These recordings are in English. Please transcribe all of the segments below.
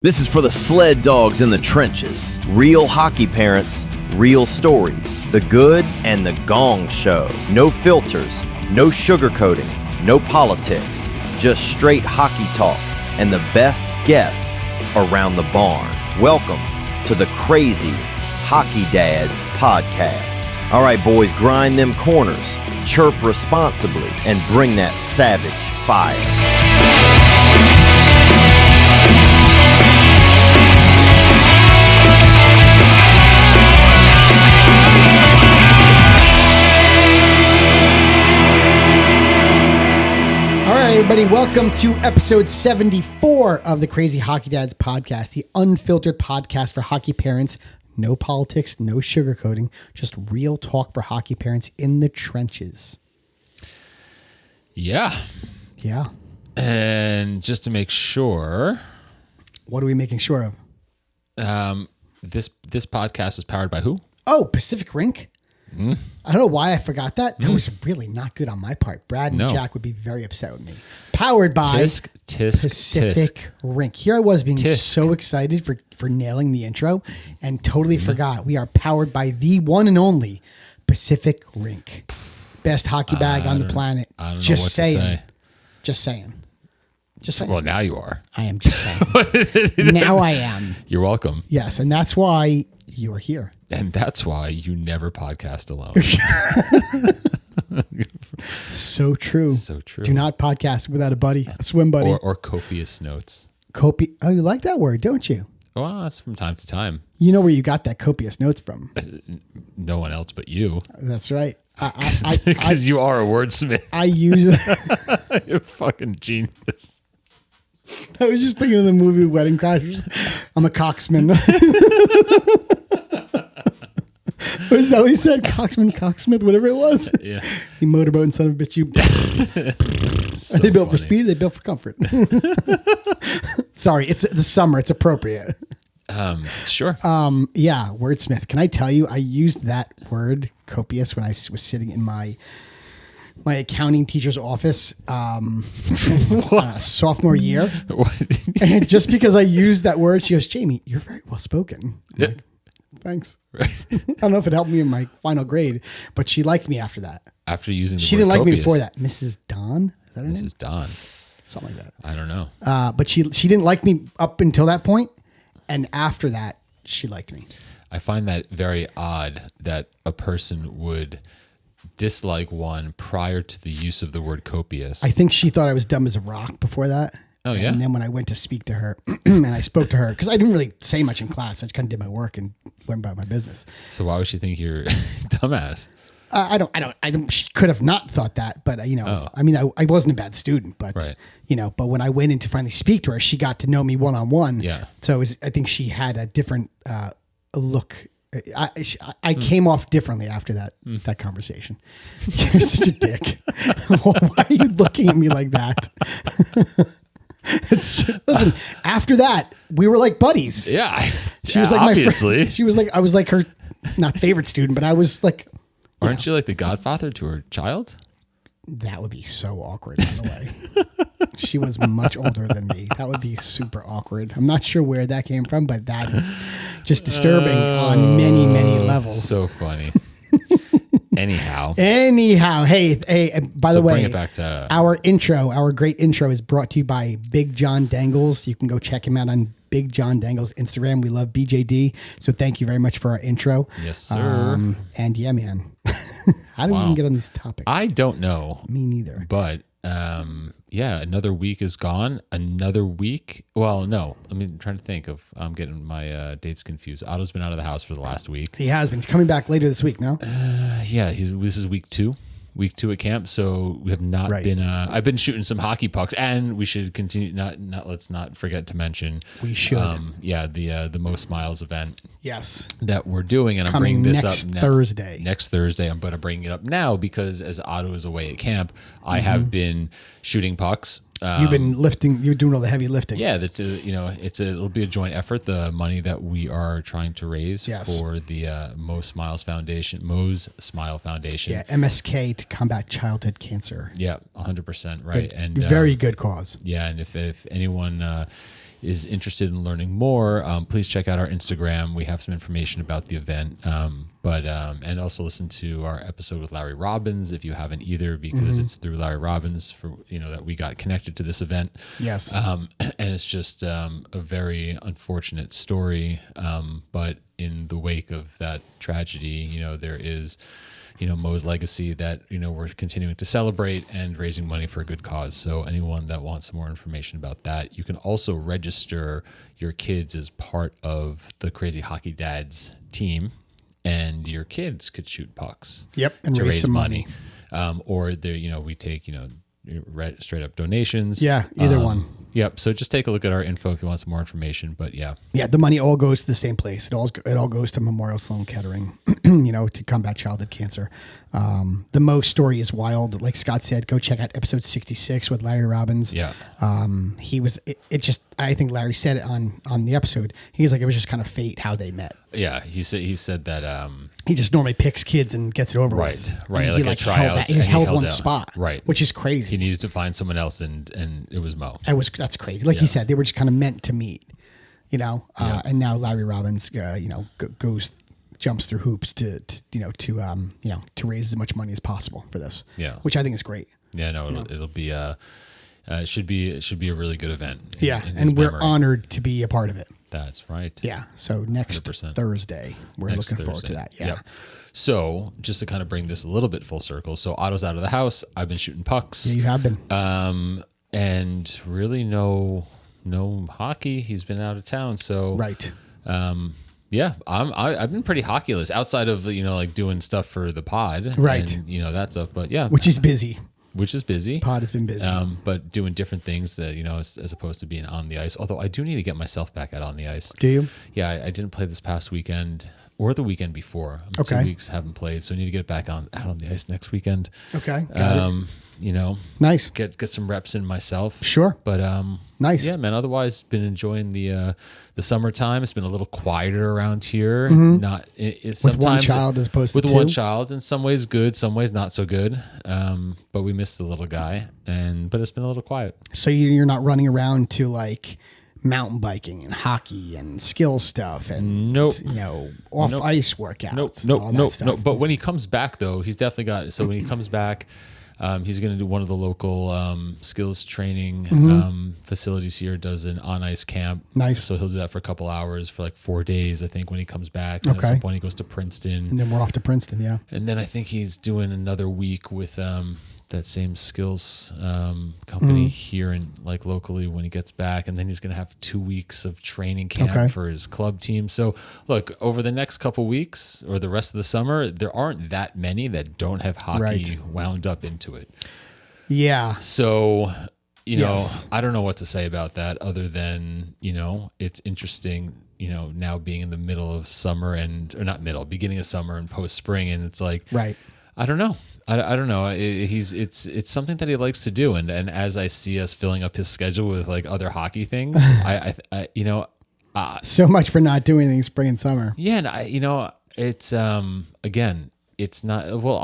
This is for the sled dogs in the trenches. Real hockey parents, real stories. The good and the gong show. No filters, no sugarcoating, no politics. Just straight hockey talk and the best guests around the barn. Welcome to the Crazy Hockey Dads podcast. All right, boys, grind them corners, chirp responsibly, and bring that savage fire. All right, everybody, welcome to episode 74 of the Crazy Hockey Dads podcast, the unfiltered podcast for hockey parents. No politics, no sugarcoating, just real talk for hockey parents in the trenches. Yeah. Yeah. And just to make sure, What are we making sure of? this podcast is powered by who? Oh, Pacific Rink? Mm-hmm. I don't know why I forgot that. That was really not good on my part. Brad and Jack would be very upset with me. Powered by Pacific Rink. Here I was being so excited for nailing the intro and totally forgot. We are powered by the one and only Pacific Rink. Best hockey bag on the planet. I don't know just what saying. to say. Just saying. Just saying. Well, now you are. I am just saying. Now I am. You're welcome. Yes, and that's why you are here. And that's why you never podcast alone. So true. So true. Do not podcast without a buddy, a swim buddy. Or copious notes. Oh, you like that word, don't you? Well, that's from time to time. You know where you got that copious notes from. No one else but you. That's right. Because you are a wordsmith. I use it. You're a fucking genius. I was just thinking of the movie Wedding Crashers. I'm a coxman. Was that what he said? Coxsmith, whatever it was. Yeah. You motorboat son of a bitch. You. So They built for funny. speed. They built for comfort. Sorry, it's the summer. It's appropriate. Sure. Yeah, wordsmith. Can I tell you? I used that word copious when I was sitting in my accounting teacher's office sophomore year. And just because I used that word, she goes, "Jamie, you're very well spoken." I'm like, thanks. Right. I don't know if it helped me in my final grade, but she liked me after that. After using the She word didn't like me copious. before that. Mrs. Don? Is that her name? Mrs. Don. Something like that. I don't know. But she didn't like me up until that point, and after that, she liked me. I find that very odd that a person would dislike one prior to the use of the word copious. I think she thought I was dumb as a rock before that. Oh, yeah? And then when I went to speak to her, and I spoke to her, because I didn't really say much in class. I just kind of did my work and went about my business. So why would she think you're dumbass? I don't. She could have not thought that, but I mean, I wasn't a bad student, but Right. but when I went in to finally speak to her, she got to know me one-on-one. Yeah. So I think she had a different look. I came off differently after that conversation. You're such a dick. Why are you looking at me like that? Listen, after that, we were like buddies. Yeah. She was like obviously. my friend. She was like, I was like her, not favorite student, but I was like, Aren't you like the godfather to her child? that would be so awkward, by the way. She was much older than me. That would be super awkward. I'm not sure where that came from, but that is just disturbing on many, many levels. So funny. Anyhow, hey, and by the way, bring it back to our great intro is brought to you by Big John Dangles. You can go check him out on Big John Dangles Instagram. We love BJD. So thank you very much for our intro. Yes, sir. And yeah, man. How do we even get on these topics? I don't know. Me neither. But yeah, another week is gone. Another week. Well, no. I'm trying to think of. I'm getting my dates confused. Otto's been out of the house for the last week. He has been. He's coming back later this week, no? Yeah, this is week 2. Week 2 at camp, so we have not Right. been. I've been shooting some hockey pucks, and we should continue. Let's not forget to mention. We should. The Mo Smiles event Yes. that we're doing, and I'm Coming bringing this next up Thursday. Next Thursday, I'm going to bring it up now because as Otto is away at camp, I have been shooting pucks. You've been lifting. You're doing all the heavy lifting. Yeah, it'll be a joint effort. The money that we are trying to raise for the Mo's Smile Foundation. Yeah, MSK to combat childhood cancer. Yeah, 100% right. Good, very good cause. Yeah, and if anyone is interested in learning more, please check out our Instagram. We have some information about the event. And also listen to our episode with Larry Robbins if you haven't either, because it's through Larry Robbins that we got connected to this event. Yes. And it's just a very unfortunate story. But in the wake of that tragedy, there is, Mo's legacy that, we're continuing to celebrate and raising money for a good cause. So anyone that wants some more information about that, you can also register your kids as part of the Crazy Hockey Dads team, and your kids could shoot pucks. Yep. And raise some money. Or there, we take, straight up donations. Yeah. Either one. Yep. So just take a look at our info if you want some more information. But yeah. Yeah. The money all goes to the same place. It all goes to Memorial Sloan Kettering, to combat childhood cancer. The Mo story is wild. Like Scott said, go check out episode 66 with Larry Robbins. Yeah. I think Larry said it on the episode. He's like, it was just kind of fate how they met. Yeah. He said that, he just normally picks kids and gets it over with. Right. And like a tryout. He held one spot. Right. Which is crazy. He needed to find someone else and it was Mo. That's crazy. Like he said, they were just kind of meant to meet, and now Larry Robbins, jumps through hoops to raise as much money as possible for this. Yeah. Which I think is great. Yeah, no, it'll be it should be a really good event. And we're honored to be a part of it. That's right. Yeah. So next 100%. We're looking forward to that. Yeah. Yep. So just to kind of bring this a little bit full circle. So Otto's out of the house. I've been shooting pucks. Yeah, you have been. And really no hockey. He's been out of town. So right. Yeah, I've been pretty hockeyless outside of like doing stuff for the pod, right? And, that stuff. But yeah, which is busy. Pod has been busy. But doing different things that as opposed to being on the ice. Although I do need to get myself back out on the ice. Do you? Yeah, I didn't play this past weekend or the weekend before. Okay. 2 weeks haven't played, so I need to get back out on the ice next weekend. Okay. Got it. Nice. Get some reps in myself. Sure. But nice. Yeah, man. Otherwise, been enjoying the summertime. It's been a little quieter around here. Not it's with one child as opposed to two. With one child, in some ways good, some ways not so good. But we missed the little guy, but it's been a little quiet. So you're not running around to like mountain biking and hockey and skill stuff and off ice workouts. Nope. But when he comes back, though, he's definitely got it. So when he comes back. He's going to do one of the local skills training facilities here, does an on-ice camp. Nice. So he'll do that for a couple hours for like 4 days, I think, when he comes back. And at some point he goes to Princeton. And then we're off to Princeton, yeah. And then I think he's doing another week with that same skills company here in like locally when he gets back. And then he's going to have 2 weeks of training camp for his club team. So look, over the next couple weeks or the rest of the summer, there aren't that many that don't have hockey wound up into it. Yeah. So, I don't know what to say about that other than, it's interesting, now being in the middle of summer beginning of summer and post spring. And it's like, I don't know. I don't know. It's something that he likes to do, and as I see us filling up his schedule with like other hockey things, so much for not doing anything spring and summer. Yeah, and it's again, it's not. Well,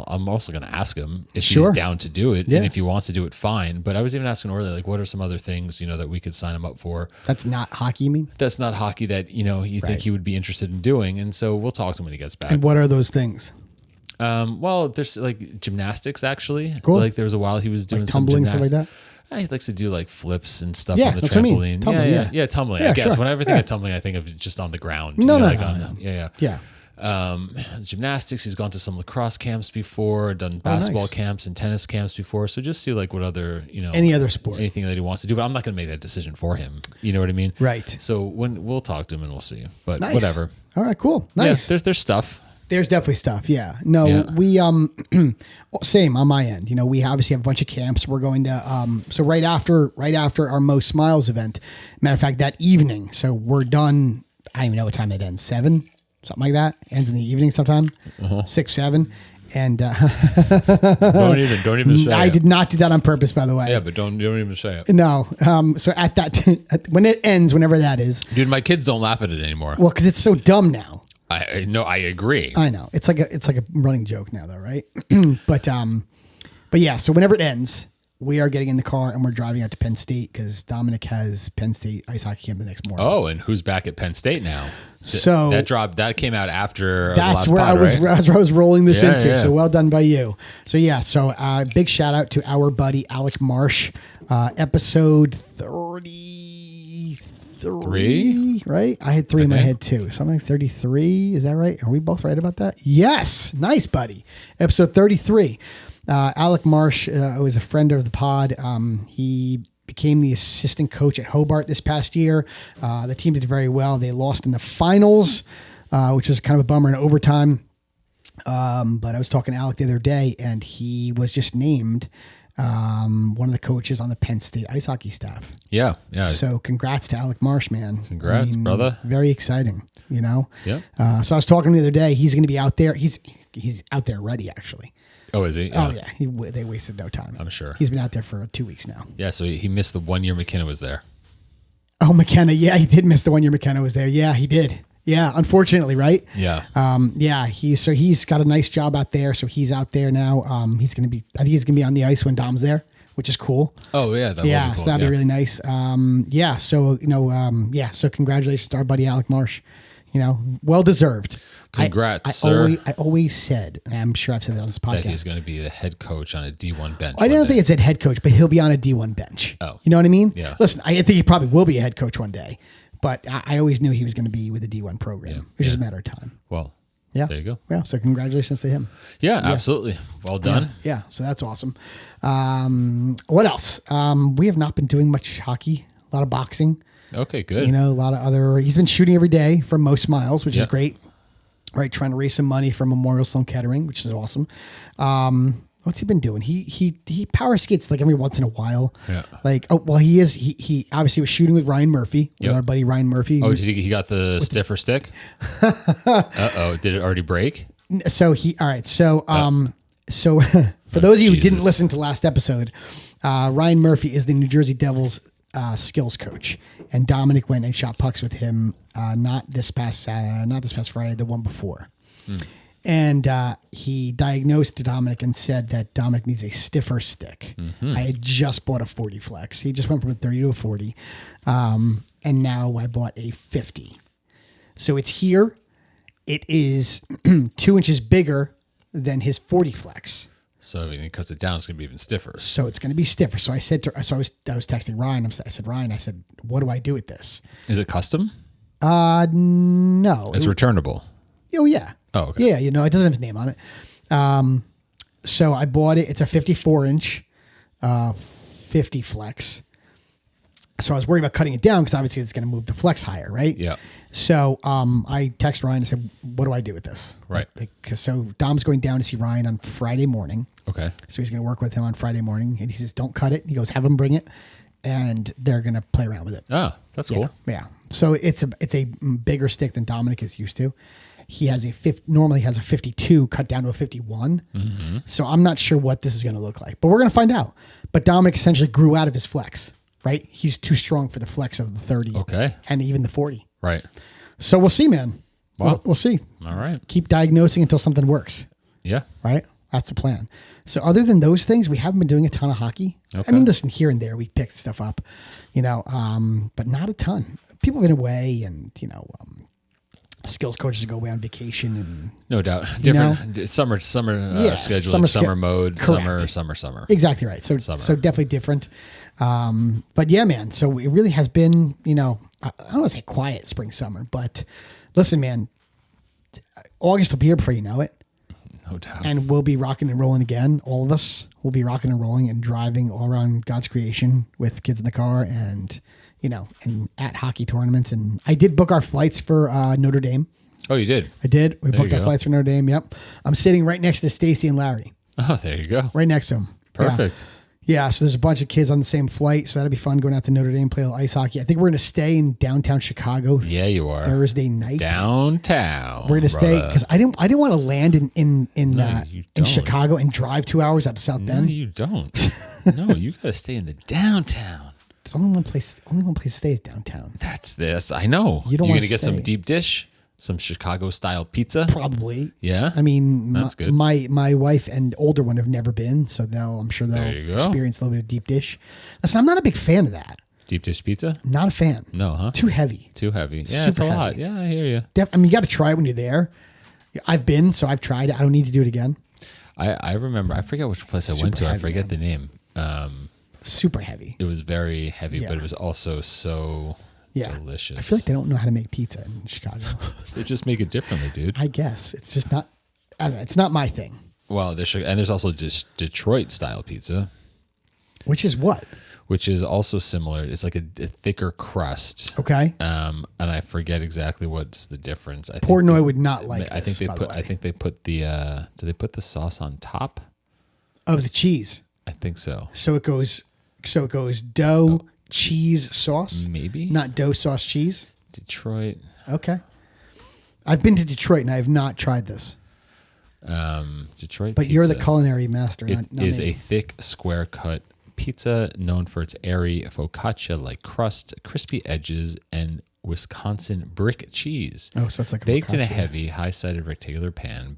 I'm also going to ask him if he's down to do it, and if he wants to do it, fine. But I was even asking earlier, like, what are some other things that we could sign him up for? That's not hockey, you mean? That's not hockey that you think he would be interested in doing, and so we'll talk to him when he gets back. And what are those things? Well, there's like gymnastics actually. Cool. Like there was a while he was doing like tumbling, some stuff like that. He likes to do like flips and stuff on the trampoline. What I mean. Tumbling, tumbling. Yeah, I guess sure. whenever I think of tumbling, I think of just on the ground. No. Yeah. Gymnastics. He's gone to some lacrosse camps before, done basketball camps and tennis camps before. So just see like what other any other sport, anything that he wants to do. But I'm not going to make that decision for him. You know what I mean? Right. So when we'll talk to him and we'll see. But whatever. All right. Cool. Nice. Yeah, there's stuff. There's definitely stuff. Yeah. No, we, same on my end, we obviously have a bunch of camps. We're going to, so right after our Most Smiles event, matter of fact, that evening. So we're done. I don't even know what time it ends. 7, something like that. Ends in the evening sometime. 6, 7. And, don't even say I did not do that on purpose, by the way. Yeah, but don't even say it. No. So at that, when it ends, whenever that is, dude, my kids don't laugh at it anymore. Well, cause it's so dumb now. I know. I agree. I know. It's like a running joke now, though, right? But yeah. So whenever it ends, we are getting in the car and we're driving out to Penn State because Dominic has Penn State ice hockey camp the next morning. Oh, and who's back at Penn State now? So that came out after that's the last where pod, that's where I was rolling this into. Yeah. So well done by you. So big shout out to our buddy Alec Marsh, episode 33, right? I had 3 in my head too. Something like 33. Is that right? Are we both right about that? Yes. Nice, buddy. Episode 33. Alec Marsh was a friend of the pod. He became the assistant coach at Hobart this past year. The team did very well. They lost in the finals, which was kind of a bummer in overtime. But I was talking to Alec the other day, and he was just named one of the coaches on the Penn State ice hockey staff. Yeah. So congrats to Alec Marsh, man. Congrats, brother. Very exciting, you know? Yeah. So I was talking to him the other day. He's going to be out there. He's out there ready, actually. Oh, is he? Yeah. Oh, yeah. They wasted no time. I'm sure. He's been out there for 2 weeks now. Yeah, so he missed the 1 year McKenna was there. Oh, McKenna. Yeah, he did miss the 1 year McKenna was there. Yeah, he did. Yeah, unfortunately, right? Yeah. He's got a nice job out there. So he's out there now. I think he's going to be on the ice when Dom's there, which is cool. Oh, yeah. That would be cool. So that'd be really nice. So congratulations to our buddy Alec Marsh. You know, well deserved. Congrats, sir. I always said, and I'm sure I've said that on this podcast, that he's going to be the head coach on a D1 bench. I don't think it's a head coach, but he'll be on a D1 bench. Oh. You know what I mean? Yeah. Listen, I think he probably will be a head coach one day, but I always knew he was going to be with the D1 program. It's just a matter of time. Well, yeah. There you go. Yeah. So congratulations to him. Yeah, absolutely. Well done. Yeah. So that's awesome. What else? We have not been doing much hockey, a lot of boxing. Okay, good. You know, a lot of he's been shooting every day for Mo Smiles, which is great. Right. Trying to raise some money for Memorial Sloan Kettering, which is awesome. What's he been doing? He power skates like every once in a while. Yeah. He obviously was shooting with Ryan Murphy, with our buddy Ryan Murphy. Oh, he got the stiffer stick? Uh-oh. Did it already break? So So for those of you who didn't listen to last episode, Ryan Murphy is the New Jersey Devils skills coach, and Dominic went and shot pucks with him. Not this past Friday, the one before. And he diagnosed Dominic and said that Dominic needs a stiffer stick. Mm-hmm. I had just bought a 40 flex. He just went from a 30 to a 40. And now I bought a 50. So it's here. It is 2 inches bigger than his 40 flex. So when he cuts it down, it's going to be even stiffer. So it's going to be stiffer. So I said I was texting Ryan. I said, Ryan, what do I do with this? Is it custom? No. It's returnable. Oh, yeah. Oh, okay. Yeah, it doesn't have his name on it. So I bought it. It's a 54-inch 50 flex. So I was worried about cutting it down because obviously it's going to move the flex higher, right? Yeah. So I texted Ryan and said, what do I do with this? Right. So Dom's going down to see Ryan on Friday morning. Okay. So he's going to work with him on Friday morning. And he says, don't cut it. He goes, have him bring it. And they're going to play around with it. Oh, that's cool. Yeah. So it's a bigger stick than Dominic is used to. He has normally has a 52 cut down to a 51. Mm-hmm. So I'm not sure what this is going to look like, but we're going to find out. But Dominic essentially grew out of his flex, right? He's too strong for the flex of the 30. Okay. And even the 40. Right. So we'll see, man. Wow. We'll see. All right. Keep diagnosing until something works. Yeah. Right? That's the plan. So other than those things, we haven't been doing a ton of hockey. Okay. I mean, listen, here and there, we picked stuff up, but not a ton. People have been away and, skills coaches go away on vacation and no doubt different summer scheduling, summer mode, correct. summer. Exactly right. So definitely different. But yeah, man. So it really has been, I don't want to say quiet spring, summer, but listen, man, August will be here before you know it. No doubt. And we'll be rocking and rolling again. All of us will be rocking and rolling and driving all around God's creation with kids in the car and, and at hockey tournaments. And I did book our flights for Notre Dame. Oh, you did? I did. We booked our flights for Notre Dame. Yep. I'm sitting right next to Stacy and Larry. Oh, there you go. Right next to them. Perfect. Yeah. So there's a bunch of kids on the same flight. So that'll be fun going out to Notre Dame, play a little ice hockey. I think we're going to stay in downtown Chicago. Yeah, you are. Thursday night. Downtown. We're going to stay because I didn't want to land in Chicago and drive 2 hours out to South Bend. No, you don't. No, you got to stay in the downtown. It's only one place to stay is downtown. That's this. I know. You don't You're want going to get some deep dish? Some Chicago style pizza. Probably. Yeah. I mean, that's good. My wife and older one have never been, so I'm sure they'll experience a little bit of deep dish. Listen, I'm not a big fan of that. Deep dish pizza? Not a fan. No, huh? Too heavy. Too heavy. Yeah, Super it's a heavy. lot. Yeah, I hear you. I mean, you got to try it when you're there. I've been, so I've tried it. I don't need to do it again. I remember, I forget which place I went to. I forget the name. Super heavy. It was very heavy, but it was also so delicious. I feel like they don't know how to make pizza in Chicago. They just make it differently, dude. I guess. It's just not, I don't know. It's not my thing. Well, there's also just Detroit style pizza. Which is what? Which is also similar. It's like a thicker crust. Okay. And I forget exactly what's the difference. Portnoy would not like I think this, I think they put the do they put the sauce on top of the cheese? I think so. So it goes dough, cheese, sauce? Maybe. Not dough, sauce, cheese? Detroit. Okay. I've been to Detroit and I have not tried this. Detroit But pizza. you're the culinary master. It not is me. a thick, square cut pizza known for its airy focaccia-like crust, crispy edges, and Wisconsin brick cheese. Oh, so it's like baked in a focaccia. heavy, high-sided rectangular pan.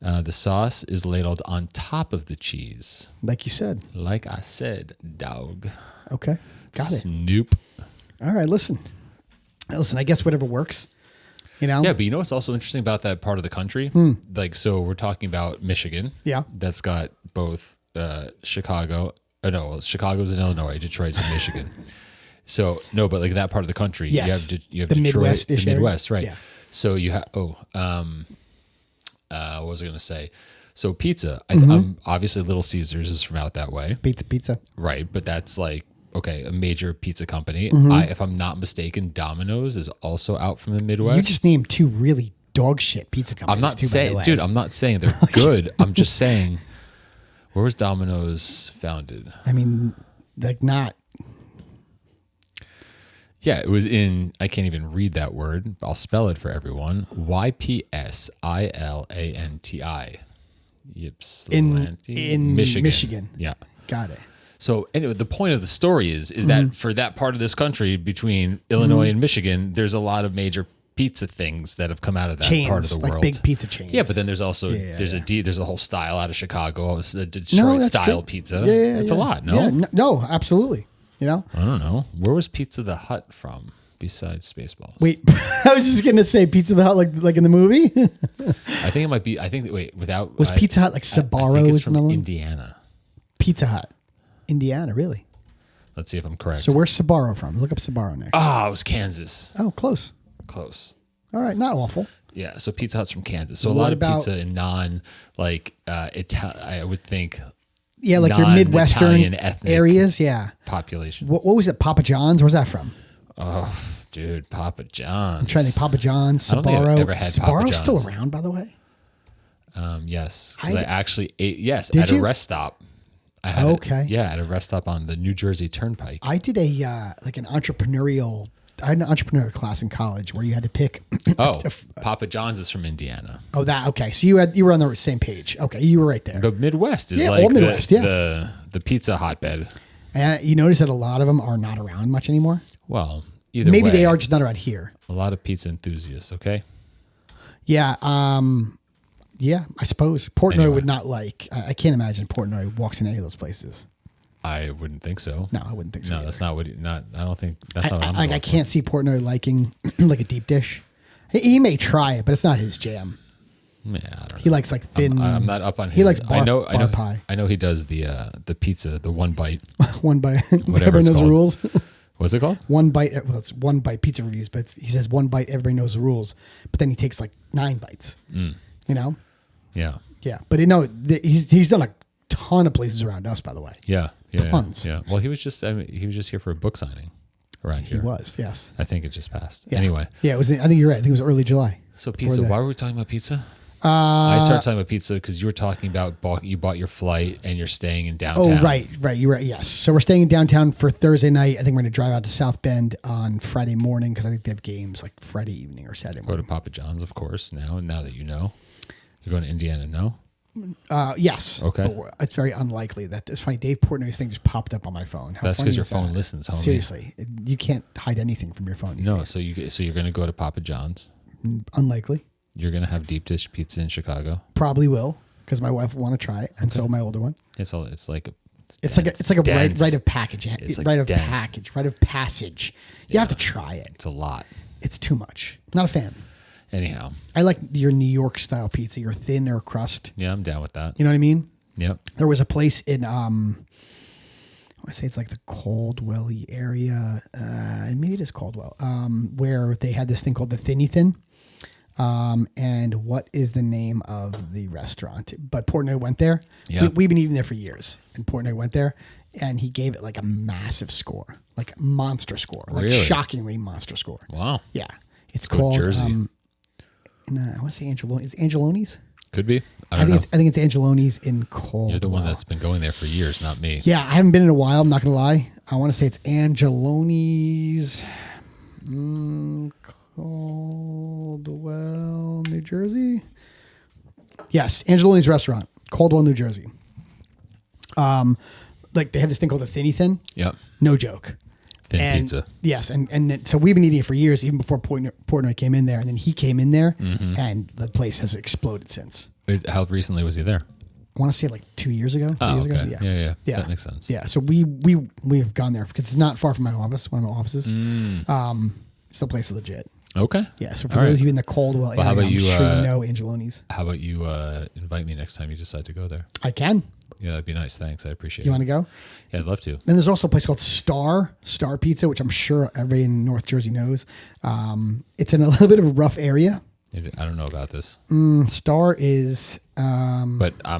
The sauce is ladled on top of the cheese. Like you said. Like I said, dog. Okay. Got it. Snoop. All right, listen, I guess whatever works. You know? Yeah, but you know what's also interesting about that part of the country? Like, so we're talking about Michigan. Yeah. That's got both Chicago. Chicago's in Illinois. Detroit's in Michigan. So, no, but like that part of the country, Yes. you have The Detroit, Midwest-ish the Midwest, area. right? Yeah. So you have, what was I going to say? So pizza, I'm obviously Little Caesars is from out that way. Pizza. Right, but that's like, okay, a major pizza company. If I'm not mistaken, Domino's is also out from the Midwest. You just named two really dog shit pizza companies. I'm not too, by the saying, way. dude, I'm not saying they're good. I'm just saying, where was Domino's founded? I mean, like not. Yeah, it was in, I can't even read that word. I'll spell it for everyone. YPSILANTI. Ypsilanti. In Michigan. Yeah. Got it. So anyway, the point of the story is that for that part of this country between Illinois and Michigan, there's a lot of major pizza things that have come out of that Chains, part of the like world. big pizza chains. Yeah, but then there's also there's a whole style out of Chicago, a Detroit No, that's style true. pizza. Yeah, It's a lot, no? Yeah, no, absolutely. You know? I don't know. Where was Pizza the Hut from besides Spaceballs? Wait, I was just gonna say Pizza the Hut, like in the movie. I think it might be. Without Was Pizza Hut like Sbarro? I think it's is from another one? Indiana. Pizza Hut, Indiana, really? Let's see if I'm correct. So where's Sbarro from? Look up Sbarro next. it was Kansas. Oh, close. Close. All right, not awful. Yeah, so Pizza Hut's from Kansas. So a What lot about- of pizza in I would think Yeah, like your non-Italian Midwestern ethnic areas. Yeah. population. What was it? Papa John's? Where's that from? Oh, dude, Papa John's. I'm trying to think. Papa John's, I don't think I've Sbarro. ever had Papa Sbarro's still John's. around, by the way. Yes, because I actually ate. Yes, Did at a you? rest stop. I had Okay. at a rest stop on the New Jersey Turnpike. I did I had an entrepreneurial class in college where you had to pick. Oh, Papa John's is from Indiana. Oh, that okay. So you were on the same page. Okay, you were right there. The Midwest is Yeah, like all Midwest, the pizza hotbed. And you notice that a lot of them are not around much anymore. Well, either Maybe way, they are just not around here. a lot of pizza enthusiasts. Okay. Yeah. Yeah, I suppose Portnoy Anyway. would not like. I can't imagine Portnoy walks in any of those places. I wouldn't think so. No, I wouldn't think so. No, either. that's not what. I don't think that's not. What I'm I going can't see Portnoy liking like a deep dish. He may try it, but it's not his jam. For. Yeah, I don't know. He likes like thin. I'm not up on his. He likes I know pie. I know he does the pizza, the one bite. One bite. Whatever Everybody it's knows the called. rules. What's it called? One bite. Well, it's one bite pizza reviews, but he says one bite. Everybody knows the rules, but then he takes like 9 bites. You know. Yeah. Yeah, but he's done a ton of places around us, by the way. Yeah. Tons. Yeah. Well, he was just here for a book signing around He here. was, yes. I think it just passed. Yeah. Anyway, Yeah, it was. I think you're right. I think it was early July. so Before pizza. the- Why were we talking about pizza? I started talking about pizza because you were talking about you bought your flight and you're staying in downtown. Oh, right. You're right. Yes. So we're staying in downtown for Thursday night. I think we're going to drive out to South Bend on Friday morning because I think they have games like Friday evening or Saturday Go morning. to Papa John's, of course. Now that you know, you're going to Indiana. No. Yes. Okay. But it's very unlikely that it's funny. Dave Portnoy's thing just popped up on my phone. That's because your phone listens. Homie. Seriously, you can't hide anything from your phone. These days. So you're going to go to Papa John's. Unlikely. You're going to have deep dish pizza in Chicago. Probably will because my wife will want to try it, and so my older one. It's like a rite of package. It's like rite of dense. package. Rite of passage. You have to try it. It's a lot. It's too much. Not a fan. Anyhow. I like your New York style pizza, your thinner crust. Yeah, I'm down with that. You know what I mean? Yep. There was a place in, I want to say it's like the Caldwell-y area. Maybe it is Caldwell, where they had this thing called the Thinny Thin. And what is the name of the restaurant? But Portnoy went there. Yeah. We've been eating there for years. And Portnoy went there and he gave it like a massive score, like monster score, like Really? shockingly monster score. Wow. Yeah. It's Go called, Jersey. I want to say Angeloni. Is it Angeloni's? Could be. I think it's Angeloni's in Caldwell. You're the one that's been going there for years, not me. Yeah, I haven't been in a while. I'm not going to lie. I want to say it's Angeloni's. Caldwell, New Jersey. Yes, Angeloni's restaurant, Caldwell, New Jersey. Like they have this thing called the Thinny Thin. Yep. No joke. Thin pizza. Yes, and so we've been eating it for years, even before Portnoy came in there, and then he came in there, and the place has exploded since. How recently was he there? I want to say like 2 years ago. 3 years okay. ago. Yeah. Yeah. That makes sense. Yeah. So we've gone there because it's not far from my office, one of my offices. So the place is legit. Okay. Yeah. So for those of you in the Caldwell area, how about I'm you, sure you know Angeloni's. How about you invite me next time you decide to go there? I can. Yeah, that'd be nice. Thanks. I appreciate it. You want to go? Yeah, I'd love to. Then there's also a place called Star Pizza, which I'm sure everybody in North Jersey knows. It's in a little bit of a rough area. I don't know about this. Star is... but I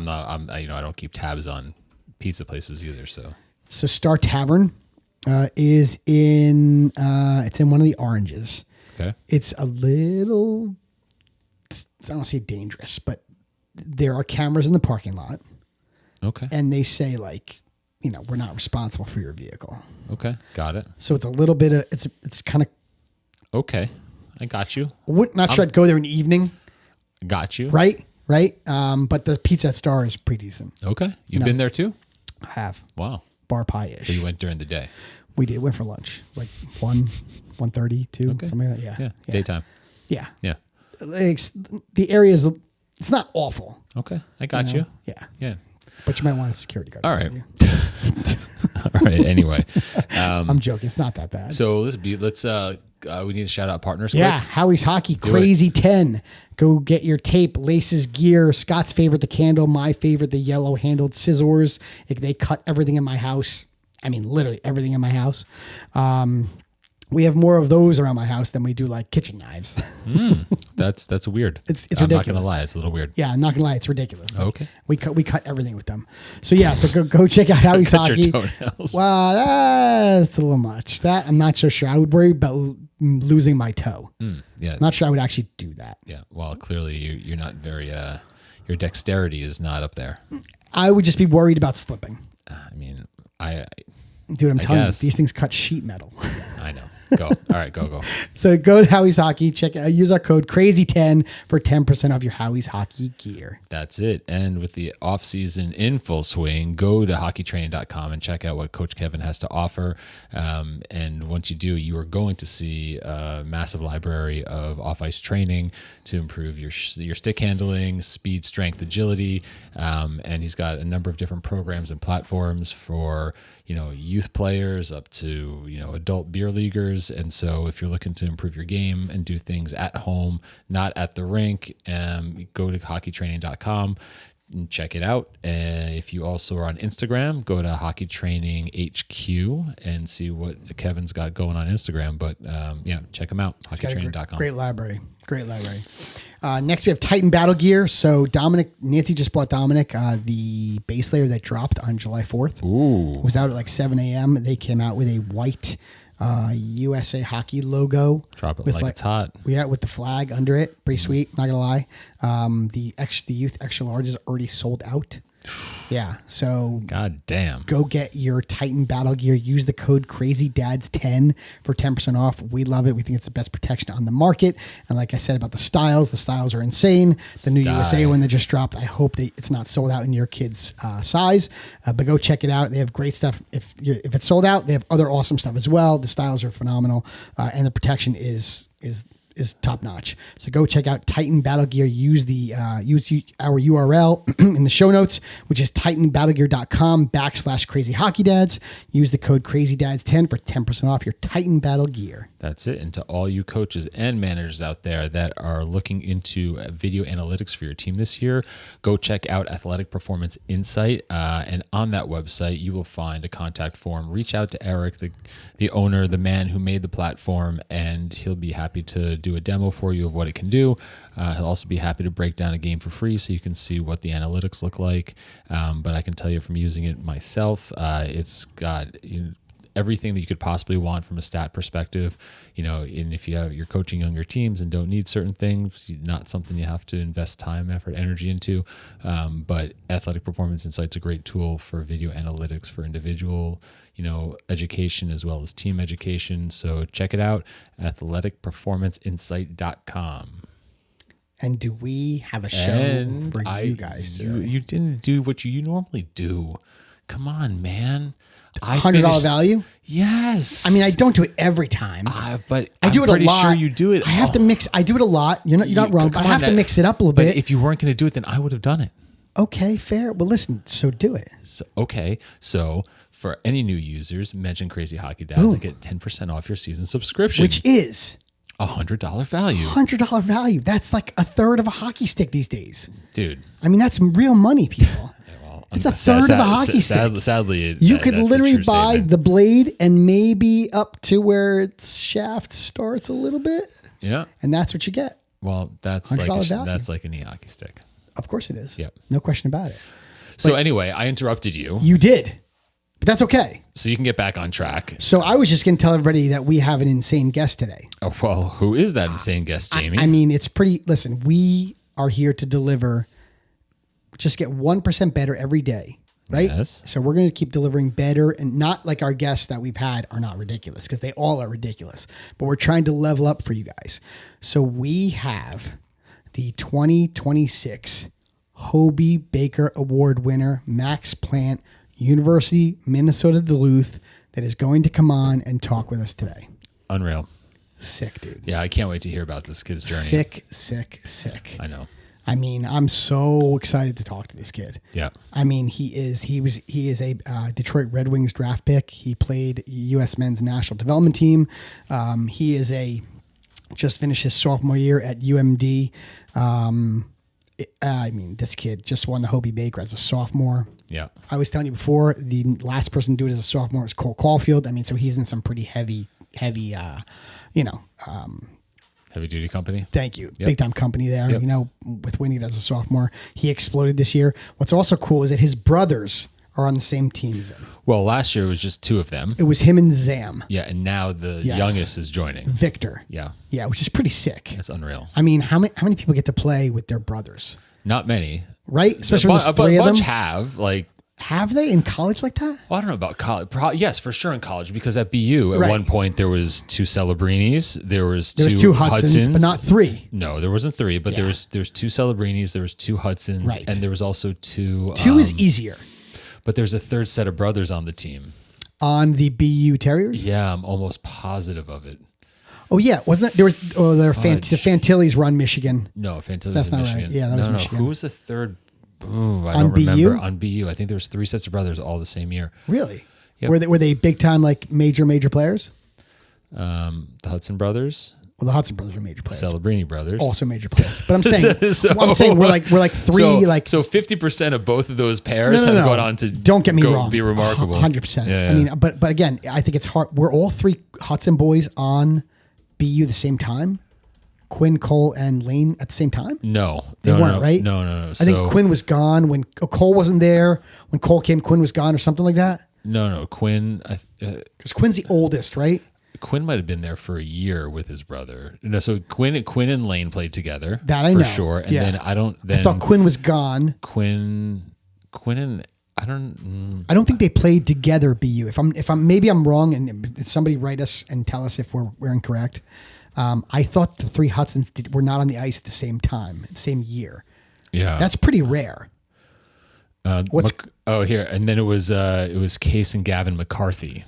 don't keep tabs on pizza places either, so. So Star Tavern is in... it's in one of the Oranges. Okay. It's a little... I don't want to say dangerous, but there are cameras in the parking lot. Okay. And they say we're not responsible for your vehicle. Okay. Got it. So it's a little bit of, it's kind of. Okay. I got you. Not sure I'd go there in the evening. Got you. Right. But the pizza at Star is pretty decent. Okay. You've been there too? I have. Wow. Bar pie-ish. So you went during the day? We did. Went for lunch. Like 1:30, 2, something like that. Yeah. Daytime. Yeah. Yeah. The area is, it's not awful. Okay. I got you. Yeah. Yeah. But you might want a security guard. All right. All right. Anyway, I'm joking. It's not that bad. So we need to shout out partners. Yeah. Quick. Howie's Hockey Crazy 10. Go get your tape, laces, gear. Scott's favorite, the candle. My favorite, the yellow handled scissors. They cut everything in my house. I mean, literally everything in my house. We have more of those around my house than we do like kitchen knives. That's weird. It's I'm ridiculous. not gonna lie, it's a little weird. Yeah, I'm not gonna lie, it's ridiculous. Okay. We cut everything with them. So yeah, so go check out Howie's Cut Hockey. your toenails. Well, that's a little much. That I'm not so sure. I would worry about losing my toe. Yeah. Not sure I would actually do that. Yeah. Well, clearly you're not very. Your dexterity is not up there. I would just be worried about slipping. I mean, Dude, I'm telling guess. you, these things cut sheet metal. I know. Go. All right, go. So go to Howie's Hockey. Use our code Crazy10 for 10% off your Howie's Hockey gear. That's it. And with the off season in full swing, go to hockeytraining.com and check out what Coach Kevin has to offer. And once you do, you are going to see a massive library of off ice training to improve your stick handling, speed, strength, agility. And he's got a number of different programs and platforms for youth players up to adult beer leaguers. And so if you're looking to improve your game and do things at home, not at the rink, go to hockeytraining.com and check it out. If you also are on Instagram, go to Hockey Training HQ and see what Kevin's got going on Instagram. But check him out, hockeytraining.com. Great library. Next, we have Titan Battle Gear. So Nancy just bought Dominic the base layer that dropped on July 4th. Ooh. It was out at like 7 a.m. They came out with a white USA Hockey logo. Drop it like it's hot. Yeah, with the flag under it. Pretty sweet, not going to lie. The youth extra large is already sold out. Yeah. So God damn. Go get your Titan battle gear. Use the code CrazyDads10 for 10% off. We love it. We think it's the best protection on the market. And like I said about the styles are insane. The new USA one that just dropped, I hope that it's not sold out in your kid's size. But go check it out. They have great stuff. If it's sold out, they have other awesome stuff as well. The styles are phenomenal. And the protection is top notch. So go check out Titan Battle Gear. Use our URL in the show notes, which is titanbattlegear.com/crazyhockeydads. Use the code CrazyDads10 for 10% off your Titan Battle Gear. That's it. And to all you coaches and managers out there that are looking into video analytics for your team this year, go check out Athletic Performance Insight. And on that website, you will find a contact form. Reach out to Eric, the owner, the man who made the platform, and he'll be happy to do a demo for you of what it can do. He'll also be happy to break down a game for free so you can see what the analytics look like. But I can tell you from using it myself, it's got everything that you could possibly want from a stat perspective, and if you're coaching younger teams and don't need certain things, not something you have to invest time, effort, energy into. But Athletic Performance Insight's a great tool for video analytics for individual, education as well as team education. So check it out, athleticperformanceinsight.com. And do we have a show for you guys? You didn't do what you normally do. Come on, man. $100 value? Yes. I mean, I don't do it every time, but I do it a lot. Sure you do it. I have to mix. I do it a lot. You're not wrong. But I have to mix it up a little bit. If you weren't going to do it, then I would have done it. Okay, fair. Well, listen. So do it. So for any new users, mention Crazy Hockey Dads to get 10% off your season subscription, which is $100 value. $100 value. That's like a third of a hockey stick these days, dude. I mean, that's real money, people. It's a third of a hockey stick. Sadly, you could literally buy the blade and maybe up to where its shaft starts a little bit. Yeah, and that's what you get. Well, that's like an e-hockey stick. Of course it is. Yep, no question about it. So anyway, I interrupted you. You did, but that's okay. So you can get back on track. So I was just going to tell everybody that we have an insane guest today. Oh, well, who is that insane guest, Jamie? I mean, it's pretty. Listen, we are here to deliver. Just get 1% better every day, right? Yes. So we're going to keep delivering better, and not like our guests that we've had are not ridiculous, because they all are ridiculous, but we're trying to level up for you guys. So we have the 2026 Hobey Baker Award winner, Max Plante, University, Minnesota Duluth, that is going to come on and talk with us today. Unreal. Sick, dude. Yeah, I can't wait to hear about this kid's journey. Sick. I know. I mean, I'm so excited to talk to this kid. Yeah. I mean, he is a Detroit Red Wings draft pick. He played U.S. men's national development team. He is just finished his sophomore year at UMD. I mean, this kid just won the Hobey Baker as a sophomore. Yeah. I was telling you before, the last person to do it as a sophomore was Cole Caulfield. I mean, so he's in some pretty heavy, heavy duty company. Thank you. Yep. Big time company there, Yep. with winning it as a sophomore. He exploded this year. What's also cool is that his brothers are on the same team as him. Well, last year it was just two of them. It was him and Zam. Yeah, and now the youngest is joining. Victor. Yeah. Yeah, which is pretty sick. That's unreal. I mean, how many people get to play with their brothers? Not many. Right? Especially when there's three of them. A bunch have, Have they in college like that? Well, I don't know about college. Yes, for sure in college, because at BU at one point there was two Celebrinis, there was two Hudsons, but not three. No, there wasn't three, but there was two Celebrinis, there was two Hudsons, and there was also two. Two is easier. But there's a third set of brothers on the team. On the BU Terriers? Yeah, I'm almost positive of it. Oh yeah, wasn't that there was? Oh, the Fantillis were on Michigan. No, Fantillis was Michigan. Right. Yeah, that was Michigan. Who was the third? Ooh, I don't remember. On BU, I think there was three sets of brothers all the same year. Really? Yep. Were they big time, like major players? The Hudson brothers. Well, the Hudson brothers are major players. Celebrini brothers also major players. But I'm saying we're like three So 50% of both of those pairs have gone on to don't get me wrong, be remarkable. 100%. Yeah. I mean, but again, I think it's hard. We're all three Hudson boys on BU the same time. Quinn, Cole, and Lane at the same time? No. They weren't, right? No. I think Quinn was gone when Cole wasn't there. When Cole came, Quinn was gone or something like that? No. Quinn... Because Quinn's the oldest, right? Quinn might have been there for a year with his brother. No, so Quinn and Lane played together. That I know. For sure. And then I thought Quinn was gone. Quinn Quinn and I don't think they played together. BU. If I'm maybe I'm wrong, and somebody write us and tell us if we're incorrect. I thought the three Hudsons were not on the ice at the same time, same year. Yeah, that's pretty rare. Here, and then it was Case and Gavin McCarthy.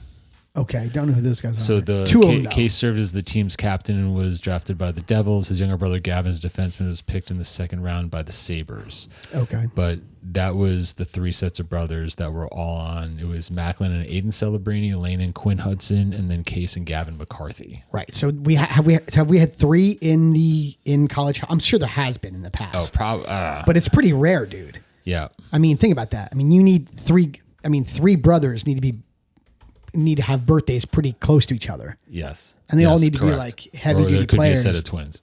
Okay, don't know who those guys are. So Case served as the team's captain and was drafted by the Devils. His younger brother Gavin's defenseman was picked in the second round by the Sabres. Okay. But that was the three sets of brothers that were all on. It was Macklin and Aiden Celebrini, Lane and Quinn Hudson, and then Case and Gavin McCarthy. Right. So we had three in college. I'm sure there has been in the past. Oh, probably. But it's pretty rare, dude. Yeah. I mean, think about that. I mean, you need three. I mean, three brothers need to have birthdays pretty close to each other. Yes. And they all need to be like heavy duty players. Be a set of twins.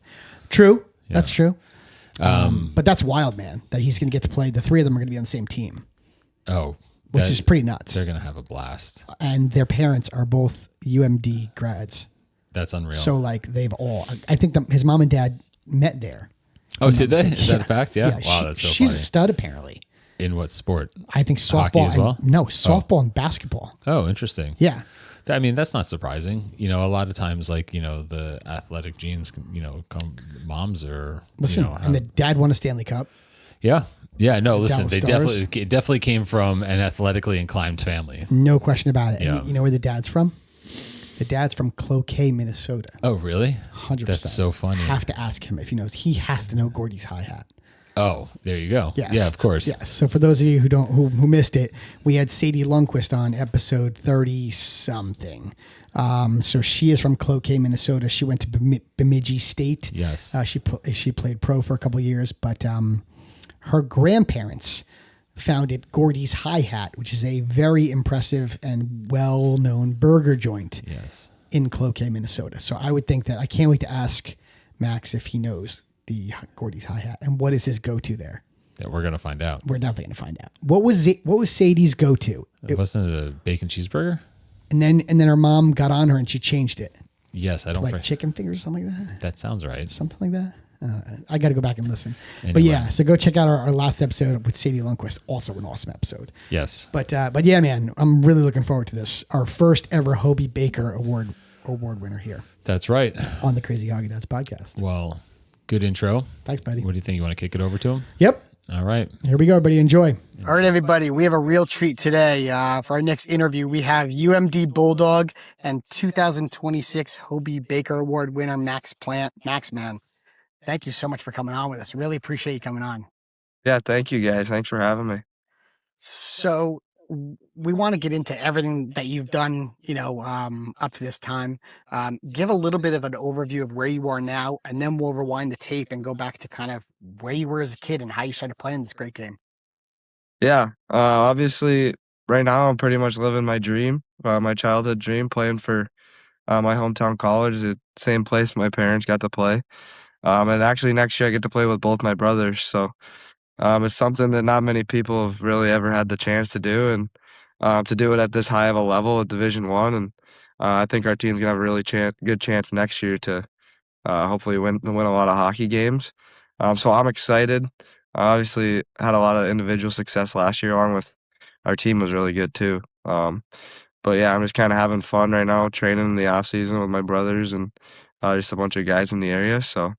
True. Yeah. That's true. But that's wild, man, that he's going to get to play. The three of them are going to be on the same team. Oh, which is pretty nuts. They're going to have a blast. And their parents are both UMD grads. That's unreal. So like I think his mom and dad met there. Oh, did they? Is that a fact? Yeah. Wow, that's so funny. She's a stud apparently. In what sport? I think softball. Hockey as well? Softball and basketball. Oh, interesting. Yeah. I mean, that's not surprising. A lot of times, like, the athletic genes, moms are. Listen, and the dad won a Stanley Cup. Yeah. Yeah. No, listen, Dallas it Stars. definitely came from an athletically inclined family. No question about it. Yeah. And you know where the dad's from? The dad's from Cloquet, Minnesota. Oh, really? 100%. That's so funny. Have to ask him if he knows. He has to know Gordy's hi-hat. Oh, there you go. Yes. Yeah, of course. Yes. So for those of you who missed it, we had Sadie Lundquist on episode 30 something. So she is from Cloquet, Minnesota. She went to Bemidji State. Yes. She played pro for a couple of years, but her grandparents founded Gordy's Hi-Hat, which is a very impressive and well-known burger joint. Yes. In Cloquet, Minnesota. So I would think that I can't wait to ask Max if he knows the Gordy's Hi-Hat and what is his go-to there. Yeah, we're gonna find out. We're definitely gonna find out. What was Sadie's go-to? Wasn't it a bacon cheeseburger? And then her mom got on her and she changed it. Yes, I don't like chicken fingers or something like that. That sounds right. Something like that. I got to go back and listen. Anyway. But yeah, so go check out our last episode with Sadie Lundquist. Also an awesome episode. Yes. But yeah, man, I'm really looking forward to this. Our first ever Hobey Baker award winner here. That's right. On the Crazy Hockey Dads podcast. Well, good intro. Thanks, buddy. What do you think? You want to kick it over to him? Yep. All right. Here we go, everybody. Enjoy. All right, everybody. We have a real treat today. For our next interview, we have UMD Bulldog and 2026 Hobey Baker Award winner Max Plante. Max, man, thank you so much for coming on with us. Really appreciate you coming on. Yeah, thank you, guys. Thanks for having me. So we want to get into everything that you've done, up to this time. Give a little bit of an overview of where you are now, and then we'll rewind the tape and go back to kind of where you were as a kid and how you started playing this great game. Yeah, obviously, right now I'm pretty much living my dream, my childhood dream, playing for my hometown college, the same place my parents got to play. And actually next year I get to play with both my brothers, so it's something that not many people have really ever had the chance to do, and to do it at this high of a level at Division I. And I think our team's gonna have a really good chance next year to hopefully win a lot of hockey games. So I'm excited. Obviously had a lot of individual success last year, along with our team was really good too. But yeah, I'm just kind of having fun right now, training in the off season with my brothers and just a bunch of guys in the area. So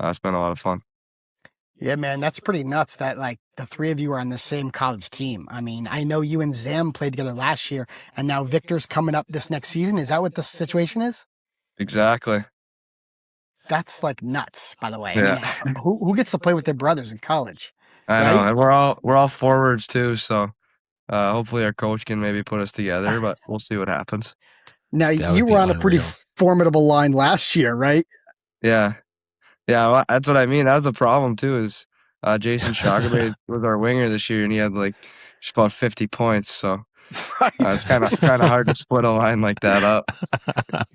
it's been a lot of fun. Yeah, man, that's pretty nuts that like the three of you are on the same college team. I mean, I know you and Zam played together last year, and now Victor's coming up this next season. Is that what the situation is? Exactly. That's like nuts, by the way. Yeah. I mean, who gets to play with their brothers in college? I Right? know, and we're all forwards too. So hopefully our coach can maybe put us together, but we'll see what happens. Now, That you would be were on a pretty unreal. formidable line last year, right? Yeah. Yeah, well, that's what I mean. That was the problem too. Is Jason Shogabay was our winger this year, and he had like just about 50 points. So Right. it's kind of hard to split a line like that up.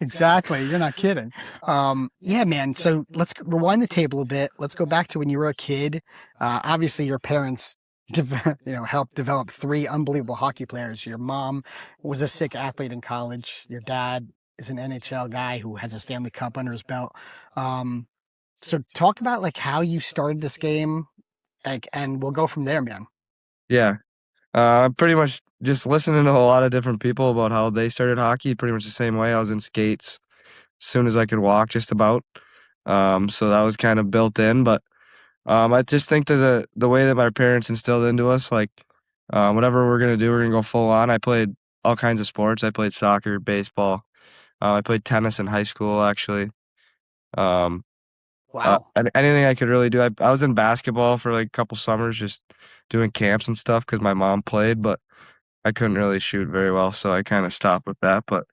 Exactly. You're not kidding. Yeah, man. So let's rewind the tape a little bit. Let's go back to when you were a kid. Obviously, your parents, helped develop three unbelievable hockey players. Your mom was a sick athlete in college. Your dad is an NHL guy who has a Stanley Cup under his belt. So talk about like how you started this game, like, and we'll go from there, man. Yeah. Pretty much just listening to a lot of different people about how they started hockey. Pretty much the same way. I was in skates as soon as I could walk, just about. So that was kind of built in. But I just think that the way that my parents instilled into us, like whatever we're gonna do, we're gonna go full on. I played all kinds of sports. I played soccer, baseball. I played tennis in high school, actually. Um, Wow. Anything I could really do. I was in basketball for like a couple summers, just doing camps and stuff because my mom played, but I couldn't really shoot very well, so I kind of stopped with that. But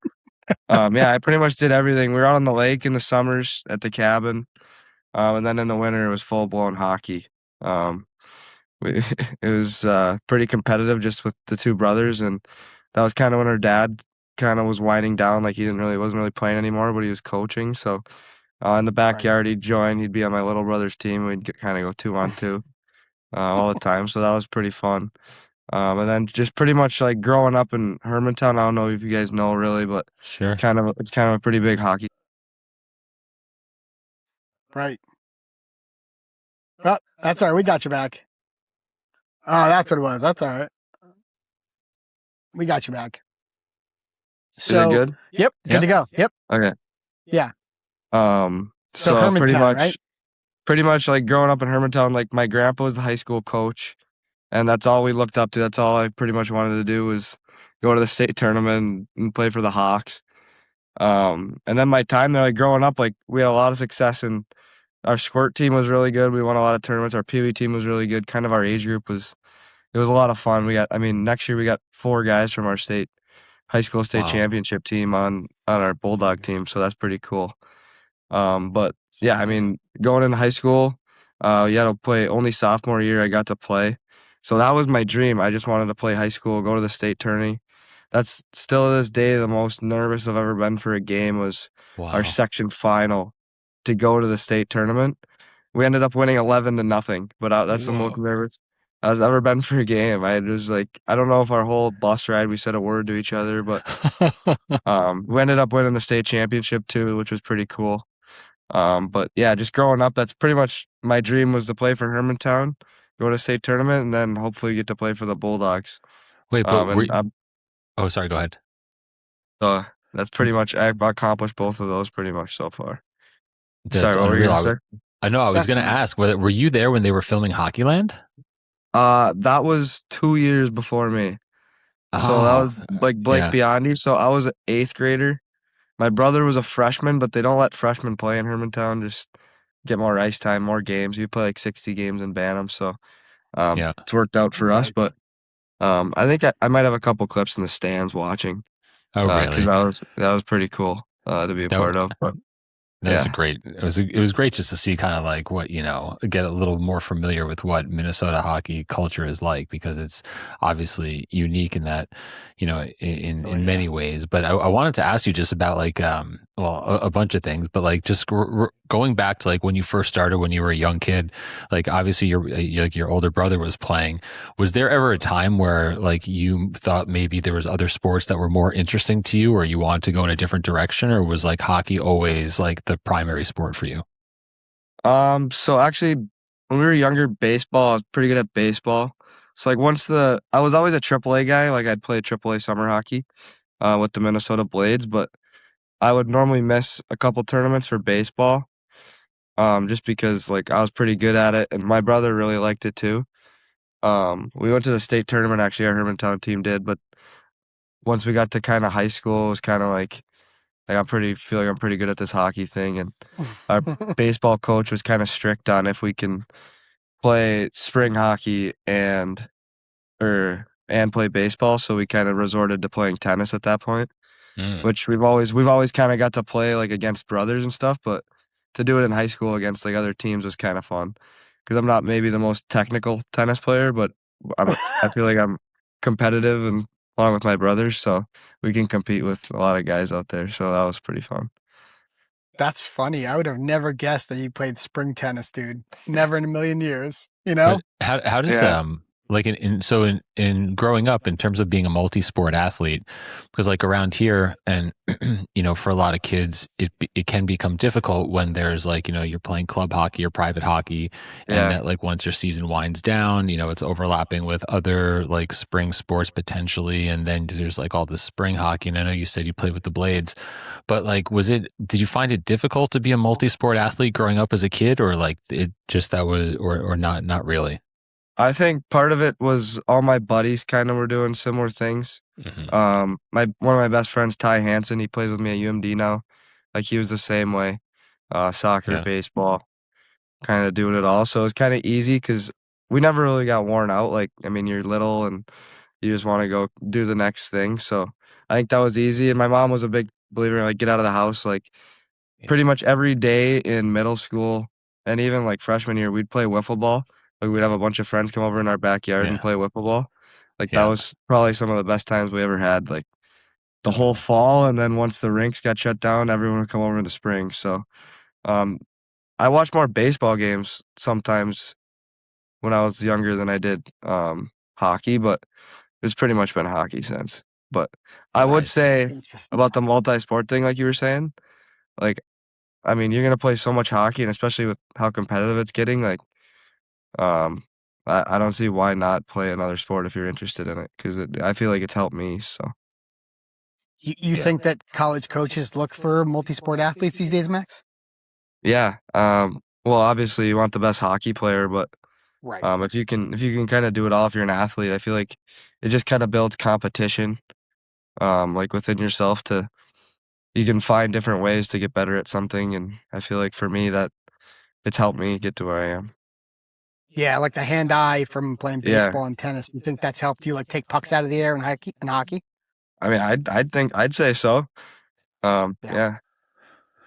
yeah, I pretty much did everything. We were out on the lake in the summers at the cabin, and then in the winter it was full blown hockey. Um, it was pretty competitive just with the two brothers, and that was kind of when our dad kind of was winding down, like he wasn't really playing anymore, but he was coaching. So in the backyard, he'd join. He'd be on my little brother's team. We'd kind of go 2-on-2 all the time. So that was pretty fun. And then just pretty much like growing up in Hermantown. I don't know if you guys know really, but Sure. it's kind of a pretty big hockey. Right. Oh, that's all right. We got you back. Oh, that's what it was. That's all right. We got you back. So, Is it good? Yep. Good to go. Yep. Okay. Yeah. So Hermantown, pretty much like growing up in Hermantown, like my grandpa was the high school coach, and that's all we looked up to. That's all I pretty much wanted to do was go to the state tournament and play for the Hawks. And then my time there, like growing up, like we had a lot of success, and our squirt team was really good. We won a lot of tournaments. Our Pee Wee team was really good. Kind of our age group was a lot of fun. Next year we got 4 guys from our high school state championship team on our Bulldog team, so that's pretty cool. But yeah, I mean, going into high school, to play only sophomore year I got to play. So that was my dream. I just wanted to play high school, go to the state tourney. That's still to this day the most nervous I've ever been for a game was our section final to go to the state tournament. We ended up winning 11-0, but that's the most nervous I've ever been for a game. I was like, I don't know if our whole bus ride we said a word to each other, but we ended up winning the state championship too, which was pretty cool. But yeah, just growing up, that's pretty much my dream was to play for Hermantown, go to state tournament, and then hopefully get to play for the Bulldogs. Wait, but oh, sorry, go ahead. So that's pretty much, I've accomplished both of those pretty much so far. Sorry, what were you going to say? I know, I was going to ask, were you there when they were filming Hockeyland? That was 2 years before me. So that was like Blake Biondi. So I was an 8th grader. My brother was a freshman, but they don't let freshmen play in Hermantown. Just get more ice time, more games. You play like 60 games in Bantam, so it's worked out for us. But I think I might have a couple clips in the stands watching. Oh, really? Because that was pretty cool to be a part of. But That's it was great just to see kind of like what, get a little more familiar with what Minnesota hockey culture is like, because it's obviously unique in that, in many ways. But I wanted to ask you just about like, a bunch of things, but like just going back to like when you first started, when you were a young kid, like obviously your older brother was playing. Was there ever a time where like you thought maybe there was other sports that were more interesting to you, or you wanted to go in a different direction, or was like hockey always like the primary sport for you? So actually when we were younger, baseball, I was pretty good at baseball. So like I was always a AAA guy, like I'd play AAA summer hockey with the Minnesota Blades, but I would normally miss a couple tournaments for baseball, just because like I was pretty good at it, and my brother really liked it too. We went to the state tournament, actually, our Hermantown team did, but once we got to kind of high school, it was kind of like feel like I'm pretty good at this hockey thing, and our baseball coach was kind of strict on if we can play spring hockey and play baseball, so we kind of resorted to playing tennis at that point. Which we've always kind of got to play like against brothers and stuff, but to do it in high school against like other teams was kind of fun, because I'm not maybe the most technical tennis player, but I feel like I'm competitive and along with my brothers, so we can compete with a lot of guys out there. So that was pretty fun. That's funny. I would have never guessed that you played spring tennis, dude. Never in a million years. You know? But how does like in growing up in terms of being a multi-sport athlete, because like around here and for a lot of kids it can become difficult when there's like you're playing club hockey or private hockey, and Yeah. that like once your season winds down it's overlapping with other like spring sports potentially, and then there's like all this spring hockey. And I know you said you played with the Blades, but like did you find it difficult to be a multi-sport athlete growing up as a kid, or like it just that was or not really? I think part of it was all my buddies kind of were doing similar things. Hmm. My one of my best friends, Ty Hansen, he plays with me at UMD now. Like he was the same way, soccer, Yeah. baseball, kind of doing it all. So it's kind of easy because we never really got worn out. Like I mean, you're little and you just want to go do the next thing. So I think that was easy. And my mom was a big believer in like get out of the house. Like pretty much every day in middle school and even like freshman year, we'd play wiffle ball. Like we'd have a bunch of friends come over in our backyard and Yeah. play wiffle ball. Like that Yeah. was probably some of the best times we ever had. Like the whole fall, and then once the rinks got shut down, everyone would come over in the spring. So um, I watched more baseball games sometimes when I was younger than I did hockey, but it's pretty much been hockey since. But I would Nice. say Interesting. about the multi-sport thing, like you were saying, like I mean, you're gonna play so much hockey, and especially with how competitive it's getting, like, um, I don't see why not play another sport if you're interested in it, 'cause I feel like it's helped me, so. You Yeah. think that college coaches look for multi-sport athletes these days, Max? Yeah, well, obviously, you want the best hockey player, but, Right. if you can kinda do it all if you're an athlete, I feel like it just kinda builds competition, like, within yourself to you can find different ways to get better at something, and I feel like for me that it's helped me get to where I am. Yeah, like the hand-eye from playing Yeah. baseball and tennis. You think that's helped you like take pucks out of the air in hockey? In hockey? I mean, I'd say so. Yeah, Yeah.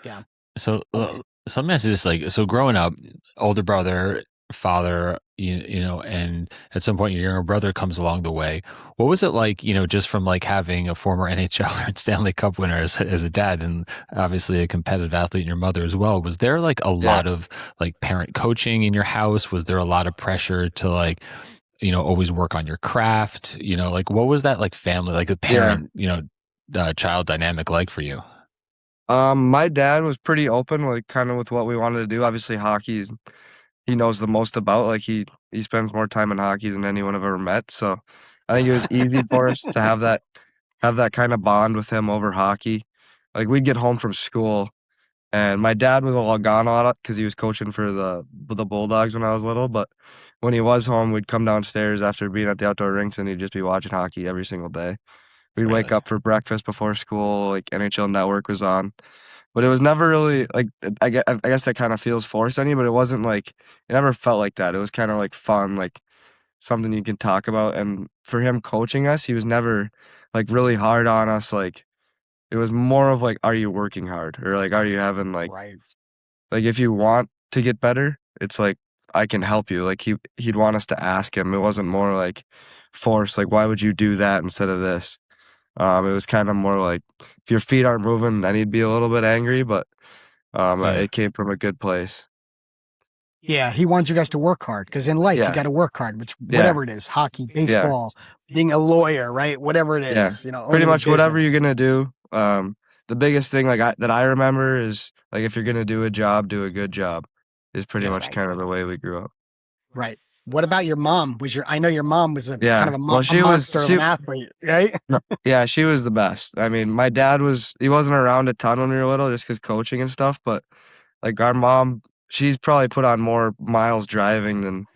yeah. So, Always. so let me ask you this: like, so growing up, older brother, father, and at some point your younger brother comes along the way. What was it like, just from like having a former NHLer and Stanley Cup winner as a dad, and obviously a competitive athlete, and your mother as well? Was there like a Yeah. lot of like parent coaching in your house? Was there a lot of pressure to like, always work on your craft? Like what was that like family, like the Yeah. parent, child dynamic like for you? My dad was pretty open, like, kinda with what we wanted to do. Obviously, hockey is he knows the most about, like, he spends more time in hockey than anyone I've ever met, so I think it was easy for us to have that kinda bond with him over hockey. Like, we'd get home from school, and my dad was gone a lot because he was coaching for the Bulldogs when I was little, but when he was home, we'd come downstairs after being at the outdoor rinks, and he'd just be watching hockey every single day. We'd wake Really? up for breakfast before school, like, NHL Network was on. But it was never really like, I guess that kinda feels forced on you, but it wasn't like it never felt like that. It was kinda, like, fun, like, something you can talk about, and for him coaching us, he was never, like, really hard on us, like, it was more of, like, "Are you working hard?" Or, like, "Are you having, Right. if you want to get better, it's like, I can help you." Like, he'd want us to ask him. It wasn't more, like, forced, like, "Why would you do that instead of this?" It was kinda more like, if your feet aren't moving, then he'd be a little bit angry, but Yeah. it came from a good place. Yeah, he wants you guys to work hard because in life you Yeah, got to work hard, which yeah, whatever it is, hockey, yeah, baseball, being a lawyer, right? Whatever it yeah. is, Pretty owning a much whatever business. you're gonna do, the biggest thing, like, that I remember is, like, if you're gonna do a job, do a good job, is pretty Yeah. much Right. kind of the way we grew up. Right. What about your mom? I know your mom was a kind Yeah, of well, a she was monster of an athlete, right? no, yeah, she was the best. I mean, my dad he wasn't around a ton when we were little just 'cause coaching and stuff, but, like, our mom, she's probably put on more miles driving than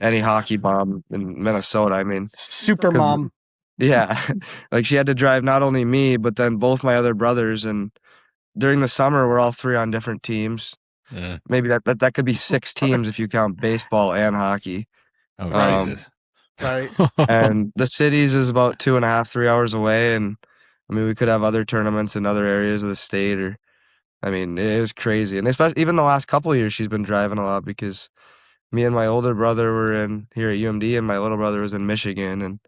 any hockey mom in Minnesota, I mean, Super 'cause mom. yeah, like, she had to drive not only me, but then both my other brothers, and during the summer, we're all 3 on different teams. Yeah. Maybe that could be 6 teams if you count baseball and hockey. Oh, Right. Um, Jesus. Right. and the cities is about 2.5, 3 hours away, and, I mean, we could have other tournaments in other areas of the state, or I mean, it was crazy, and especially even the last couple of years, she's been driving a lot because me and my older brother were in here at UMD, and my little brother was in Michigan, and,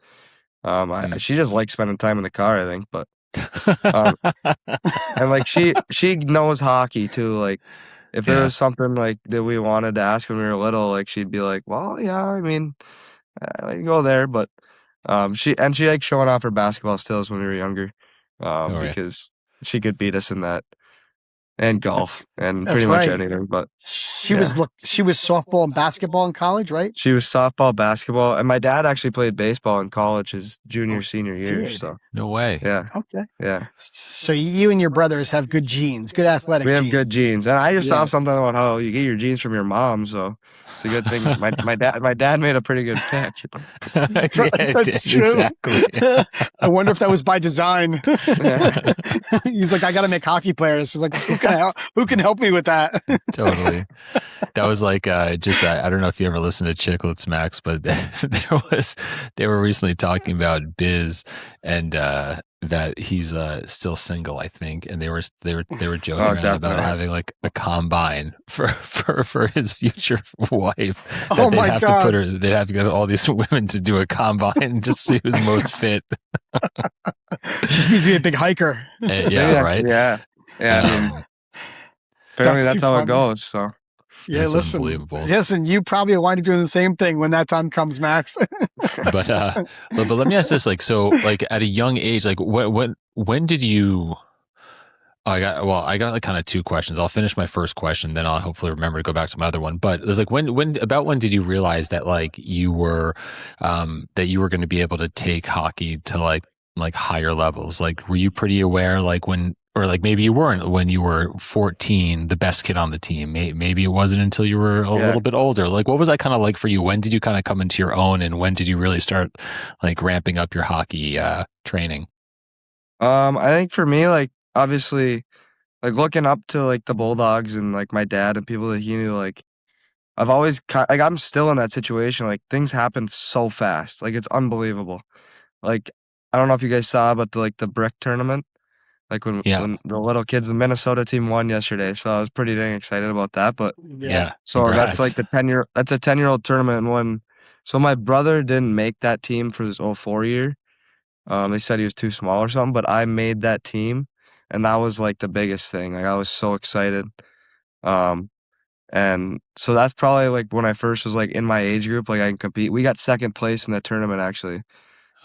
Mm. she just likes spending time in the car, I think, but, um and, like, she knows hockey too, like, if there Yeah. was something, like, that we wanted to ask when we were little, like, she'd be like, "Well, yeah, I mean, like, go there, but she likes showing off her basketball skills when we were younger, because she could beat us in that and golf and That's pretty much right. anything. But she was softball and basketball in college, right? She was softball, basketball, and my dad actually played baseball in college his junior, he senior year. did. So No way. yeah, Okay. yeah. So you and your brothers have good genes, good athletic We have genes. good genes, and I just saw Yeah. something about how you get your genes from your mom, so it's a good thing. My dad made a pretty good pick. That's true. Exactly. I wonder if that was by design. Yeah. He's like, I got to make hockey players. He's like, who can help me with that? Totally. That was like I don't know if you ever listened to Chicklets, Max, but they were recently talking about Biz and that he's still single, I think, and they were joking around about having like a combine for his future wife. Oh my God! They'd have to get all these women to do a combine and just see who's most fit. Just needs to be a big hiker. Right? Yeah. I mean, apparently that's how it goes. So. Yeah, listen, you probably are winding doing the same thing when that time comes, Max. but let me ask this: like, so, like, at a young age, like, when did you? I got like kind of two questions. I'll finish my first question, then I'll hopefully remember to go back to my other one. But there's like, when did you realize that like you were going to be able to take hockey to like higher levels? Like, were you pretty aware like when? Or like maybe you weren't when you were 14, the best kid on the team. Maybe it wasn't until you were a little bit older. Like, what was that kind of like for you? When did you kind of come into your own, and when did you really start like ramping up your hockey training? I think for me, like obviously, like looking up to like the Bulldogs and like my dad and people that he knew, like I've always like I'm still in that situation. Like things happen so fast, like it's unbelievable. Like I don't know if you guys saw, but the brick tournament. Like when the little kids, the Minnesota team won yesterday, so I was pretty dang excited about that. But so congrats. that's like a 10-year-old tournament. And so my brother didn't make that team for his 04 year. They said he was too small or something, but I made that team, and that was like the biggest thing. Like I was so excited. And so that's probably like when I first was like in my age group, like I can compete. We got second place in the tournament actually,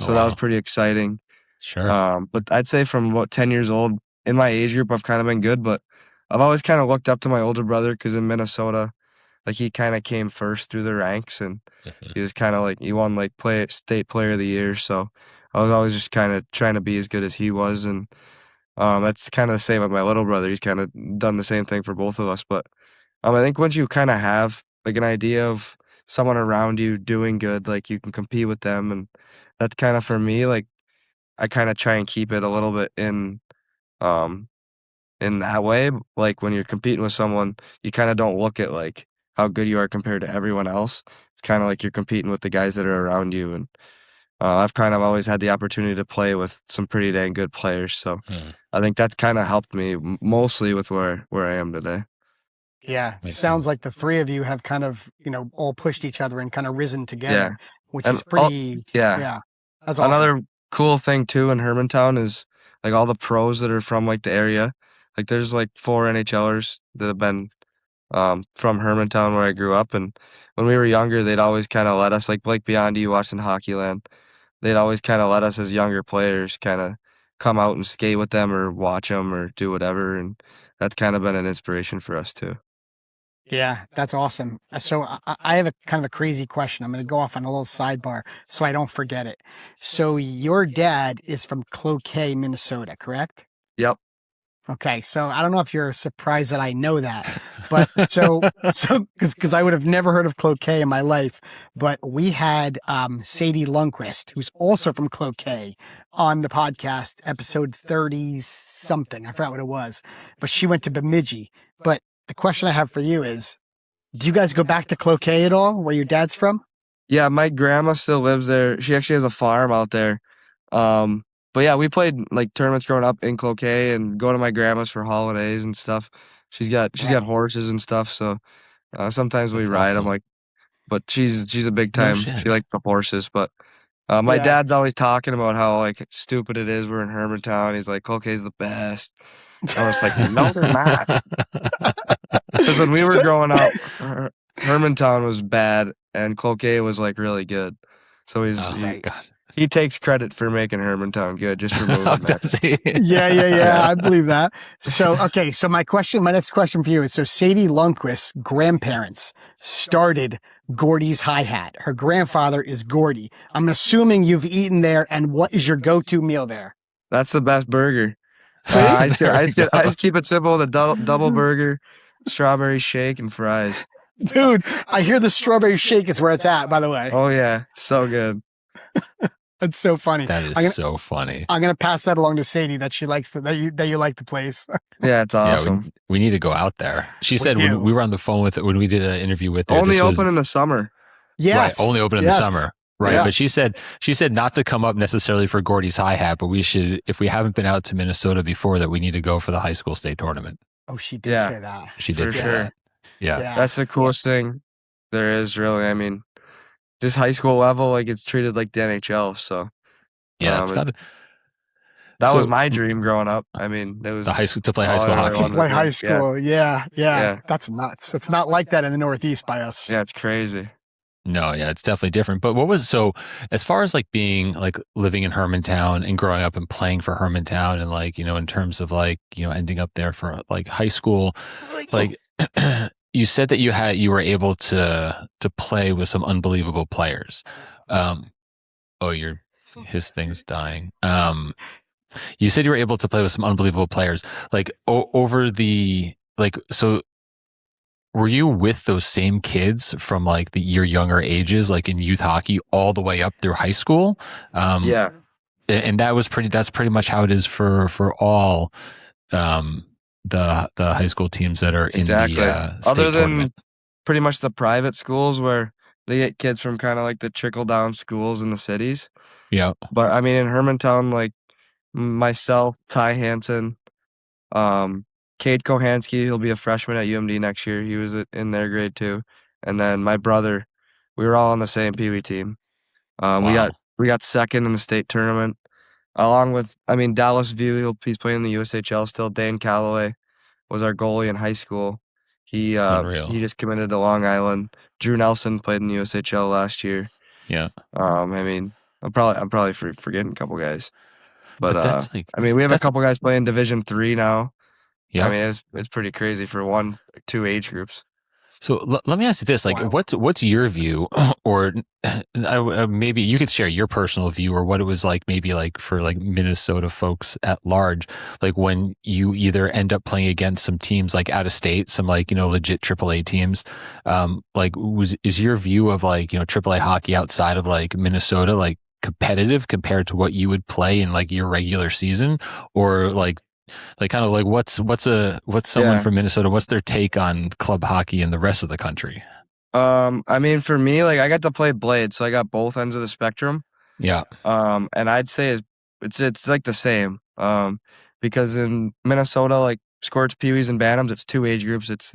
so that was pretty exciting. Sure. But I'd say from about 10 years old in my age group, I've kind of been good, but I've always kind of looked up to my older brother because in Minnesota, like he kind of came first through the ranks, and he was kind of like he won like state player of the year. So I was always just kind of trying to be as good as he was, and that's kind of the same with my little brother. He's kind of done the same thing for both of us. But I think once you kind of have like an idea of someone around you doing good, like you can compete with them, and that's kind of for me like. I kind of try and keep it a little bit in that way. Like when you're competing with someone, you kind of don't look at like how good you are compared to everyone else. It's kind of like you're competing with the guys that are around you. And I've kind of always had the opportunity to play with some pretty dang good players. So I think that's kind of helped me mostly with where I am today. Yeah, sounds like the three of you have kind of, all pushed each other and kind of risen together, which is pretty. That's awesome. Another cool thing too in Hermantown is like all the pros that are from like the area. Like there's like 4 NHLers that have been from Hermantown where I grew up, and when we were younger, they'd always kind of let us like Blake Biondi, you watched in Hockeyland. They'd always kind of let us as younger players kind of come out and skate with them or watch them or do whatever, and that's kind of been an inspiration for us too. Yeah, that's awesome. So I have a kind of a crazy question. I'm going to go off on a little sidebar so I don't forget it. So your dad is from Cloquet, Minnesota, correct? Yep. Okay, so I don't know if you're surprised that I know that, but so because I would have never heard of Cloquet in my life, but we had Sadie Lundquist, who's also from Cloquet, on the podcast, episode 30 something. I forgot what it was, but she went to Bemidji. But the question I have for you is, do you guys go back to Cloquet at all, where your dad's from? Yeah, my grandma still lives there. She actually has a farm out there. But yeah, we played like tournaments growing up in Cloquet and go to my grandma's for holidays and stuff. She's got horses and stuff, so sometimes we ride them. Like, but she's a big time. She likes the horses. But my dad's always talking about how like stupid it is. We're in Hermantown. He's like, Cloquet's the best. I was like, no, they're not. Because when we were growing up, Hermantown was bad and Cloquet was like really good. So God. he takes credit for making Hermantown good, just for moving there. Does he? Yeah. I believe that. So, okay. So my next question for you is, so Sadie Lundquist's grandparents started Gordy's Hi-Hat. Her grandfather is Gordy. I'm assuming you've eaten there. And what is your go-to meal there? That's the best burger. See? I just keep it simple. The double burger, strawberry shake, and fries. Dude, I hear the strawberry shake is where it's at, by the way. Oh yeah, so good. That's so funny. That is so funny. I'm gonna pass that along to Sadie that she likes that you like the place. Yeah, it's awesome. Yeah, we need to go out there. She said when we were on the phone when we did an interview with her. Only open in the summer. Yes. Right, only open in the summer. Right. Yeah. But she said not to come up necessarily for Gordy's Hi-Hat, but we should, if we haven't been out to Minnesota before, that we need to go for the high school state tournament. Oh, she did say that. She did say sure. that. Yeah. That's the coolest thing there is, really. I mean, just high school level, like it's treated like the NHL. So yeah, it's got that was my dream growing up. I mean, it was the high school to play high school hockey. To play high school, yeah. That's nuts. It's not like that in the Northeast by us. Yeah, it's crazy. No, yeah, it's definitely different. But as far as like being like living in Hermantown and growing up and playing for Hermantown and like, in terms of like, ending up there for like high school, like you said that you were able to play with some unbelievable players. His thing's dying. You said you were able to play with some unbelievable players, like over the, like, so were you with those same kids from like your younger ages, like in youth hockey all the way up through high school? Yeah. And that's pretty much how it is for all, the high school teams that are in the state other than tournament. Pretty much the private schools where they get kids from kind of like the trickle down schools in the cities. Yeah. But I mean, in Hermantown, like myself, Ty Hansen, Cade Kohansky, he'll be a freshman at UMD next year. He was in their grade too. And then my brother, we were all on the same Pee Wee team. Wow. We got second in the state tournament, along with, Dallas View. He's playing in the USHL still. Dane Calloway was our goalie in high school. He just committed to Long Island. Drew Nelson played in the USHL last year. Yeah. I'm probably forgetting a couple guys, but that's like, we have a couple guys playing Division III now. Yeah. It's pretty crazy for 2 age groups. So let me ask you this: like, what's your view, or maybe you could share your personal view, or what it was like, maybe like for like Minnesota folks at large, like when you either end up playing against some teams like out of state, some like legit AAA teams, like is your view of like AAA hockey outside of like Minnesota like competitive compared to what you would play in like your regular season, or like kind of like what's someone from Minnesota, what's their take on club hockey in the rest of the country? For me, like I got to play blade, so I got both ends of the spectrum. Yeah. And I'd say it's like the same. Because in Minnesota, like Squirts, Peewees, and Bantams, it's 2 age groups. It's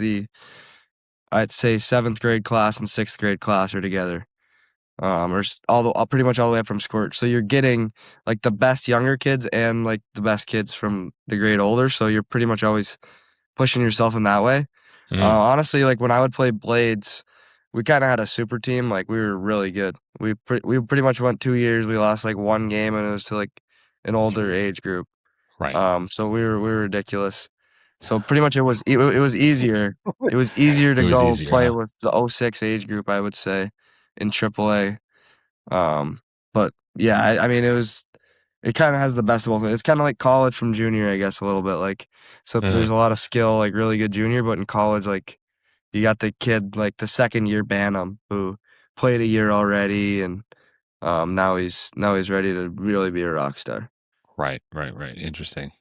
I'd say 7th grade class and 6th grade class are together. Pretty much all the way up from Squirt. So you're getting like the best younger kids and like the best kids from the grade older. So you're pretty much always pushing yourself in that way. Honestly, like when I would play blades, we kind of had a super team. Like we were really good. We pretty much went 2 years. We lost like 1 game, and it was to like an older age group. Right. So we were ridiculous. So pretty much it was easier. It was easier to play with the 06 age group, I would say, in AAA. But yeah, it kind of has the best of both. It's kind of like college from junior, I guess, a little bit. Like, so there's a lot of skill, like really good junior, but in college, like you got the kid, like the 2nd year Bantam who played a year already, and now he's ready to really be a rock star. Right. Interesting.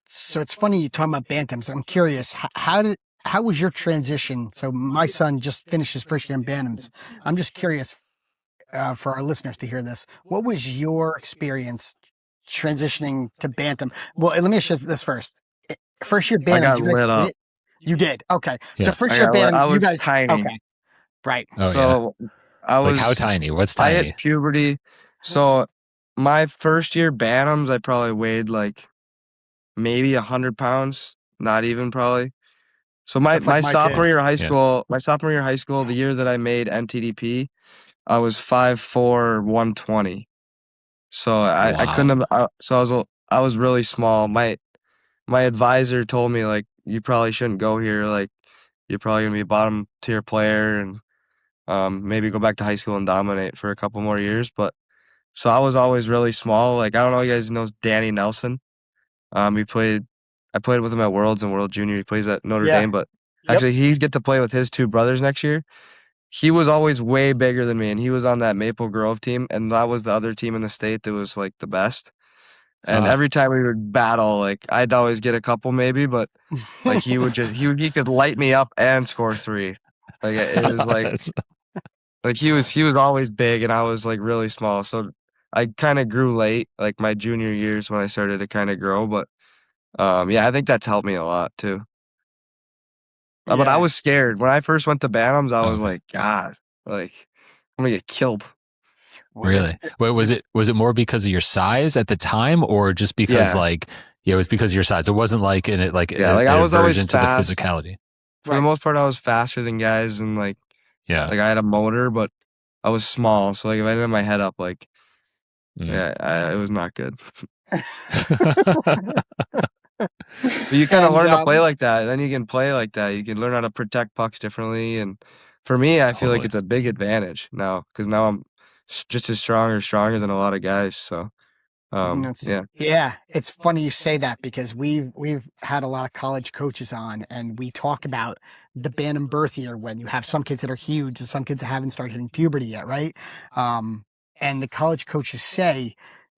So it's funny you talking about Bantams. I'm curious, how was your transition? So my son just finished his first year in Bantams. I'm just curious for our listeners to hear this. What was your experience transitioning to Bantam? Well, let me ask you this first. First year Bantam, you guys lit up. You did? Okay. Yeah. So first year Bantam, you guys tiny. Okay. Right. Oh, so yeah. I was like, how tiny? What's tiny? I hit puberty. So my first year Bantams, I probably weighed like maybe 100 pounds, not even probably. So my sophomore year of high school, the year that I made NTDP, I was 5'4", 120. So I couldn't Wow. have. So I was really small. My advisor told me like you probably shouldn't go here. Like you're probably gonna be a bottom tier player and maybe go back to high school and dominate for a couple more years. But so I was always really small. Like I don't know, you guys know Danny Nelson. He played. I played with him at Worlds and World Junior. He plays at Notre Yeah. Dame, but Yep. actually he's get to play with his two brothers next year. He was always way bigger than me, and he was on that Maple Grove team, and that was the other team in the state that was like the best. And Huh. every time we would battle, like I'd always get a couple maybe, but like he could light me up and score three. Like it was That's like he was always big and I was like really small. So I kind of grew late, like my junior years when I started to kind of grow. But yeah, I think that's helped me a lot too. But I Yeah. was scared when I first went to Bantams. I was okay. like, God, like I'm gonna get killed. Well, Really? Wait, was it more because of your size at the time, or just because Yeah, like yeah, it was because of your size? It wasn't like in it like yeah. an Like I was always aversion to the fast. physicality. For the right. most part, I was faster than guys, and Yeah. like I had a motor, but I was small. So like if I didn't have my head up, like Mm. yeah, it was not good. But you kind of And learn to play like that. Then you can play like that. You can learn how to protect pucks differently. And for me, I feel like Totally. it's a big advantage now because now I'm just as strong or stronger than a lot of guys. So, yeah, yeah, it's funny you say that because we've had a lot of college coaches on and we talk about the Bantam birth year when you have some kids that are huge and some kids that haven't started hitting puberty yet, right? And the college coaches say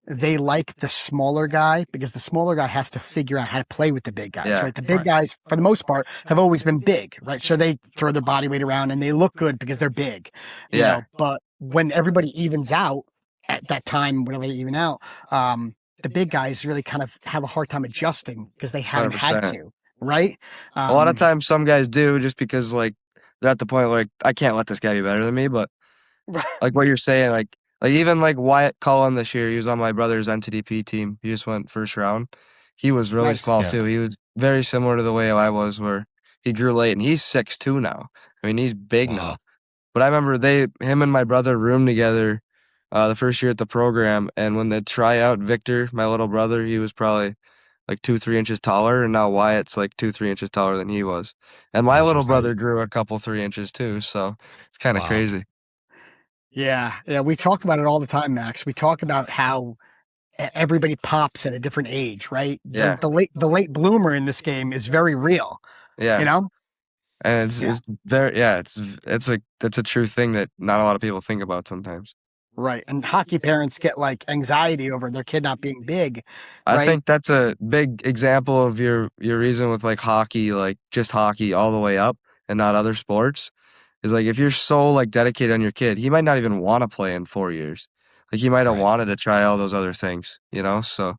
they like the smaller guy because the smaller guy has to figure out how to play with the big guys, yeah, right? The big guys, for the most part, have always been big, right? So they throw their body weight around and they look good because they're big, yeah, but when everybody evens out at that time, whenever they even out, the big guys really kind of have a hard time adjusting because they haven't had 100%. to, right? A lot of Um, times, some guys do just because like they're at the point where, like I can't let this guy be better than me. But like what you're saying, like even like Wyatt Cullen this year, he was on my brother's NTDP team. He just went first round. He was really nice. small Yeah. too. He was very similar to the way I was, where he grew late, and he's 6'2" now. I mean, he's big Wow. now. But I remember him and my brother roomed together, the first year at the program, and when they try out Victor, my little brother, he was probably like 2, 3 inches taller, and now Wyatt's like 2, 3 inches taller than he was. And my little Interesting. Right. brother grew a couple 3 inches too, so it's kind of Wow. crazy. Yeah. Yeah. We talk about it all the time, Max. We talk about how everybody pops at a different age, right? Yeah, The late bloomer in this game is very real, you yeah. know? And Yeah. it's very yeah, it's a true thing that not a lot of people think about sometimes. Right. And hockey parents get like anxiety over their kid not being big, I right? think that's a big example of your reason with like hockey, like just hockey all the way up and not other sports. Is like if you're so like dedicated on your kid, he might not even want to play in 4 years. Like he might have Right. wanted to try all those other things, you know? So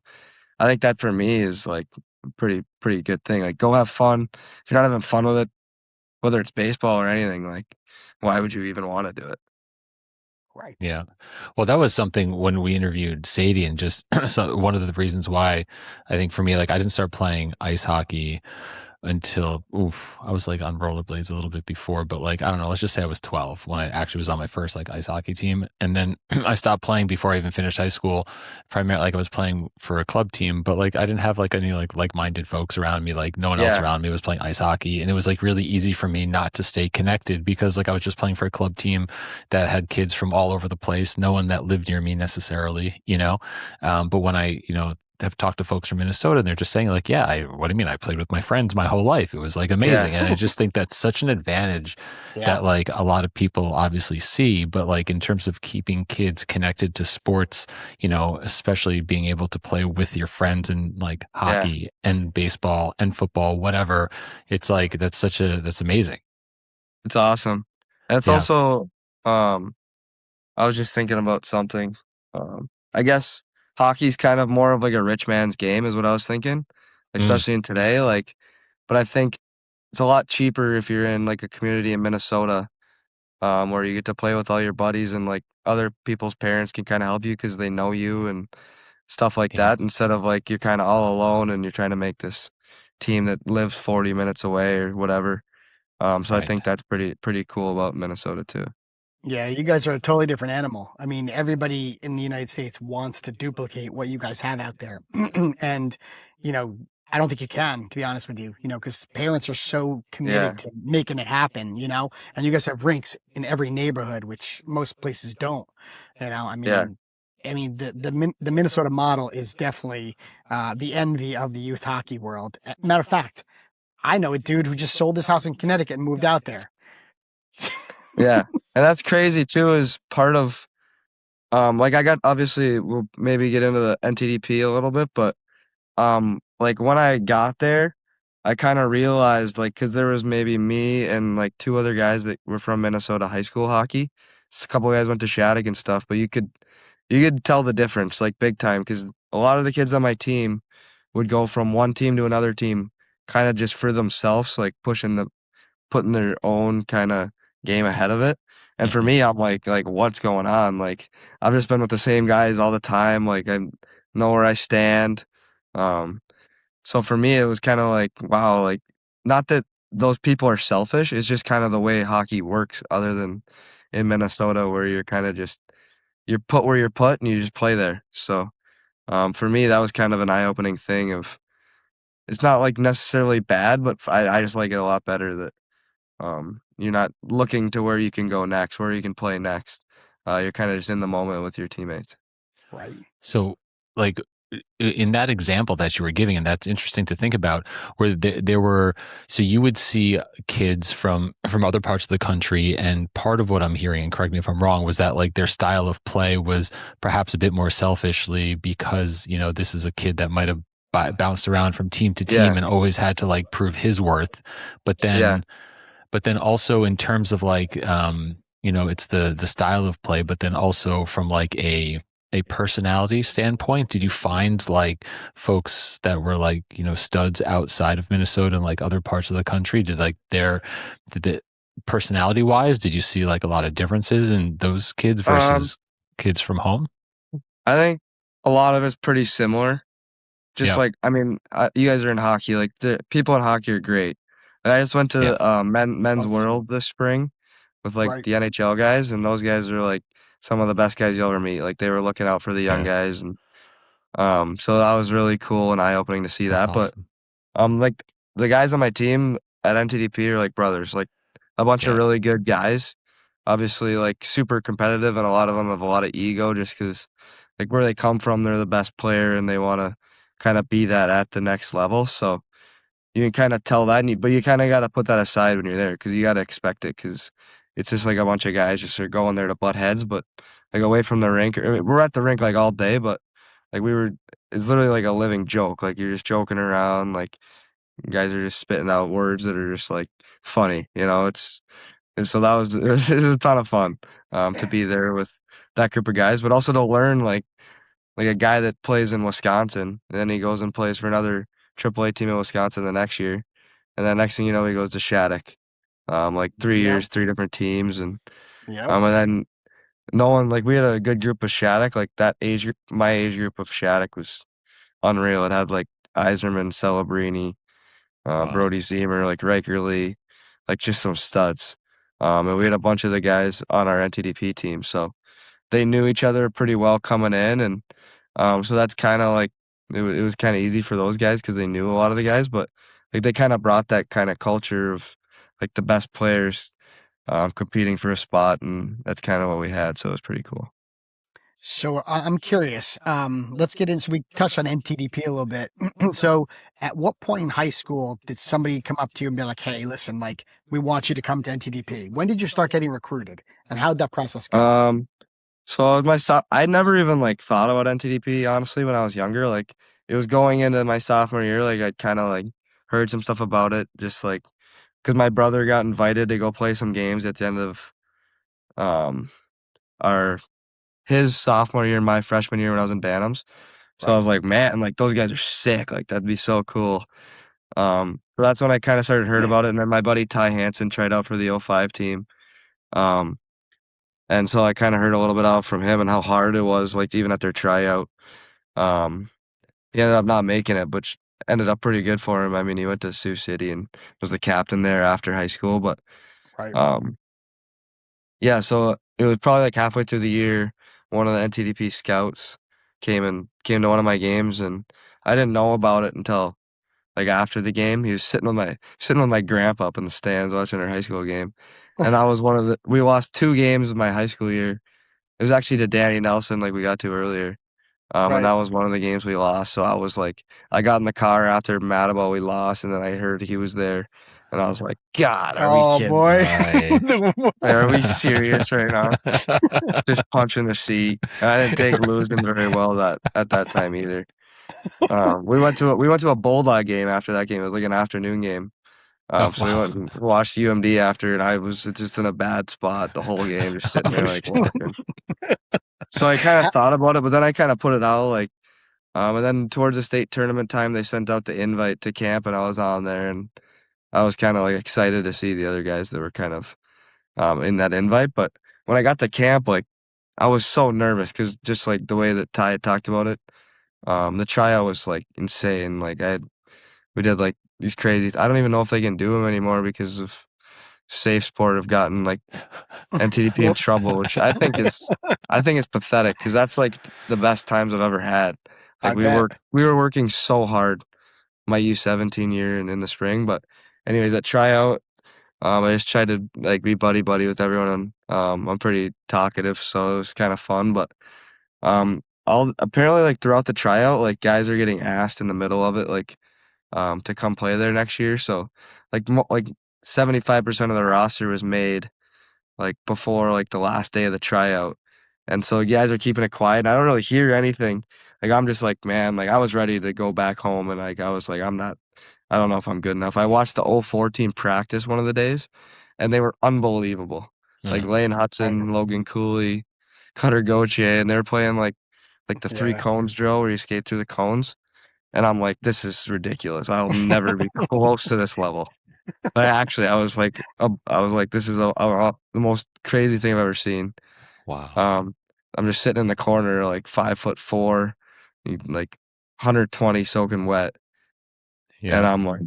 I think that for me is like a pretty good thing. Like go have fun. If you're not having fun with it, whether it's baseball or anything, like why would you even want to do it? Right. Yeah. Well, that was something when we interviewed Sadie, and just so one of the reasons why I think for me, like I didn't start playing ice hockey until I was like on rollerblades a little bit before, but like I don't know, let's just say I was 12 when I actually was on my first like ice hockey team. And then I stopped playing before I even finished high school. Primarily like I was playing for a club team, but like I didn't have like any like-minded folks around me. Like no one else Yeah, around me was playing ice hockey. And it was like really easy for me not to stay connected because like I was just playing for a club team that had kids from all over the place, no one that lived near me necessarily, you know. But when I, have talked to folks from Minnesota and they're just saying like, yeah, what do you mean? I played with my friends my whole life. It was like yeah, amazing. And I just think that's such an advantage Yeah. that like a lot of people obviously see, but like in terms of keeping kids connected to sports, especially being able to play with your friends in like yeah. hockey and baseball and football, whatever, it's like, that's amazing. It's awesome. And it's Yeah. also, um, I was just thinking about something. I guess hockey's kind of more of like a rich man's game, is what I was thinking, Mm, especially in today. Like, but I think it's a lot cheaper if you're in like a community in Minnesota, where you get to play with all your buddies and like other people's parents can kind of help you because they know you and stuff like yeah. that, instead of like you're kind of all alone and you're trying to make this team that lives 40 minutes away or whatever. So I Right. think that's pretty cool about Minnesota too. Yeah, you guys are a totally different animal. I mean, everybody in the United States wants to duplicate what you guys have out there. And, you know, I don't think you can, to be honest with you, because parents are so Yeah, committed to making it happen, and you guys have rinks in every neighborhood, which most places don't, I yeah. mean, the Minnesota model is definitely the envy of the youth hockey world. Matter of fact, I know a dude who just sold his house in Connecticut and moved out there. Yeah. And that's crazy too, is part of like I got obviously we'll maybe get into the NTDP a little bit, but like when I got there, I kind of realized like because there was maybe me and like two other guys that were from Minnesota high school hockey. A couple of guys went to Shattuck and stuff, but you could tell the difference like big time because a lot of the kids on my team would go from one team to another team kind of just for themselves, like putting their own kind of game ahead of it. And for Hmm. me, I'm like, what's going on? Like, I've just been with the same guys all the time. Like, I know where I stand. Um, so for me, it was kind of like, wow, like, not that those people are selfish. It's just kind of the way hockey works, other than in Minnesota, where you're kind of just, you're put where you're put and you just play there. So, for me, that was kind of an eye-opening thing of, it's not like necessarily bad, but I just like it a lot better that you're not looking to where you can go next, where you can play next. You're kind of just in the moment with your teammates. Right. So, like in that example that you were giving, and that's interesting to think about, where there were, so you would see kids from other parts of the country, and part of what I'm hearing, and correct me if I'm wrong, was that like their style of play was perhaps a bit more selfishly because this is a kid that might have bounced around from team to Yeah, team and always had to like prove his worth, but yeah. then also in terms of like it's the style of play, but then also from like a personality standpoint, did you find like folks that were like studs outside of Minnesota and like other parts of the country, did the personality wise, did you see like a lot of differences in those kids Um, versus kids from home? I think a lot of it's pretty similar. Just Yeah. like, I mean, you guys are in hockey. Like the people in hockey are great. And I just went Yeah. to men's Awesome. world this spring with like Right. the NHL guys, and those guys are like some of the best guys you'll ever meet. Like they were looking out for the young Yeah. guys, and so that was really cool and eye opening to see That's that. But awesome. like the guys on my team at NTDP are like brothers, like a bunch of Yeah. really good guys. Obviously, like super competitive, and a lot of them have a lot of ego just because, like, where they come from, they're the best player, and they want to kind of be that at the next level. So you can kind of tell that, but you kind of got to put that aside when you're there because you got to expect it because it's just like a bunch of guys just are going there to butt heads, but like away from the rink. I mean, we're at the rink like all day, but like it's literally like a living joke. Like you're just joking around, like guys are just spitting out words that are just like funny, It's and so that was it was a ton of fun to be there with that group of guys, but also to learn like a guy that plays in Wisconsin, and then he goes and plays for another AAA team in Wisconsin the next year, and then next thing you know, he goes to Shattuck, like three Yep. years, three different teams, Yep. and then no one like we had a good group of Shattuck, like that age group, my age group of Shattuck was unreal. It had like Iserman, Celebrini, Wow. Brody Zemer, like regularly, like just some studs. And we had a bunch of the guys on our NTDP team, so they knew each other pretty well coming in, and so that's kind of like it was kind of easy for those guys because they knew a lot of the guys, but like they kind of brought that kind of culture of like the best players competing for a spot, and that's kind of what we had, so it was pretty cool. So I'm curious. Let's get into. We touched on NTDP a little bit. So, at what point in high school did somebody come up to you and be like, "Hey, listen, like we want you to come to NTDP"? When did you start getting recruited, and how did that process go? Um, so I never even like thought about NTDP honestly when I was younger. Like it was going into my sophomore year, like I'd kind of like heard some stuff about it, just like because my brother got invited to go play some games at the end of um our his sophomore year and my freshman year when I was in Bantams. So I Right. was like, man, like those guys are sick. Like that'd be so cool. So that's when I kind of started heard about it. And then my buddy Ty Hansen tried out for the '05 team. Um, and so I kind of heard a little bit out from him and how hard it was, like even at their tryout. Um, he ended up not making it, which ended up pretty good for him. I mean, he went to Sioux City and was the captain there after high school. But Right. um, yeah, so it was probably like halfway through the year. One of the NTDP scouts came to one of my games, and I didn't know about it until like after the game. He was sitting with my grandpa up in the stands watching our high school game, and I was one of the. We lost 2 games of my high school year. It was actually to Danny Nelson, like we got to earlier. And Right. that was one of the games we lost. So I was like, I got in the car after mad about we lost, and then I heard he was there, and I was like, God, are we Oh kidding? boy. Are we serious right now? Just punching the seat. And I didn't take losing very well at that time either. We went to a Bulldog game after that game. It was like an afternoon game. So we went and watched UMD after, and I was just in a bad spot the whole game, just sitting there like watching. So I kind of thought about it, but then I kind of put it out like, and then towards the state tournament time, they sent out the invite to camp, and I was on there, and I was kind of like excited to see the other guys that were kind of in that invite. But when I got to camp, like I was so nervous because just like the way that Ty had talked about it, the tryout was like insane. Like we did like these crazy. I don't even know if they can do them anymore because of Safe Sport have gotten like NTDP in trouble, which I think is pathetic because that's like the best times I've ever had. Like we were working so hard my U17 year and in the spring. But anyways, at tryout, I just tried to like be buddy with everyone. I'm pretty talkative, so it was kind of fun. But all apparently like throughout the tryout, like guys are getting asked in the middle of it, like to come play there next year. So like 75% of the roster was made like before like the last day of the tryout. And so guys are keeping it quiet. And I don't really hear anything. Like I'm just like, man, like I was ready to go back home, and like I was like, I don't know if I'm good enough. I watched the 014 practice one of the days, and they were unbelievable. Like Lane Hudson, Logan Cooley, Cutter Gauthier, and they were playing like the 3 cones drill where you skate through the cones. And I'm like, this is ridiculous. I'll never be close to this level. But actually, I was like, this is the most crazy thing I've ever seen. Wow. I'm just sitting in the corner, like 5'4", like 120 soaking wet, and I'm like,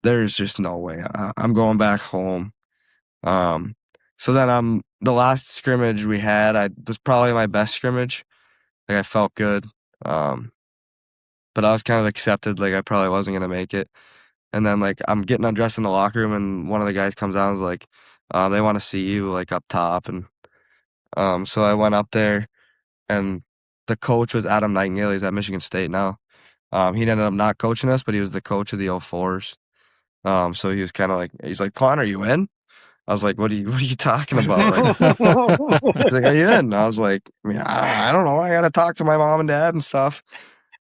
there's just no way. I'm going back home. So then the last scrimmage we had, I was probably my best scrimmage. Like I felt good. But I was kind of accepted, like I probably wasn't gonna make it. And then like I'm getting undressed in the locker room, and one of the guys comes out and was like, they want to see you like up top. And so I went up there, and the coach was Adam Nightingale. He's at Michigan State now. He ended up not coaching us, but he was the coach of the 04s. So he was kind of like, he's like, Con, are you in? I was like, what are you talking about? Like, he's like, are you in? I was like, I don't know. I got to talk to my mom and dad and stuff.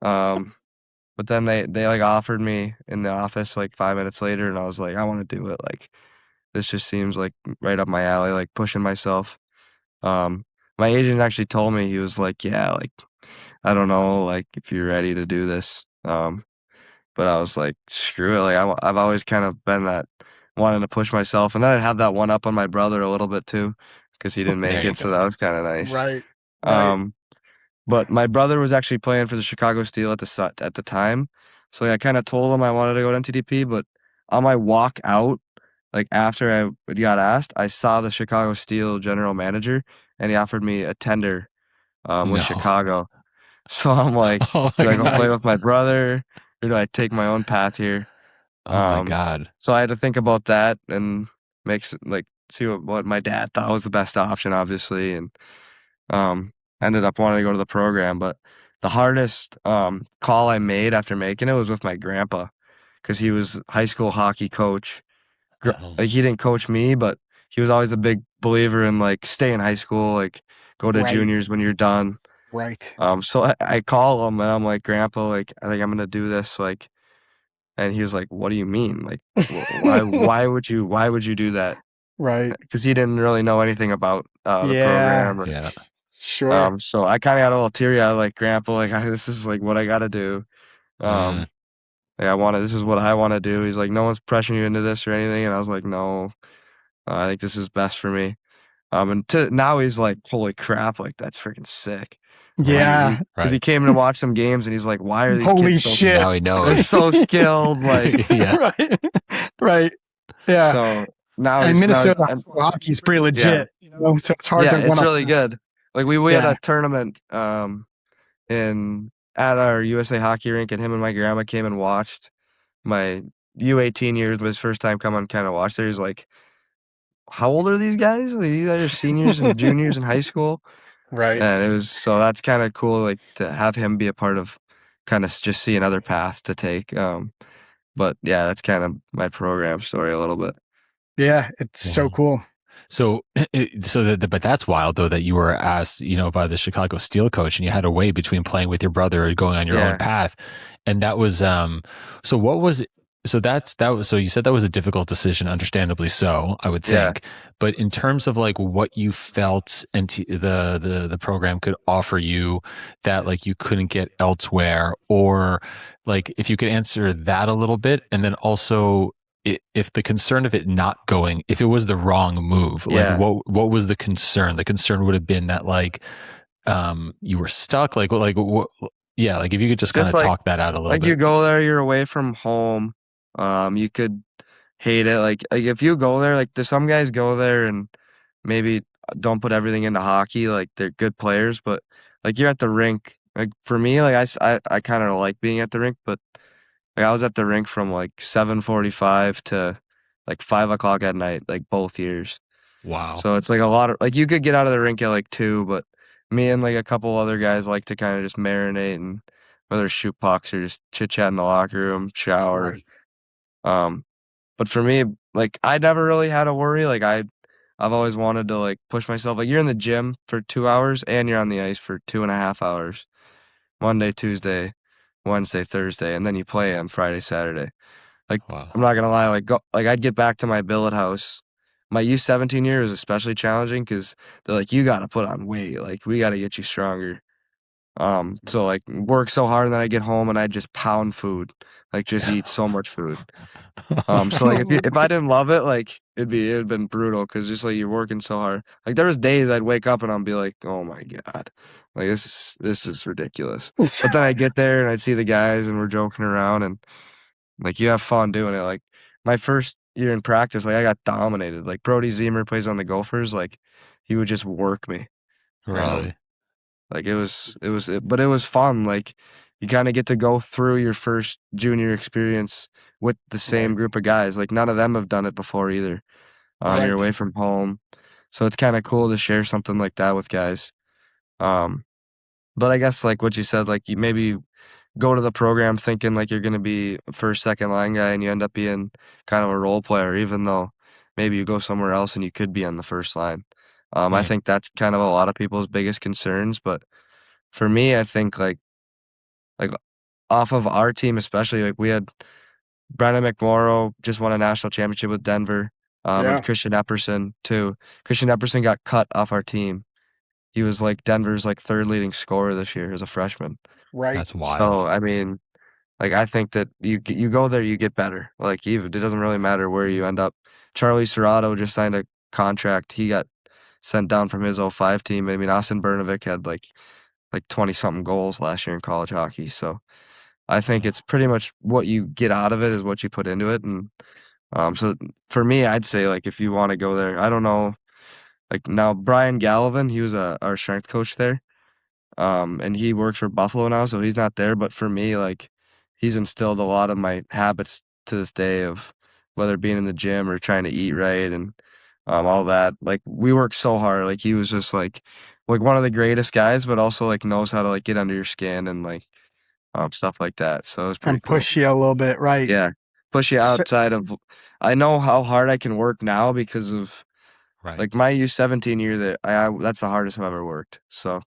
But then they like offered me in the office like 5 minutes later, and I was like, I want to do it. Like, this just seems like right up my alley, like pushing myself. My agent actually told me, he was like, yeah, like, I don't know, like if you're ready to do this. But I was like, screw it. Like I've always kind of been that wanting to push myself. And then I'd have that one up on my brother a little bit too, because he didn't make it. So that was kind of nice. Right. But my brother was actually playing for the Chicago Steel at the time. So I kind of told him I wanted to go to NTDP, but on my walk out, like after I got asked, I saw the Chicago Steel general manager, and he offered me a tender with Chicago. So I'm like, do I go play with my brother, or do I take my own path here? Oh my God. So I had to think about that and see what my dad thought was the best option, obviously, and ended up wanting to go to the program. But the hardest call I made after making it was with my grandpa, because he was high school hockey coach. Like he didn't coach me, but he was always a big believer in like stay in high school, like go to juniors when you're done. Right. So I call him and I'm like, Grandpa, like I think I'm gonna do this, like, and he was like, what do you mean? Like, why would you do that? Right. Because he didn't really know anything about the program. Sure. So I kind of got a little teary eyed, like, Grandpa, like this is like what I got to do. Like this is what I want to do. He's like, no one's pressuring you into this or anything, and I was like, no, I think this is best for me. And now he's like, holy crap, like that's freaking sick. Yeah. Because he came in to watch some games, and he's like, why are these kids so shit. Now he knows. They're so skilled. Like, Right. Yeah. So now and Minnesota hockey is pretty legit. So it's hard Yeah, to one it's up. really good. Like we had Yeah. a tournament in at our USA hockey rink, and him and my grandma came and watched. My U18 years was his first time coming kind of watch there. He's like, how old are these guys? Like, these guys are seniors and juniors in high school. Right. And it was so that's kind of cool, like to have him be a part of kind of just see another path to take. But yeah, that's kind of my program story a little bit. Yeah, it's so cool. So, but that's wild though that you were asked, by the Chicago Steel coach, and you had to weigh between playing with your brother or going on your own path, and that was, so what was, so so you said that was a difficult decision, understandably so, I would think, but in terms of like what you felt and the program could offer you that like you couldn't get elsewhere, or like if you could answer that a little bit, and then also if the concern of it not going, if it was the wrong move, like what was the concern? The concern would have been that like you were stuck, like yeah, like if you could just kind of talk that out a little like bit. You go there, you're away from home. You could hate it. Like if you go there, like there's some guys go there and maybe don't put everything into hockey. Like they're good players, but like you're at the rink. Like for me, like I kind of like being at the rink, but like I was at the rink from like 7:45 to like 5 o'clock at night, like both years. Wow. So it's like a lot of like you could get out of the rink at like 2, but me and like a couple other guys like to kind of just marinate and whether shoot pucks or just chit chat in the locker room, shower. Right. But for me, like I never really had a worry. Like I've always wanted to like push myself. Like you're in the gym for 2 hours and you're on the ice for 2.5 hours, Monday, Tuesday, Wednesday, Thursday, and then you play on Friday, Saturday. Like I'm not gonna lie, like I'd get back to my billet house. My U17 year was especially challenging because they're like, you gotta put on weight. Like we gotta get you stronger. So like work so hard, and then I get home and I just pound food, like just eat so much food. So like if I didn't love it, like it'd been brutal because just like you're working so hard. Like there was days I'd wake up and I'd be like, oh my god, like this is ridiculous. But then I'd get there and I'd see the guys and we're joking around and like you have fun doing it. Like my first year in practice, like I got dominated. Like Brody Zemer plays on the Gophers, like he would just work me. Really? Like but it was fun. Like you kind of get to go through your first junior experience with the same group of guys. Like none of them have done it before either. You're away from home, so it's kind of cool to share something like that with guys. But I guess like what you said, like you maybe go to the program thinking like you're gonna be a first, second line guy, and you end up being kind of a role player, even though maybe you go somewhere else and you could be on the first line. I think that's kind of a lot of people's biggest concerns, but for me, I think like off of our team especially, like we had Brennan McMorrow just won a national championship with Denver, and Christian Epperson too. Christian Epperson got cut off our team. He was like Denver's like third leading scorer this year as a freshman. Right. That's wild. So I mean, like I think that you go there, you get better. Like even it doesn't really matter where you end up. Charlie Serrato just signed a contract. He got sent down from his 05 team. I mean, Austin Bernovic had like 20 something goals last year in college hockey. So I think it's pretty much what you get out of it is what you put into it. And so for me, I'd say like if you want to go there, I don't know. Like now, Brian Gallivan, he was our strength coach there, and he works for Buffalo now, so he's not there. But for me, like he's instilled a lot of my habits to this day of whether being in the gym or trying to eat right and all that. Like we work so hard. Like he was just like one of the greatest guys, but also like knows how to like get under your skin and like stuff like that. So it was pretty And cool. push you a little bit, right? Yeah, push you outside of. I know how hard I can work now because of like my U17 year that that's the hardest I've ever worked. So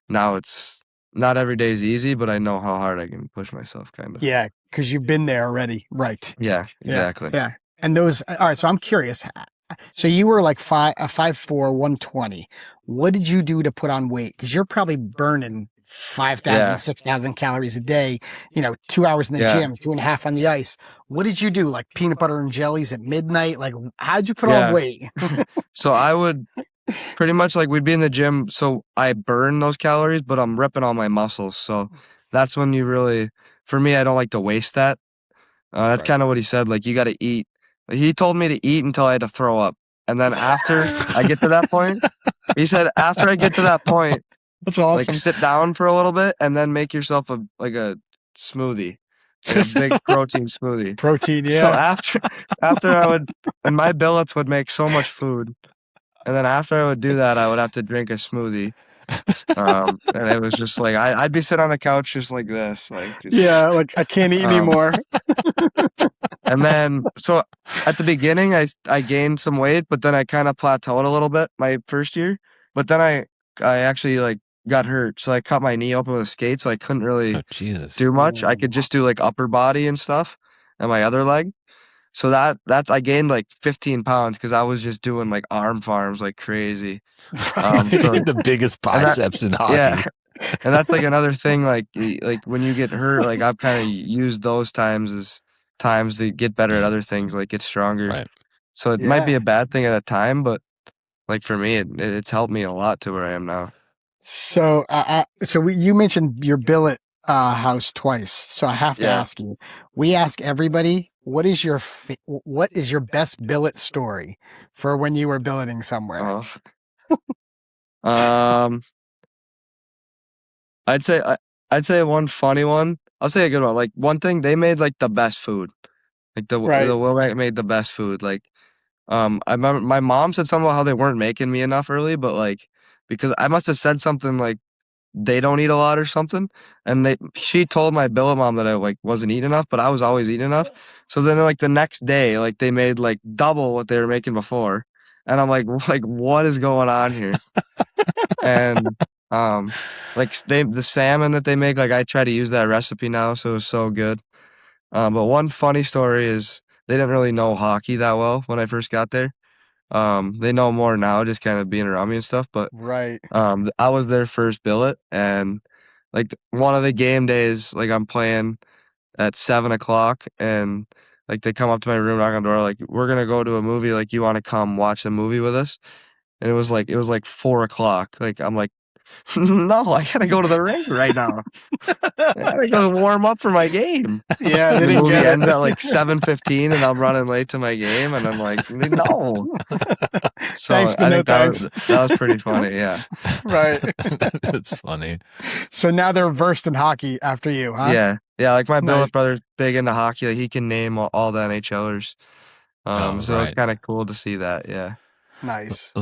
now it's not every day is easy, but I know how hard I can push myself, kind of. Yeah, because you've been there already, right? Yeah, exactly. Yeah. And those. All right. So I'm curious. So you were like 5'4", 120. What did you do to put on weight? Because you're probably burning 5,000, 6,000 calories a day. 2 hours in the gym, 2.5 on the ice. What did you do? Like peanut butter and jellies at midnight? Like how'd you put on weight? So I would pretty much like we'd be in the gym. So I burn those calories, but I'm ripping all my muscles. So that's when you really, for me, I don't like to waste that. That's kind of what he said. Like you got to eat. He told me to eat until I had to throw up. And then after I get to that point, he said, after I get to that point, That's awesome. like sit down for a little bit and then make yourself a smoothie, like a big protein smoothie. Protein, yeah. So after I would, and my billets would make so much food, and then after I would do that, I would have to drink a smoothie. And it was just like I'd be sitting on the couch just like this, like just, yeah, like I can't eat anymore. And then so at the beginning, I gained some weight, but then I kind of plateaued a little bit my first year. But then I actually like got hurt, so I cut my knee open with a skate, so I couldn't really do much. I could just do like upper body and stuff, and my other leg. So that's I gained like 15 pounds because I was just doing like arm farms like crazy. The biggest biceps in hockey. Yeah, and that's like another thing. Like when you get hurt, like I've kind of used those times as times to get better at other things, like get stronger. Right. So it might be a bad thing at a time, but like for me, it's helped me a lot to where I am now. So, you mentioned your billet house twice, so I have to ask you. We ask everybody, what is your best billet story for when you were billeting somewhere? I'd say one funny one. I'll say a good one. Like one thing, they made like the best food. Like the Wilmette made the best food. Like I remember my mom said something about how they weren't making me enough early, but like because I must have said something like they don't eat a lot or something, and she told my billet mom that I like wasn't eating enough, but I was always eating enough. So then like the next day, like they made like double what they were making before, and I'm like what is going on here? And like the salmon that they make, like I try to use that recipe now, so it's so good. But one funny story is they didn't really know hockey that well when I first got there. They know more now, just kind of being around me and stuff. But I was their first billet, and like one of the game days, like I'm playing at 7 o'clock, and like they come up to my room, knock on the door, like we're gonna go to a movie. Like you want to come watch the movie with us? And it was like 4 o'clock. Like I'm like, no, I gotta go to the rink right now. I gotta go warm up for my game. Yeah, the movie ends at like 7:15, and I'm running late to my game, and I'm like, no. So thanks, but I no think thanks. that was pretty funny. Yeah, right. That's funny. So now they're versed in hockey after you, huh? Yeah. Like my billet brother's big into hockey. Like he can name all the NHLers. So it's kind of cool to see that. Yeah. Nice.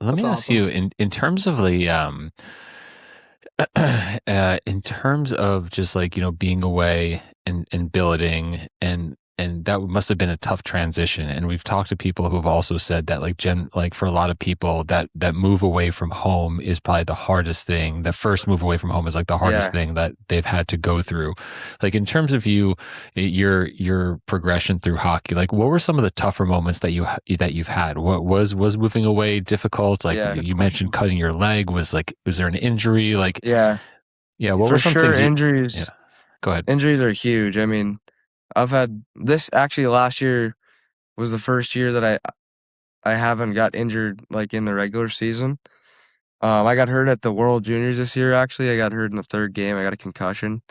Let me ask you in terms of the in terms of just like being away and billeting and that must have been a tough transition. And we've talked to people who have also said that like for a lot of people that move away from home is probably the hardest thing. The first move away from home is like the hardest thing that they've had to go through. Like in terms of your progression through hockey, like what were some of the tougher moments that you've had? What was moving away difficult? Like you mentioned cutting your leg. Was there an injury? Like what were some things? Injuries. Yeah. Go ahead. Injuries are huge. I mean, I've had this actually last year was the first year that I haven't got injured like in the regular season. I got hurt at the World Juniors this year. Actually, I got hurt in the third game. I got a concussion,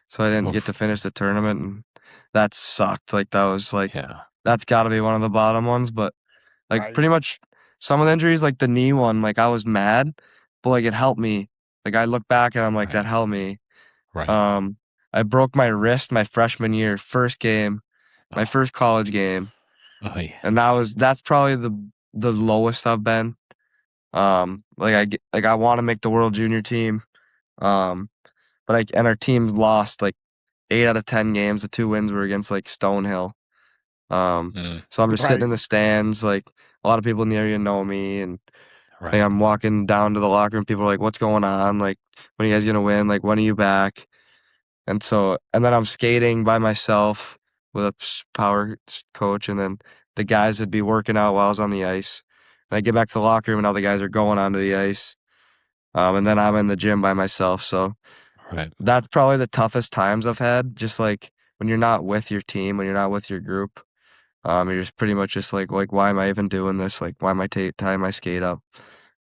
so I didn't get to finish the tournament, and that sucked. Like that was like that's got to be one of the bottom ones. But like pretty much some of the injuries, like the knee one, like I was mad, but like it helped me. Like I look back and I'm like that helped me. Right. I broke my wrist my freshman year, first game, my first college game. Oh, yeah. And that's probably the lowest I've been. Like I want to make the World Junior team. But our team lost like 8 out of 10 games. The 2 wins were against like Stonehill. So I'm just sitting in the stands. Like a lot of people in the area know me, and like I'm walking down to the locker room. People are like, "What's going on? Like, when are you guys gonna win? Like, when are you back?" And then I'm skating by myself with a power coach, and then the guys would be working out while I was on the ice. And I get back to the locker room, and all the guys are going onto the ice. And then I'm in the gym by myself. So that's probably the toughest times I've had. Just like when you're not with your team, when you're not with your group, you're just pretty much just like why am I even doing this? Like, why am I tying my skate up?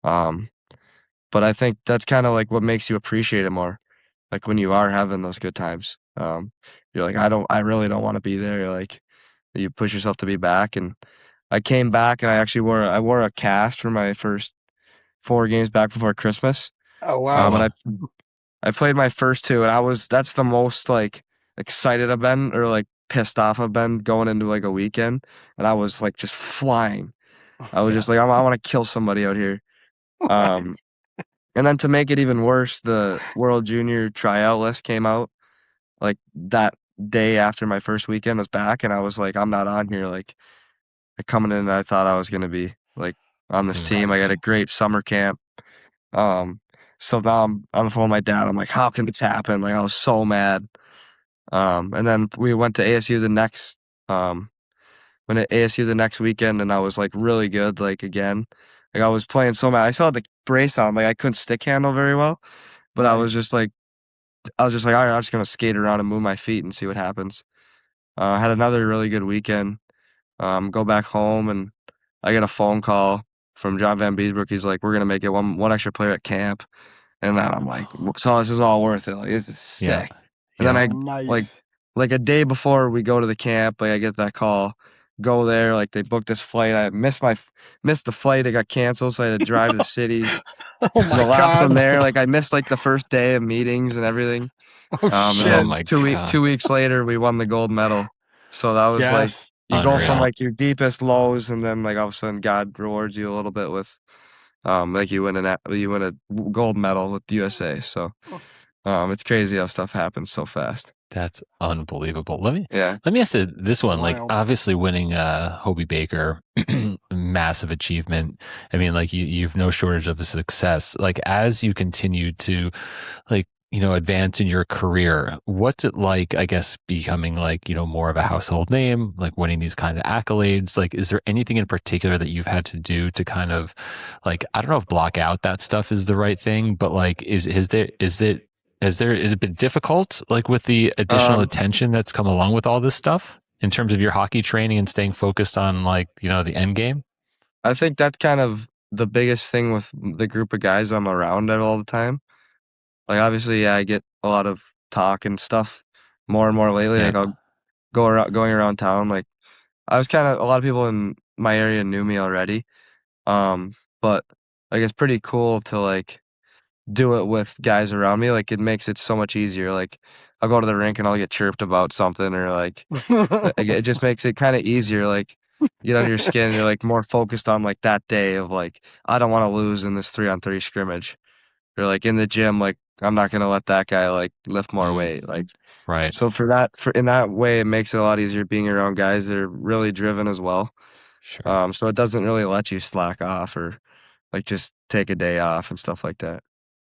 But I think that's kind of like what makes you appreciate it more. Like when you are having those good times, you're like, I really don't want to be there. Like you push yourself to be back, and I came back and I wore a cast for my first 4 games back before Christmas. Oh wow! And I played my first 2, and that's the most like excited I've been, or like pissed off I've been going into like a weekend, and I was like just flying. I was just like, I want to kill somebody out here. Um, and then to make it even worse, the World Junior tryout list came out like that day after my first weekend was back, and I was like, I'm not on here. Like coming in, I thought I was gonna be like on this team. I got a great summer camp. So now I'm on the phone with my dad. I'm like, how can this happen? Like I was so mad. And then we went to ASU um went to ASU the next weekend, and I was like really good. Like again, like I was playing so mad. I still had the brace on. Like I couldn't stick handle very well, but Right. I was just like, all right, I'm just gonna skate around and move my feet and see what happens. I had another really good weekend. Go back home, and I get a phone call from John Van Beesbrook. He's like, we're gonna make it one extra player at camp. And then I'm like, so this is all worth it. Like, this is sick. And then nice. like a day before we go to the camp, like I get that call, go there, like they booked this flight. I missed the flight. It got canceled, so I had to drive to the city. Oh my The last god! one there, like I missed like the first day of meetings and everything. Oh shit! And then 2 weeks later, we won the gold medal. So that was like, Yes. you go from like your deepest lows, and then like all of a sudden God rewards you a little bit with like you win a gold medal with the USA. So it's crazy how stuff happens so fast. That's unbelievable. Let me Yeah. ask you this one. Like wild. obviously winning Hobey Baker, massive achievement. I mean, like you've no shortage of success. Like as you continue to like, advance in your career, what's it like, I guess, becoming like, more of a household name, like winning these kind of accolades? Like, is there anything in particular that you've had to do to kind of like, I don't know if block out that stuff is the right thing, but like, is it been difficult, like with the additional attention that's come along with all this stuff in terms of your hockey training and staying focused on like, the end game? I think that's kind of the biggest thing with the group of guys I'm around at all the time. Like obviously, yeah, I get a lot of talk and stuff more and more lately. Like I'll going around town. Like I was a lot of people in my area knew me already. But like it's pretty cool to like do it with guys around me. Like it makes it so much easier. Like I'll go to the rink and I'll get chirped about something, or like it just makes it kind of easier. Like get under your skin, and you're like more focused on like that day of like, I don't want to lose in this 3-on-3 scrimmage, or like in the gym, like I'm not gonna let that guy like lift more weight. Like Right. so for in that way, it makes it a lot easier being around guys that are really driven as well. Sure. So it doesn't really let you slack off or like just take a day off and stuff like that.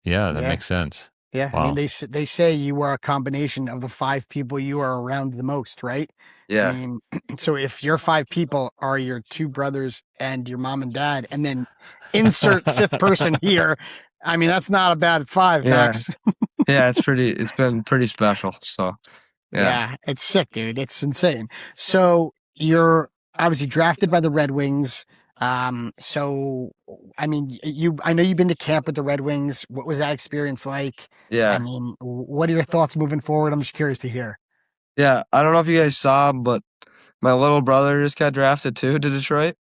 Yeah, that Yeah. makes sense. Yeah, Wow. I mean they say you are a combination of the 5 people you are around the most, right? Yeah. I mean, so if your 5 people are your 2 brothers and your mom and dad, and then insert 5th person here, I mean that's not a bad 5, Yeah. Max. Yeah, it's been pretty special. So Yeah, it's sick, dude. It's insane. So you're obviously drafted by the Red Wings. So I mean, I know you've been to camp with the Red Wings. What was that experience like? yeah. I mean, what are your thoughts moving forward? I'm just curious to hear. Yeah. I don't know if you guys saw, but my little brother just got drafted too to Detroit.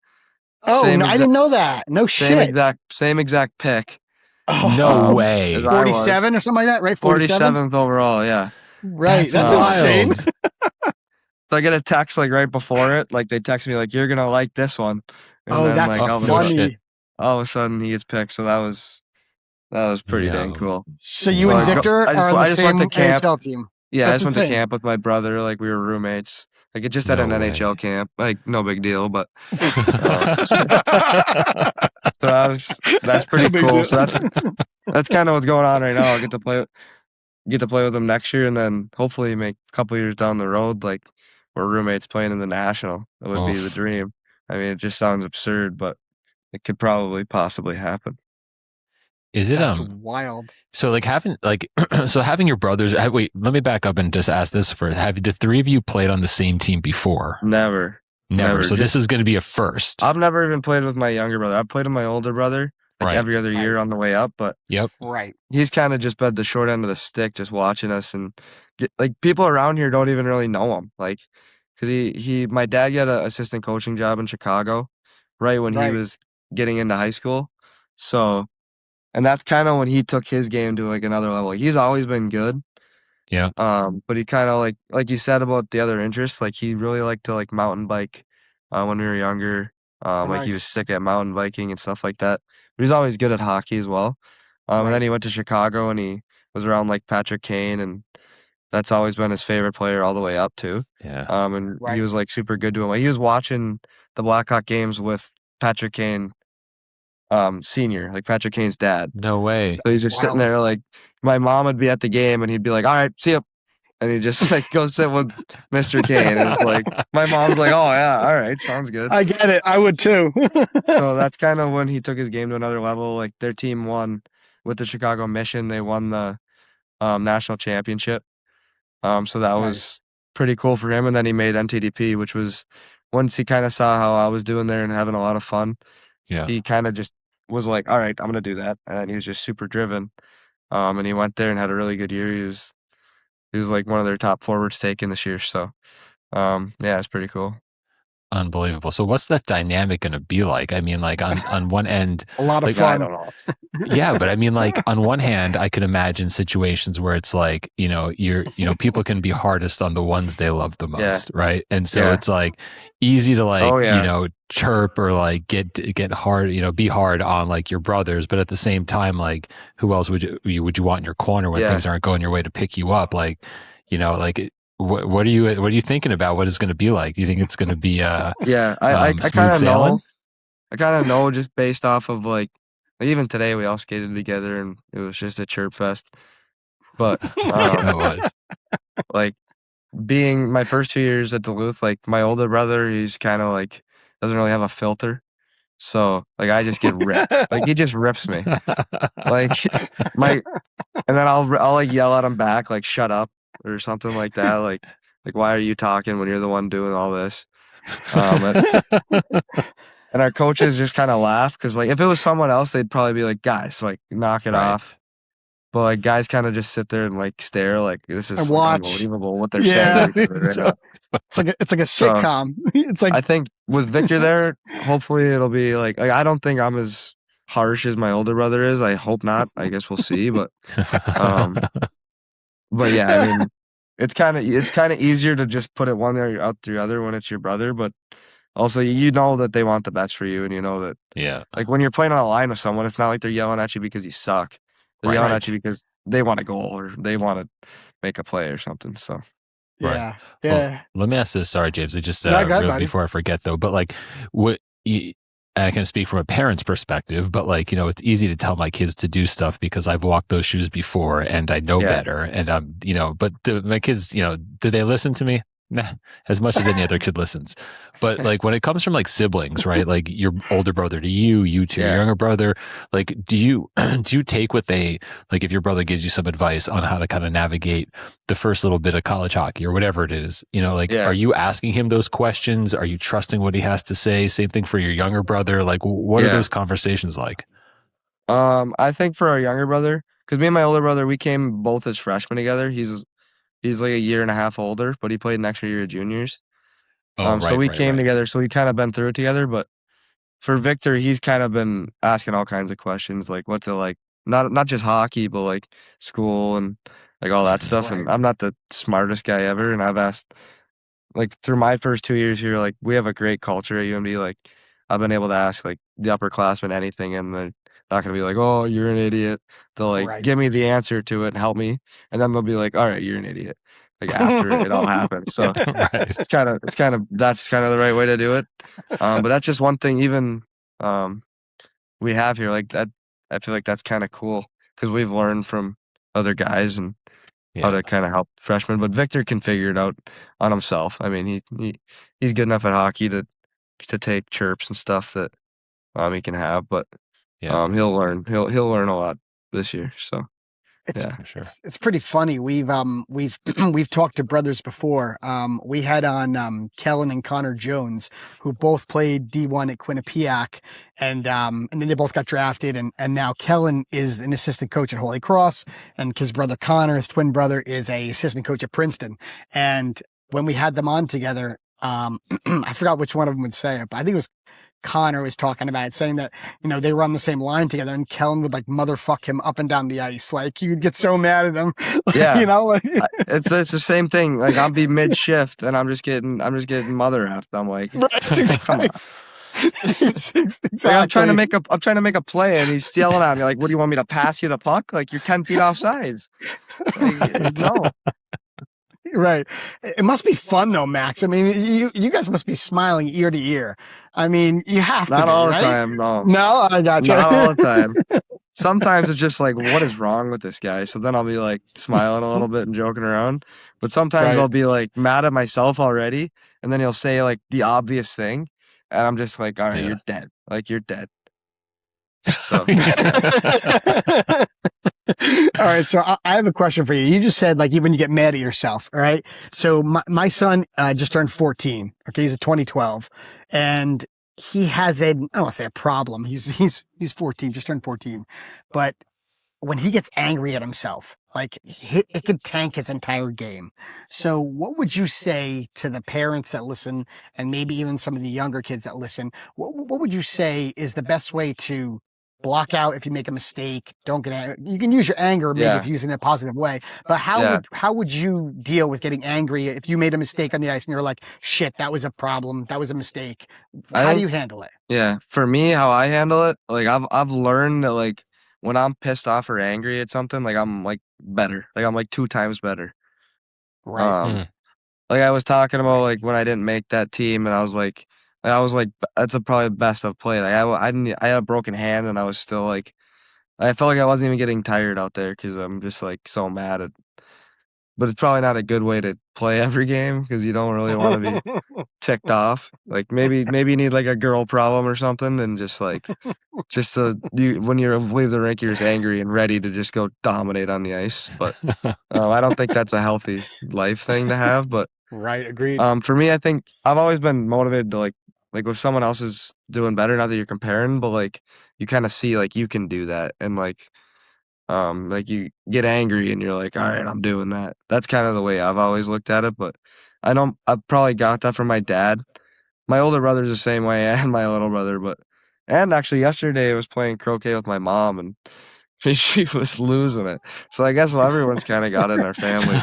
Oh, no, I didn't know that. No shit. Same exact pick. No way. 47 or something like that, right? 47th overall, yeah. Right. That's wild. insane. So I get a text like right before it, like they text me like, you're gonna like this one. And then that's like funny. all of a sudden he gets picked. So that was pretty dang cool. So you and Victor are on the same NHL team. Yeah, I just went to camp with my brother. Like we were roommates. Like it just at an NHL camp. Like no big deal, but so that's pretty cool. So that's kind of what's going on right now. I'll get to play with them next year, and then hopefully make a couple years down the road, like we're roommates playing in the national. That would be the dream. I mean, it just sounds absurd, but it could probably possibly happen. Is it That's wild. So like having having your brothers. Wait, let me back up and just ask this first. Have the 3 of you played on the same team before? Never. So this is going to be a first. I've never even played with my younger brother. I've played with my older brother like every other year on the way up, but he's kind of just been the short end of the stick, just watching us, and like people around here don't even really know him. Like because my dad got an assistant coaching job in Chicago right when he was getting into high school. So, and that's kind of when he took his game to like another level. He's always been good. Yeah. But he kind of like you said about the other interests, like he really liked to like mountain bike when we were younger. Like he was sick at mountain biking and stuff like that. But he's always good at hockey as well. And then he went to Chicago and he was around like Patrick Kane, and that's always been his favorite player all the way up too. Yeah. And he was like super good to him. Like he was watching the Blackhawk games with Patrick Kane, senior, like Patrick Kane's dad. No way. So he's just sitting there, like my mom would be at the game and he'd be like, "All right, see ya." And he just like go sit with Mr. Kane. And it's like my mom's like, "Oh yeah, all right, sounds good." I get it. I would too. So that's kind of when he took his game to another level. Like their team won with the Chicago Mission. They won the national championship. So that was pretty cool for him. And then he made NTDP, which was once he kind of saw how I was doing there and having a lot of fun. Yeah. He kind of just was like, "All right, I'm gonna do that." And he was just super driven. And he went there and had a really good year. He was like one of their top forwards taken this year. So, yeah, it's pretty cool. Unbelievable. So what's that dynamic going to be like? I mean, like on one end, a lot of like, fun. I don't know. Yeah, but I mean, like on one hand, I could imagine situations where it's like, people can be hardest on the ones they love the most, right? And so it's like easy to like, chirp or like get hard, be hard on like your brothers, but at the same time, like who else would you want in your corner when things aren't going your way to pick you up? Like, like what are you thinking about? What it's going to be like? Do you think it's going to be I kind of know. I kind of know just based off of like even today we all skated together and it was just a chirp fest. But like being my first 2 years at Duluth, like my older brother, he's kind of like doesn't really have a filter. So like I just get ripped. Like he just rips me. Like and then I'll like yell at him back like shut up or something like that. Like why are you talking when you're the one doing all this? And our coaches just kind of laugh because like if it was someone else, they'd probably be like, "Guys, like knock it off." But like guys kind of just sit there and like stare like this is like, unbelievable what they're saying. It's like a sitcom. It's like I think with Victor there, hopefully it'll be like I don't think I'm as harsh as my older brother is. I hope not. I guess we'll see. But yeah, I mean it's kind of easier to just put it one way out the other when it's your brother, but also you know that they want the best for you, and you know that like when you're playing on a line with someone, it's not like they're yelling at you because you suck. They're yelling at you because they want a goal or they want to make a play or something. So yeah. Well, let me ask this. Sorry, James. I just really, before I forget though, but like I can speak from a parent's perspective, but like, it's easy to tell my kids to do stuff because I've walked those shoes before and I know better. And but my kids, do they listen to me? Nah, as much as any other kid listens. But like when it comes from like siblings, right? Like your older brother to you to your younger brother, like do you take what they like if your brother gives you some advice on how to kind of navigate the first little bit of college hockey or whatever it is, are you asking him those questions? Are you trusting what he has to say? Same thing for your younger brother. Like what are those conversations like? I think for our younger brother, because me and my older brother, we came both as freshmen together. He's like a year and a half older, but he played an extra year of juniors. So we came together, so we kind of been through it together. But for Victor, he's kind of been asking all kinds of questions, like what's it like, not just hockey, but like school and like all that stuff. And I'm not the smartest guy ever, and I've asked, like through my first 2 years here, like we have a great culture at UMD. Like I've been able to ask like the upperclassmen anything, and they're not gonna be like, "Oh, you're an idiot." They'll like give me the answer to it and help me, and then they'll be like, "All right, you're an idiot." Like after it all happens. So that's kind of the right way to do it. But that's just one thing. Even we have here like that. I feel like that's kind of cool because we've learned from other guys and how to kind of help freshmen. But Victor can figure it out on himself. I mean, he's good enough at hockey to take chirps and stuff that he can have. But he'll learn. He'll learn a lot this year. So it's pretty funny. We've we've talked to brothers before. We had on Kellen and Connor Jones, who both played D1 at Quinnipiac, and then they both got drafted. And now Kellen is an assistant coach at Holy Cross, and his brother Connor, his twin brother, is a assistant coach at Princeton. And when we had them on together, I forgot which one of them would say it, but I think it was Connor was talking about it, saying that, they were on the same line together and Kellen would like motherfuck him up and down the ice. Like he would get so mad at him. Yeah. It's the same thing. Like I'll be mid shift and I'm just getting mother effed. I'm like, come on. Exactly. Like, I'm trying to make a play and he's yelling at me like, what do you want me to pass you the puck? Like you're 10 feet offsides. Like, no. Right. It must be fun though, Max. I mean, you guys must be smiling ear to ear. I mean, you have to. Not all the right? time. No. No, I got you. Not all the time. Sometimes it's just like, what is wrong with this guy? So then I'll be like smiling a little bit and joking around. But sometimes I'll be like mad at myself already. And then he'll say like the obvious thing. And I'm just like, all right, you're dead. Like you're dead. So. All right. So I have a question for you. You just said like, even when you get mad at yourself. All right. So my son just turned 14. Okay. He's a 2012 and he has I don't want to say a problem. He's 14, just turned 14. But when he gets angry at himself, like it could tank his entire game. So what would you say to the parents that listen and maybe even some of the younger kids that listen? What would you say is the best way to block out if you make a mistake? Don't get angry. You can use your anger maybe if you use it in a positive way. But how would you deal with getting angry if you made a mistake on the ice and you're like, shit, that was a problem. That was a mistake. How do you handle it? Yeah. For me, how I handle it, like I've learned that like when I'm pissed off or angry at something, like I'm like better. Like I'm like 2 times better. Right. Like I was talking about like when I didn't make that team and I was like that's probably the best I've played. Like I had a broken hand and I was still like I felt like I wasn't even getting tired out there because I'm just like so mad at. But it's probably not a good way to play every game because you don't really want to be ticked off. Like maybe you need like a girl problem or something and just so when you leave the rink you're just angry and ready to just go dominate on the ice. But I don't think that's a healthy life thing to have. But right, agreed. For me, I think I've always been motivated to like if someone else is doing better, not that you're comparing, but like you kind of see like you can do that and like you get angry and you're like, all right, I'm doing that. That's kind of the way I've always looked at it. But I probably got that from my dad. My older brother's the same way and my little brother. And actually yesterday I was playing croquet with my mom and she was losing it. So I guess everyone's kind of got it in our family.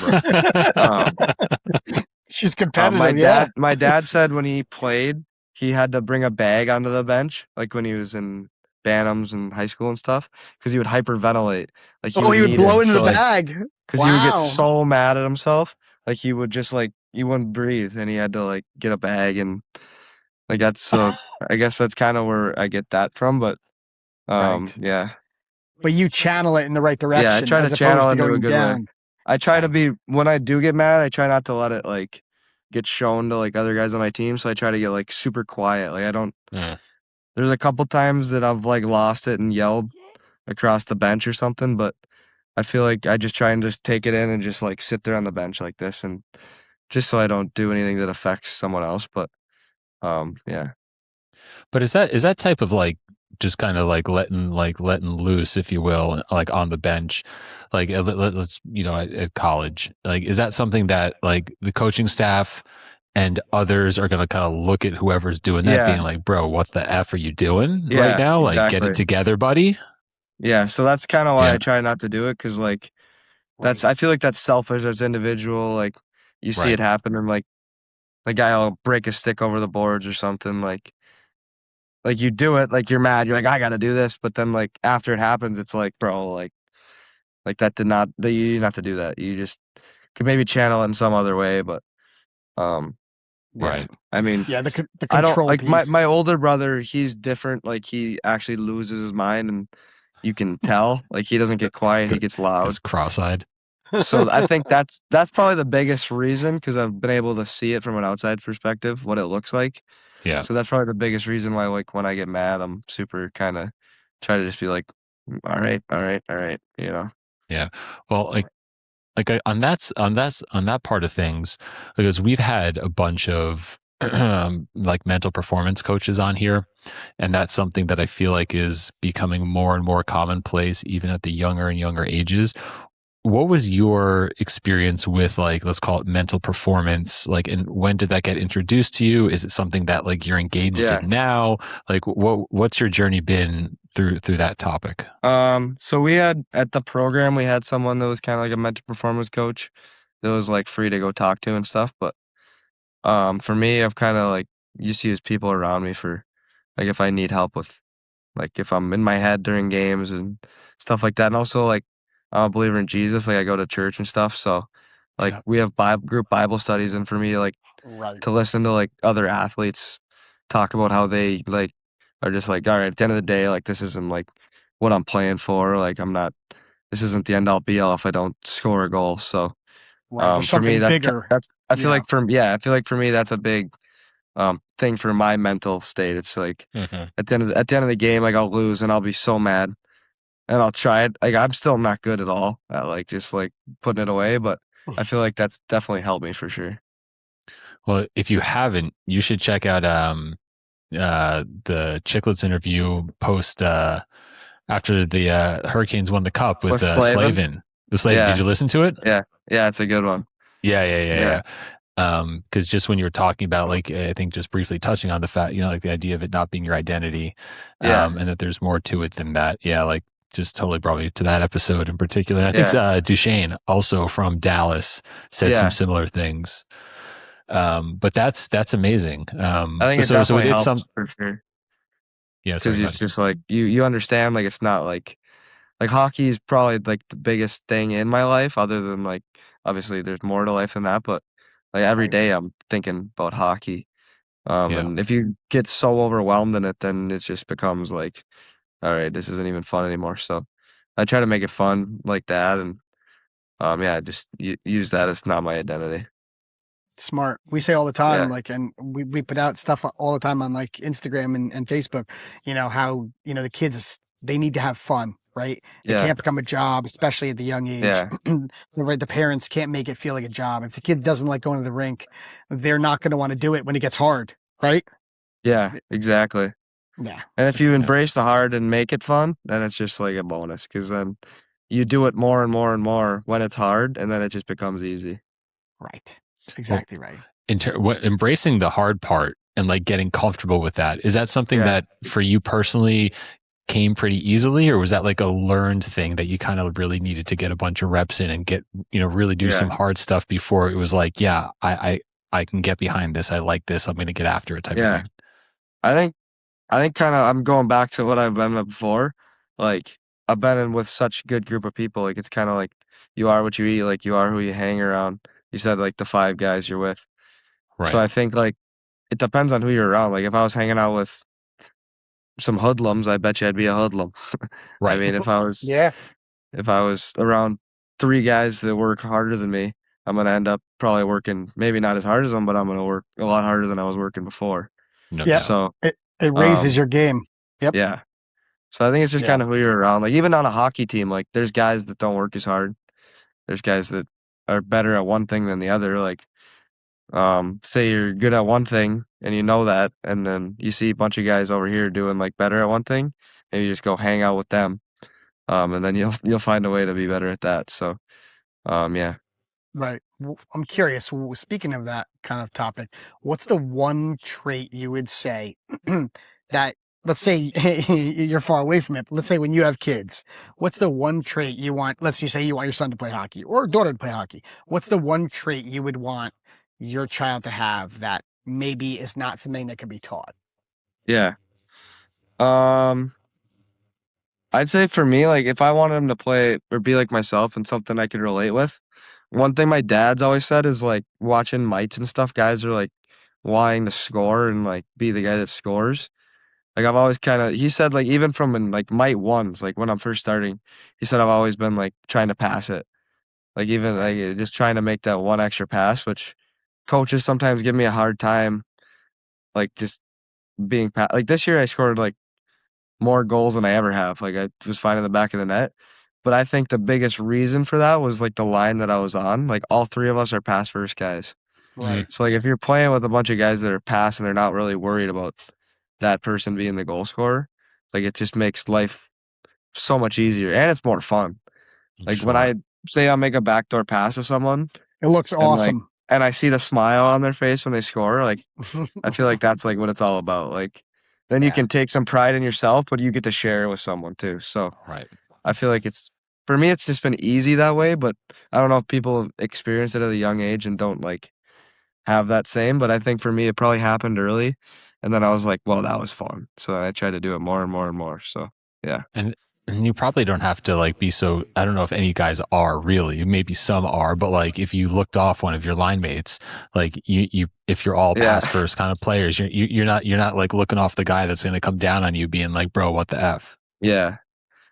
But she's competitive. My dad said when he played, he had to bring a bag onto the bench, like when he was in Bantams in high school and stuff, because he would hyperventilate. Like he would blow into the bag because he would get so mad at himself. Like he would just like he wouldn't breathe, and he had to like get a bag and like that's so. I guess that's kind of where I get that from, but yeah. But you channel it in the right direction. Yeah, I try to channel it in a good way. I try to be when I do get mad, I try not to let it like get shown to like other guys on my team. So I try to get like super quiet. Like I don't. Yeah. There's a couple times that I've like lost it and yelled across the bench or something, but I feel like I just try and just take it in and just like sit there on the bench like this and just so I don't do anything that affects someone else. But yeah. But is that type of like just kind of like letting loose, if you will, like on the bench, like let's at college, like is that something that like the coaching staff and others are going to kind of look at whoever's doing that being like, bro, what the F are you doing right now? Like, get it together, buddy. Yeah. So that's kind of why I try not to do it. Cause like, I feel like that's selfish. That's individual. Like you see it happen and like the guy will break a stick over the boards or something. Like you do it, like you're mad. You're like, I got to do this. But then like after it happens, it's like, bro, like you didn't have to do that. You just could maybe channel it in some other way. But, right. I mean, the control I don't like piece. my older brother. He's different. Like he actually loses his mind, and you can tell. Like he doesn't get quiet. He gets loud. He's cross-eyed. So I think that's probably the biggest reason because I've been able to see it from an outside perspective, what it looks like. Yeah. So that's probably the biggest reason why, like, when I get mad, I'm super kind of try to just be like, all right, you know. Yeah. Well, on that part of things, because we've had a bunch of like mental performance coaches on here, and that's something that I feel like is becoming more and more commonplace even at the younger and younger ages. what was your experience with, like, let's call it mental performance? Like, and when did that get introduced to you? Is it something that like you're engaged in now? Like, what's your journey been through that topic? So we had at the program, we had someone that was kind of like a mental performance coach that was like free to go talk to and stuff. But for me, I've kind of like just used people around me for like if I need help with like if I'm in my head during games and stuff like that. And also like I'm a believer in Jesus, like I go to church and stuff. So like we have group Bible studies, and for me like to listen to like other athletes talk about how they like are just like, all right, at the end of the day, like this isn't like what I'm playing for. Like this isn't the end all be all if I don't score a goal. So There's for me something bigger. I feel like for me that's a big thing for my mental state. It's like at the end of the game, like I'll lose and I'll be so mad and I'll try it. Like I'm still not good at all at like just like putting it away, but I feel like that's definitely helped me for sure. Well, if you haven't, you should check out the Chicklets interview post after the Hurricanes won the cup with Slavin. The Slavin. Yeah. Did you listen to it? Yeah, it's a good one. Yeah. Because just when you were talking about, like, I think just briefly touching on the fact, like the idea of it not being your identity, and that there's more to it than that. Yeah, like just totally brought me to that episode in particular. And I think Duchesne, also from Dallas, said some similar things. But that's amazing. I think it definitely helps for sure. Yeah, because it's just like you understand, like it's not like hockey is probably like the biggest thing in my life, other than like obviously there's more to life than that, but like every day I'm thinking about hockey. And if you get so overwhelmed in it, then it just becomes like, all right, this isn't even fun anymore. So I try to make it fun like that, and just use that as not my identity. Smart. We say all the time, like, and we put out stuff all the time on like Instagram and Facebook, how, the kids, they need to have fun, right? It can't become a job, especially at the young age. Right? The parents can't make it feel like a job. If the kid doesn't like going to the rink, they're not going to want to do it when it gets hard, right? Yeah, exactly. Yeah. And if you embrace the hard and make it fun, then it's just like a bonus, because then you do it more and more and more when it's hard, and then it just becomes easy. Right. Exactly right. Embracing the hard part and like getting comfortable with that, is that something that for you personally came pretty easily, or was that like a learned thing that you kind of really needed to get a bunch of reps in and get, really do some hard stuff before it was like, I can get behind this, I like this, I'm going to get after it type of thing? I think kind of I'm going back to what I've been with before. Like I've been in with such a good group of people. Like it's kind of like you are what you eat. Like you are who you hang around. You said like the 5 guys you're with. Right. So I think like it depends on who you're around. Like if I was hanging out with some hoodlums, I bet you I'd be a hoodlum. Right. I mean, if I was around 3 guys that work harder than me, I'm gonna end up probably working maybe not as hard as them, but I'm gonna work a lot harder than I was working before. So it raises your game. Yep. Yeah. So I think it's just kind of who you're around. Like even on a hockey team, like there's guys that don't work as hard. There's guys that are better at one thing than the other. Like, say you're good at one thing and you know that, and then you see a bunch of guys over here doing like better at one thing, and you just go hang out with them. And then you'll find a way to be better at that. So, yeah. Right. I'm curious. Speaking of that kind of topic, what's the one trait you would say that, let's say you're far away from it, but let's say when you have kids, what's the one trait you want? Let's just say you want your son to play hockey or daughter to play hockey. What's the one trait you would want your child to have that maybe is not something that can be taught? Yeah. I'd say for me, like if I wanted him to play or be like myself and something I could relate with, one thing my dad's always said is like watching mites and stuff, guys are like wanting to score and like be the guy that scores. Like I've always he said like even from in like mite ones, like when I'm first starting, he said I've always been like trying to pass it. Like even like just trying to make that one extra pass, which coaches sometimes give me a hard time, like just being like this year I scored like more goals than I ever have. Like I was fine in the back of the net. But I think the biggest reason for that was like the line that I was on. Like all 3 of us are pass first guys. Right. So like if you're playing with a bunch of guys that are pass and they're not really worried about that person being the goal scorer, like it just makes life so much easier and it's more fun. Like when I say I make a backdoor pass to someone, it looks awesome. And I see the smile on their face when they score, like I feel like that's like what it's all about. Like then you can take some pride in yourself, but you get to share it with someone too. So I feel like for me, it's just been easy that way, but I don't know if people experience it at a young age and don't like have that same, but I think for me, it probably happened early. And then I was like, well, that was fun. So I tried to do it more and more and more. So yeah. And you probably don't have to like be so, I don't know if any guys are really, maybe some are, but like if you looked off one of your line mates, like you if you're all pass first kind of players, you're not like looking off the guy that's going to come down on you being like, bro, what the F? Yeah.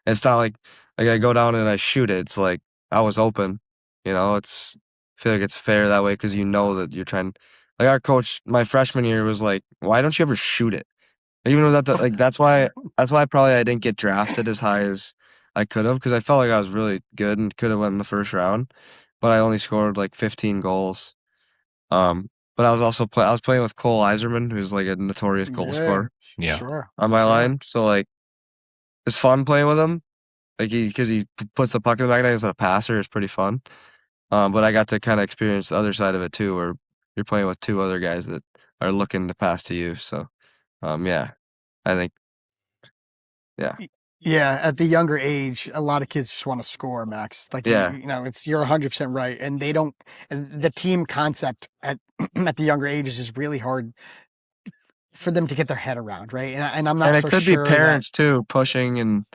It's not like I go down and I shoot it. It's like I was open, I feel like it's fair that way. Cause you know that you're trying, like our coach, my freshman year was like, why don't you ever shoot it? Even though that's why probably I didn't get drafted as high as I could have, because I felt like I was really good and could have went in the first round, but I only scored like 15 goals. But I was also I was playing with Cole Iserman, who's like a notorious goal scorer. Sure. On my line, so like it's fun playing with him, like because he puts the puck in the back of the net as a passer. It's pretty fun. But I got to kind of experience the other side of it too, where you're playing with two other guys that are looking to pass to you. So, yeah. I think, yeah. Yeah, at the younger age, a lot of kids just want to score, Max. Like, you're 100% right. And they don't, and the team concept at the younger ages is really hard for them to get their head around, right? And I'm not And it could be parents too, pushing and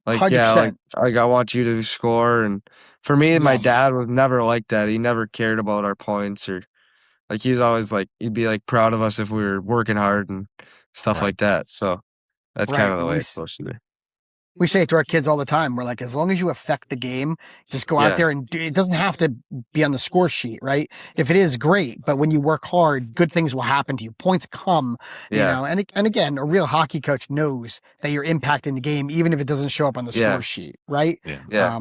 like, 100%. yeah, like I want you to score. And for me, my dad was never like that. He never cared about our points or like, he was always like, he'd be like proud of us if we were working hard and stuff like that. So that's kind of the way it's supposed to be. We say it to our kids all the time. We're like, as long as you affect the game, just go out there and do it. Doesn't have to be on the score sheet, right? If it is, great. But when you work hard, good things will happen to you. Points come, you know. And again, a real hockey coach knows that you're impacting the game, even if it doesn't show up on the score sheet, right? Yeah.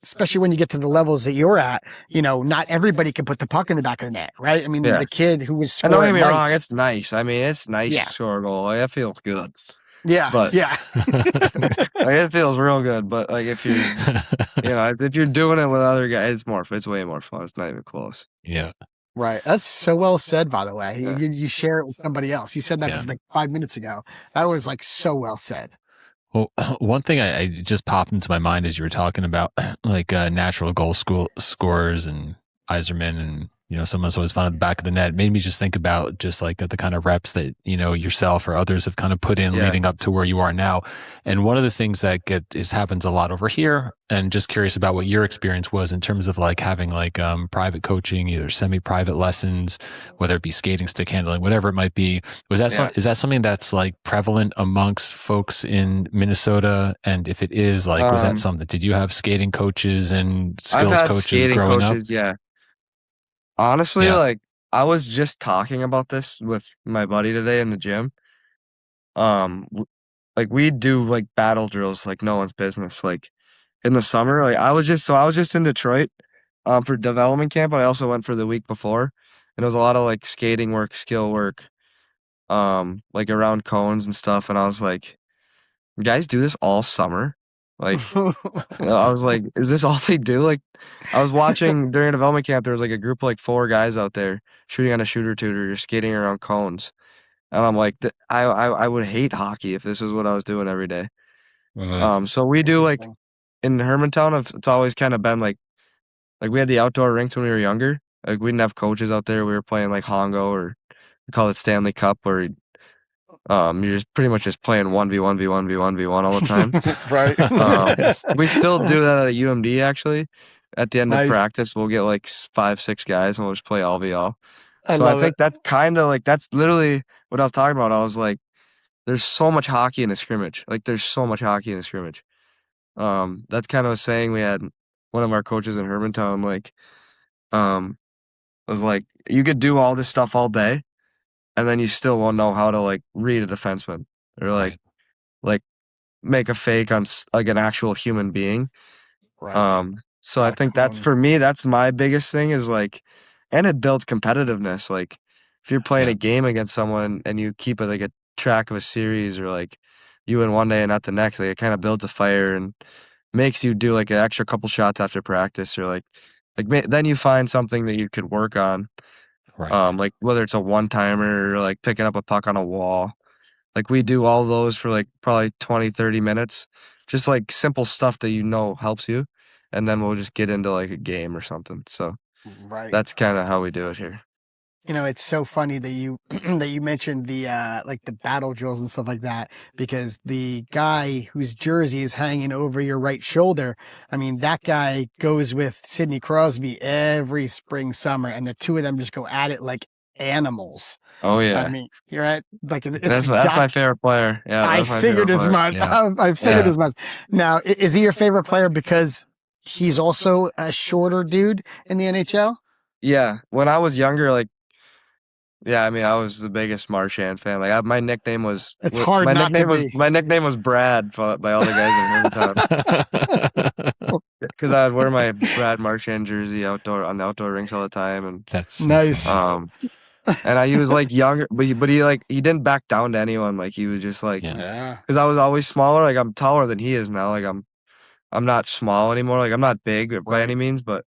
Especially when you get to the levels that you're at, not everybody can put the puck in the back of the net, right? I mean, the kid who was scoring. And don't get me wrong, it's nice. I mean, it's nice to score a goal. Like, it feels good. Yeah, but like, it feels real good. But like if you're, if you're doing it with other guys, it's way more fun. It's not even close. Yeah. Right. That's so well said, by the way. You share it with somebody else. You said that like 5 minutes ago. That was like so well said. Well, one thing I just popped into my mind as you were talking about like natural goal scorers and Iserman and someone's always found at the back of the net, made me just think about just like the kind of reps that yourself or others have kind of put in leading up to where you are now. And one of the things that happens a lot over here, and just curious about what your experience was in terms of like having like private coaching, either semi-private lessons, whether it be skating, stick handling, whatever it might be. Was that is that something that's like prevalent amongst folks in Minnesota? And if it is, like, was that something? Did you have skating coaches and skills coaches growing up? Yeah. Honestly, like I was just talking about this with my buddy today in the gym. Like we do like battle drills like no one's business. Like in the summer, like I was just in Detroit for development camp, but I also went for the week before. And it was a lot of like skating work, skill work, like around cones and stuff. And I was like, you guys do this all summer? Like, I was like, is this all they do? Like, I was watching during development camp, there was like a group of like 4 guys out there shooting on a shooter tutor, skating around cones. And I'm like, I would hate hockey if this was what I was doing every day. So we do like in Hermantown, it's always kind of been like we had the outdoor rinks when we were younger. Like we didn't have coaches out there. We were playing like Hongo, or we call it Stanley Cup, where you're just pretty much just playing 1v1v1v1v1 all the time. Right. We still do that at UMD actually. At the end of practice, we'll get like 5-6 guys and we'll just play all v all. So I think that's kind of like, that's literally what I was talking about. I was like, there's so much hockey in a scrimmage. Like there's so much hockey in a scrimmage. That's kind of a saying we had. One of our coaches in Hermantown, like, was like, you could do all this stuff all day, and then you still won't know how to like read a defenseman or like make a fake on like an actual human being. Right. So I think that's, for me, that's my biggest thing is like, and it builds competitiveness. Like if you're playing a game against someone and you keep like a track of a series, or like you win one day and not the next, like it kind of builds a fire, and makes you do like an extra couple shots after practice, or then you find something that you could work on. Right. Like whether it's a one-timer or like picking up a puck on a wall. Like we do all those for like probably 20, 30 minutes. Just like simple stuff that helps you. And then we'll just get into like a game or something. So that's kind of how we do it here. It's so funny that you that you mentioned the like the battle drills and stuff like that, because the guy whose jersey is hanging over your right shoulder, I mean, that guy goes with Sidney Crosby every spring, summer, and the two of them just go at it like animals. Oh yeah. I mean, you're right. Like that's my favorite player. Yeah, I figured as much. Yeah. I figured as much. Now, is he your favorite player because he's also a shorter dude in the NHL? Yeah. When I was younger, like, yeah, I mean, I was the biggest Marchand fan. Like, my nickname was. It's hard not to be. My nickname was Brad by all the guys in Hermantown. Because I would wear my Brad Marchand jersey on the outdoor rinks all the time, and that's nice. And he was like younger, but he didn't back down to anyone. Like he was just like, because I was always smaller. Like I'm taller than he is now. Like I'm not small anymore. Like I'm not big by any means, but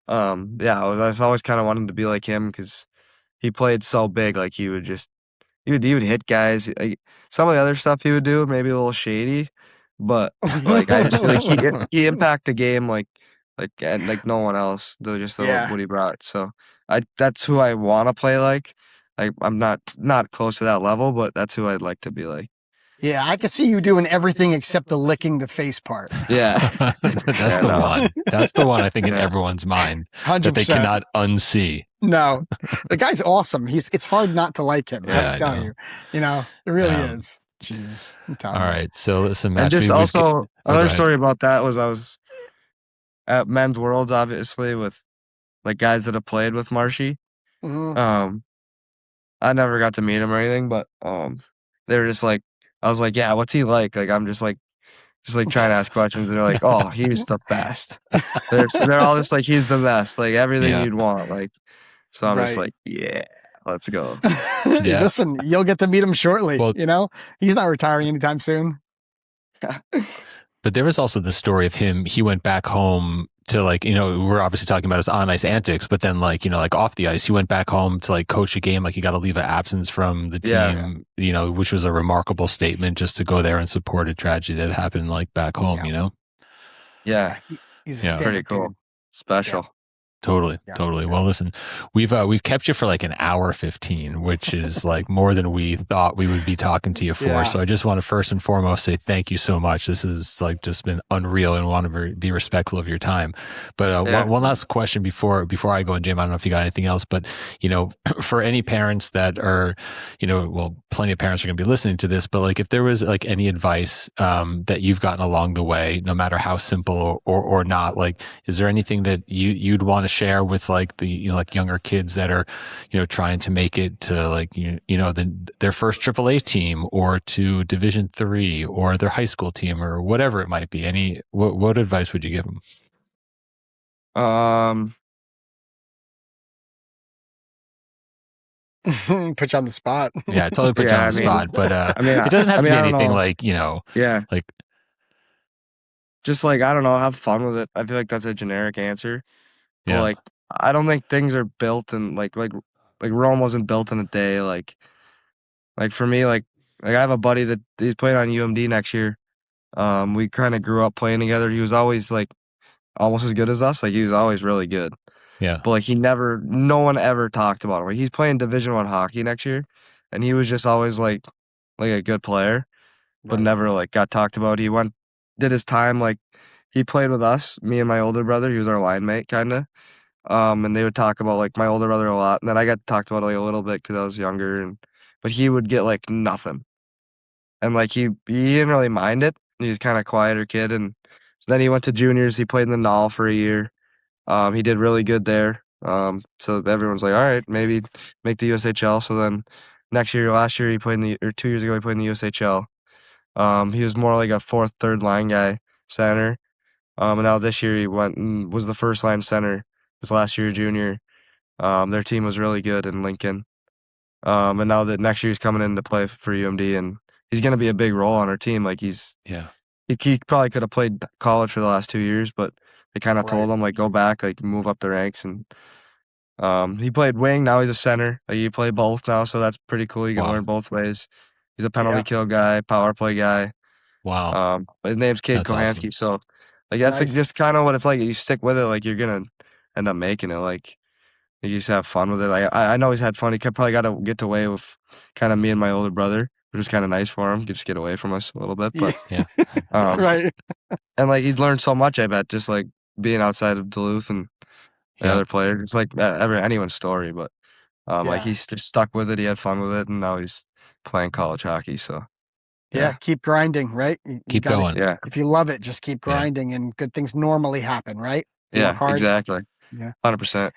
yeah, I was always kind of wanting to be like him because he played so big. Like he would hit guys. Like, some of the other stuff he would do maybe a little shady, but like I just like he impacted the game like no one else. Though just what he brought. So that's who I want to play like. I'm not close to that level, but that's who I'd like to be like. Yeah, I could see you doing everything except the licking the face part. Yeah. That's the one. That's the one I think in everyone's mind 100%. That they cannot unsee. No, the guy's awesome. It's hard not to like him. I have to tell you. It really is. Jeez. All right. So listen, Matt. And just also another story about that was I was at Men's Worlds, obviously, with like guys that have played with Marshy. Mm-hmm. I never got to meet him or anything, but they were just like, I was like, yeah, what's he like? Like I'm just like trying to ask questions, and they're like, oh, he's the best. They're all just like, he's the best, like everything you'd want, like. So I'm just like, yeah, let's go. Listen, you'll get to meet him shortly. Well, he's not retiring anytime soon. But there was also the story of him. He went back home to we're obviously talking about his on ice antics, but then like off the ice, he went back home to like coach a game. Like he got a leave of absence from the team, which was a remarkable statement just to go there and support a tragedy that happened like back home, Yeah. He's pretty cool. Dude. Special. Totally. Well, listen, we've kept you for like an hour 15, which is like more than we thought we would be talking to you for. Yeah. So I just want to first and foremost say thank you so much. This has like just been unreal, and want to be respectful of your time. But one last question before I go, and James, I don't know if you got anything else, but for any parents that are, plenty of parents are going to be listening to this, but like if there was like any advice that you've gotten along the way, no matter how simple or not, like is there anything that you'd want to share with like the like younger kids that are trying to make it to like their first AAA team or to Division III or their high school team or whatever it might be? What advice would you give them? Put you on the spot. Yeah, totally put you on the spot, but it doesn't have to be anything like like just like, I don't know, have fun with it. I feel like that's a generic answer. But like, I don't think things are built in like Rome wasn't built in a day. Like for me, like I have a buddy that he's playing on UMD next year. We kind of grew up playing together. He was always like almost as good as us. Like he was always really good. Yeah. But like no one ever talked about him. Like he's playing Division I hockey next year, and he was just always like a good player, but never like got talked about. He did his time, like he played with us, me and my older brother. He was our line mate, kind of. And they would talk about like my older brother a lot, and then I got talked about like a little bit because I was younger, but he would get like nothing, and like he didn't really mind it. He was kind of quieter kid, and so then he went to juniors. He played in the NAL for a year. He did really good there. So everyone's like, all right, maybe make the USHL. So then last year he played 2 years ago he played in the USHL. He was more like a fourth, third line guy, center. And now this year he went and was the first line center. His last year junior. Their team was really good in Lincoln. And now that next year he's coming in to play for UMD, and he's going to be a big role on our team. Like he's he probably could have played college for the last 2 years, but they kind of told Right. him like go back, like move up the ranks, and he played wing. Now he's a center. Like, you play both now, so that's pretty cool. You can Wow. learn both ways. He's a penalty Yeah. kill guy, power play guy. Wow. His name's Cade That's awesome. Kohansky. So like that's like Nice. just kind of what it's like. You stick with it, like you're gonna end up making it. Like you just have fun with it. Like I know he's had fun. He probably got to get away with kind of me and my older brother, which was kind of nice for him. Just get away from us a little bit, but Yeah. Right. and like he's learned so much. I bet just like being outside of Duluth and the Yeah. other players. It's like anyone's story, but like Yeah. he's just stuck with it. He had fun with it, and now he's playing college hockey. So Yeah. Keep grinding, right? You Keep gotta, going. yeah, if you love it, just keep grinding and good things normally happen, right? You work yeah, hard. exactly. Yeah. 100%.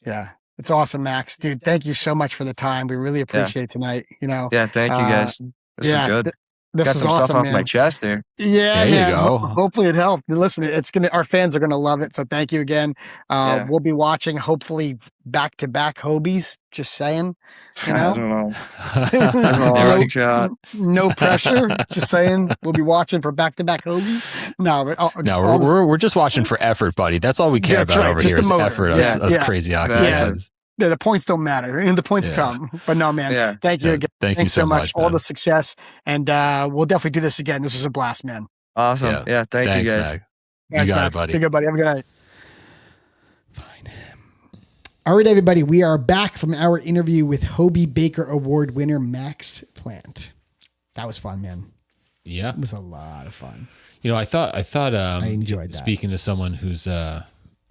Yeah. It's awesome, Max. Dude, thank you so much for the time. We really appreciate it tonight. You know, Yeah, thank you guys. This is good. This Got was some awesome, stuff off man. my chest there. Yeah, There you man. go. Hopefully it helped. Listen, our fans are gonna love it. So thank you again. Yeah. We'll be watching hopefully back to back Hobies. Just saying, you I know, don't know. There we no pressure. Just saying, we'll be watching for back to back Hobies. No, but No, all this- we're just watching for effort, buddy. That's all we care That's about right, over just here the is motor. effort. Yeah, Us yeah. crazy hockey Yeah. fans. yeah, the points don't matter, and the points Yeah. come. But no, man. Yeah. Thank you Yeah, again. thank you Thanks so much, All man. the success, and we'll definitely do this again. This was a blast, man. Awesome. Yeah, thank Thanks, you guys. Mag. You Thanks, got Max. it, buddy. Be good, buddy. Have a good night. Fine. All right, everybody. We are back from our interview with Hobey Baker Award winner Max Plante. That was fun, man. Yeah. It was a lot of fun. You know, I thought I enjoyed that. Speaking to someone who's a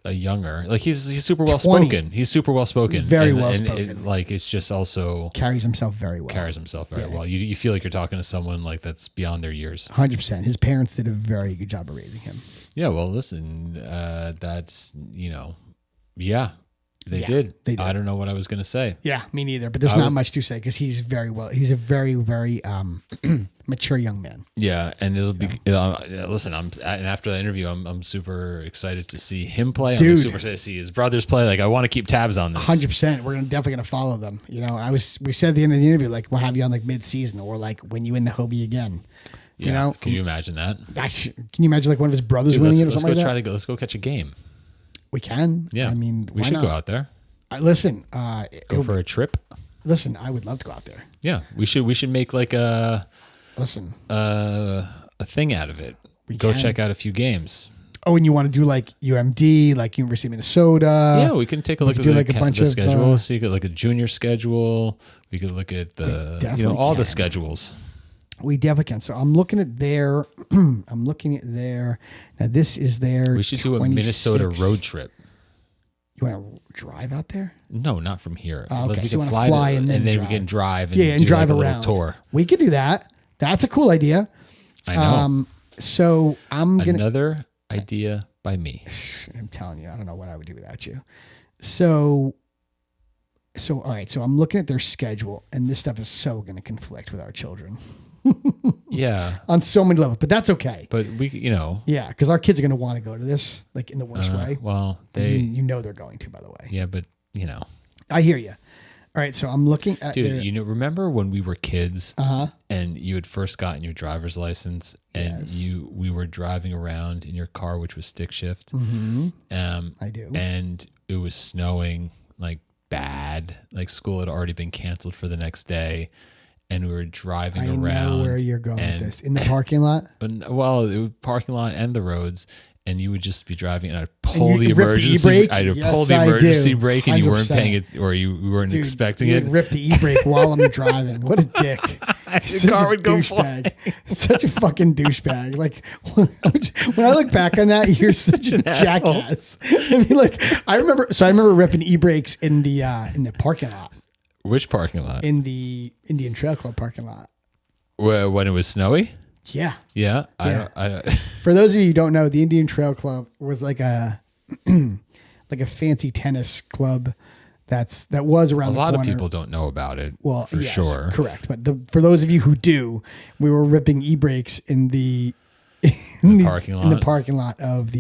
younger, like he's super well spoken. He's super well spoken. Very And- well and spoken. like it's just also Carries himself very well. carries himself very well. You feel like you're talking to someone like that's beyond their years. 100%. His parents did a very good job of raising him. Yeah, well, listen, that's yeah, they Yeah, did. they did. I don't know what I was gonna say. Yeah, me neither. But there's I not was- much to say because he's very well. He's a very, very mature young man. Yeah, and listen, and after the interview, I'm super excited to see him play. I'm Dude. super excited to see his brothers play. Like I want to keep tabs on this. 100%. We're definitely gonna follow them. You know, we said at the end of the interview, like we'll have you on like mid-season or like when you win the Hobey again. Yeah, You know, can you imagine that? can you imagine like one of his brothers Dude, winning let's it or go something like that? let's go catch a game. We can. Yeah, I mean, we why should not? go out there, Listen, go for a trip. listen. I would love to go out there. Yeah, we should make like a Listen. thing out of it. Go can. check out a few games. Oh, and you want to do like UMD, like University of Minnesota? Yeah, we can take a look could at do the, like a bunch the of, schedule. See, you could look at junior schedule. We could look at the definitely all the can. schedules. We definitely can. So I'm looking at their. I'm looking at their. Now this is their. We should do a Minnesota road trip. You want to drive out there? No, not from here. Oh, okay. We So you can wanna fly to- and then we drive. can drive and Yeah, and do drive like a around. little tour. We could do that. That's a cool idea. I know. So I'm gonna. Another idea by me. I'm telling you, I don't know what I would do without you. So all right. So I'm looking at their schedule, and this stuff is so going to conflict with our children Yeah, on so many levels. But that's okay. but we, Yeah, because our kids are going to want to go to this, like in the worst way. well, You know they're going to, by the way. yeah, but I hear you. All right, so I'm looking at dude, their. remember when we were kids Uh-huh. and you had first gotten your driver's license and we were driving around in your car, which was stick shift. Mm-hmm. Um, I do. and it was snowing like bad. Like school had already been canceled for the next day, and we were driving I around. know where you're going with and- this. In the parking lot? Well, it was parking lot and the roads, and you would just be driving, and I'd pull you the rip the emergency. e-brake? I'd Yes, pull the I emergency do. brake, and you weren't 100%. paying it, or you weren't Dude, expecting you it. would rip the e-brake while I'm driving. What a dick. The car would go douchebag. Such a fucking douchebag. Like when I look back on that, you're such a jackass. I mean, like I remember ripping e-brakes in the parking lot, Which parking lot? in the Indian Trail Club parking lot. When it was snowy? Yeah. Yeah. Yeah. I don't, For those of you who don't know, the Indian Trail Club was like a like a fancy tennis club that was around a the lot corner. of people don't know about it. Well, for yes, sure. correct. But for those of you who do, we were ripping e-brakes in the parking in the lot? parking lot of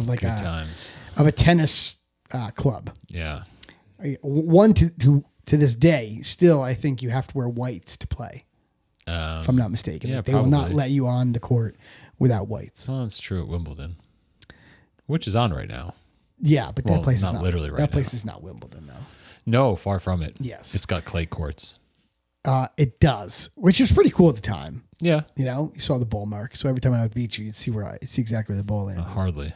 like Good times. of a tennis club. Yeah. One to this day, still, I think you have to wear whites to play. If I'm not mistaken, yeah, Like, they will not probably. let you on the court without whites. Oh, that's true at Wimbledon, which is on right now. Yeah, but that place is not literally right now. That place is not Wimbledon, though. No, far from it. Yes. It's got clay courts. It does, which was pretty cool at the time. Yeah. You know, you saw the ball mark. So every time I would beat you, you'd see exactly where the ball landed. Hardly.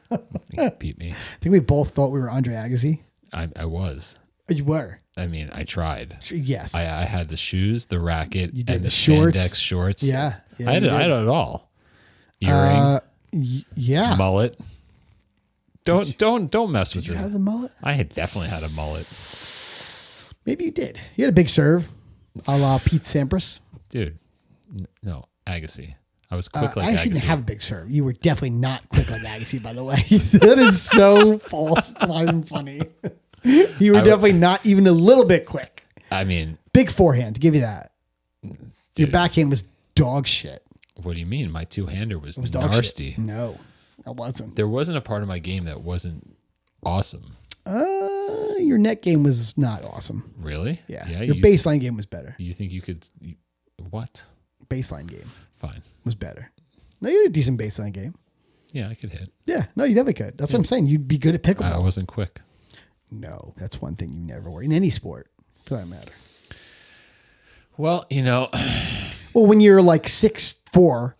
You beat me. I think we both thought we were Andre Agassi. I was. You were. I mean, I tried. Yes. I had the shoes, the racket, You did and the the shorts. spandex shorts. Yeah. I had it all. Earring, yeah. mullet. Don't mess with Did you this. have the mullet? I had definitely had a mullet. Maybe you did. You had a big serve, a la Pete Sampras. Dude, no, Agassi. I was quick like I actually Agassi. didn't have a big serve. You were definitely not quick like Agassi, by the way. That is so false. It's not even funny. You were definitely not even a little bit quick. I mean, big forehand, to give you that. Your dude, backhand was dog shit. what do you mean? My two-hander was Dog nasty. shit. No, it wasn't. There wasn't a part of my game that wasn't awesome. Your net game was not awesome. Really? Yeah. Yeah. Your baseline game was better. You think you could? What? Baseline game Fine. was better. No, you had a decent baseline game. Yeah, I could hit. Yeah. No, you definitely could. That's what I'm saying. You'd be good at pickleball. I wasn't quick. No, that's one thing you never were in any sport, for that matter. Well, you know. Well, when you're like 6'4",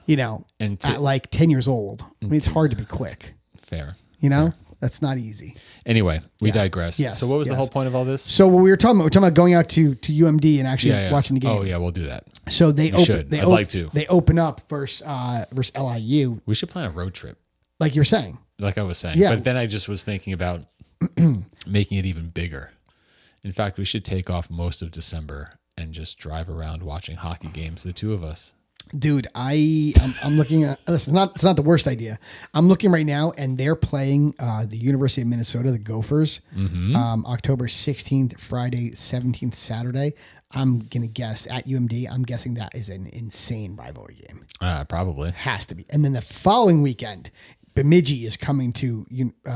you know, And at like 10 years old, I mean, it's hard to be quick. Fair. You know, that's not easy. Anyway, we Yeah. digress. Yes, So what was the yes. whole point of all this? So what we were talking about going out to UMD and actually Yeah. watching the game. Oh yeah, we'll do that. So they should. I'd like to. They open up versus LIU, We should plan a road trip, like you're saying. like I was saying. Yeah. But then I just was thinking about making it even bigger. In fact, we should take off most of December and just drive around watching hockey games, the two of us. Dude, I'm looking at it's not the worst idea. I'm looking right now, and they're playing the University of Minnesota, the Gophers, October 16th, Friday, 17th, Saturday. I'm gonna guess at UMD. I'm guessing that is an insane rivalry game. Probably. Has to be. And then the following weekend, Bemidji is coming to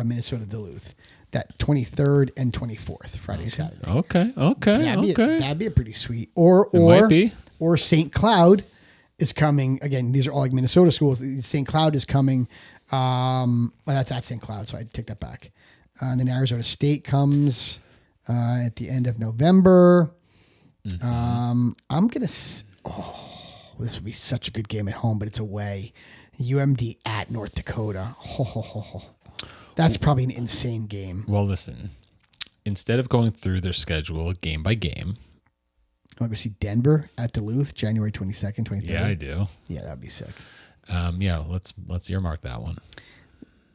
Minnesota Duluth. That 23rd and 24th, Friday, Saturday. Okay. That'd be a pretty sweet. Or might be. Or St. Cloud is coming. Again, these are all like Minnesota schools. St. Cloud is coming. Well, that's at St. Cloud, so I take that back. And then Arizona State comes at the end of November. I'm gonna. This would be such a good game at home, but it's away. UMD at North Dakota. That's probably an insane game. Well, listen. Instead of going through their schedule game by game. I want to see Denver at Duluth, January 22nd, 23rd. Yeah, I do. Yeah, that'd be sick. Yeah, let's earmark that one.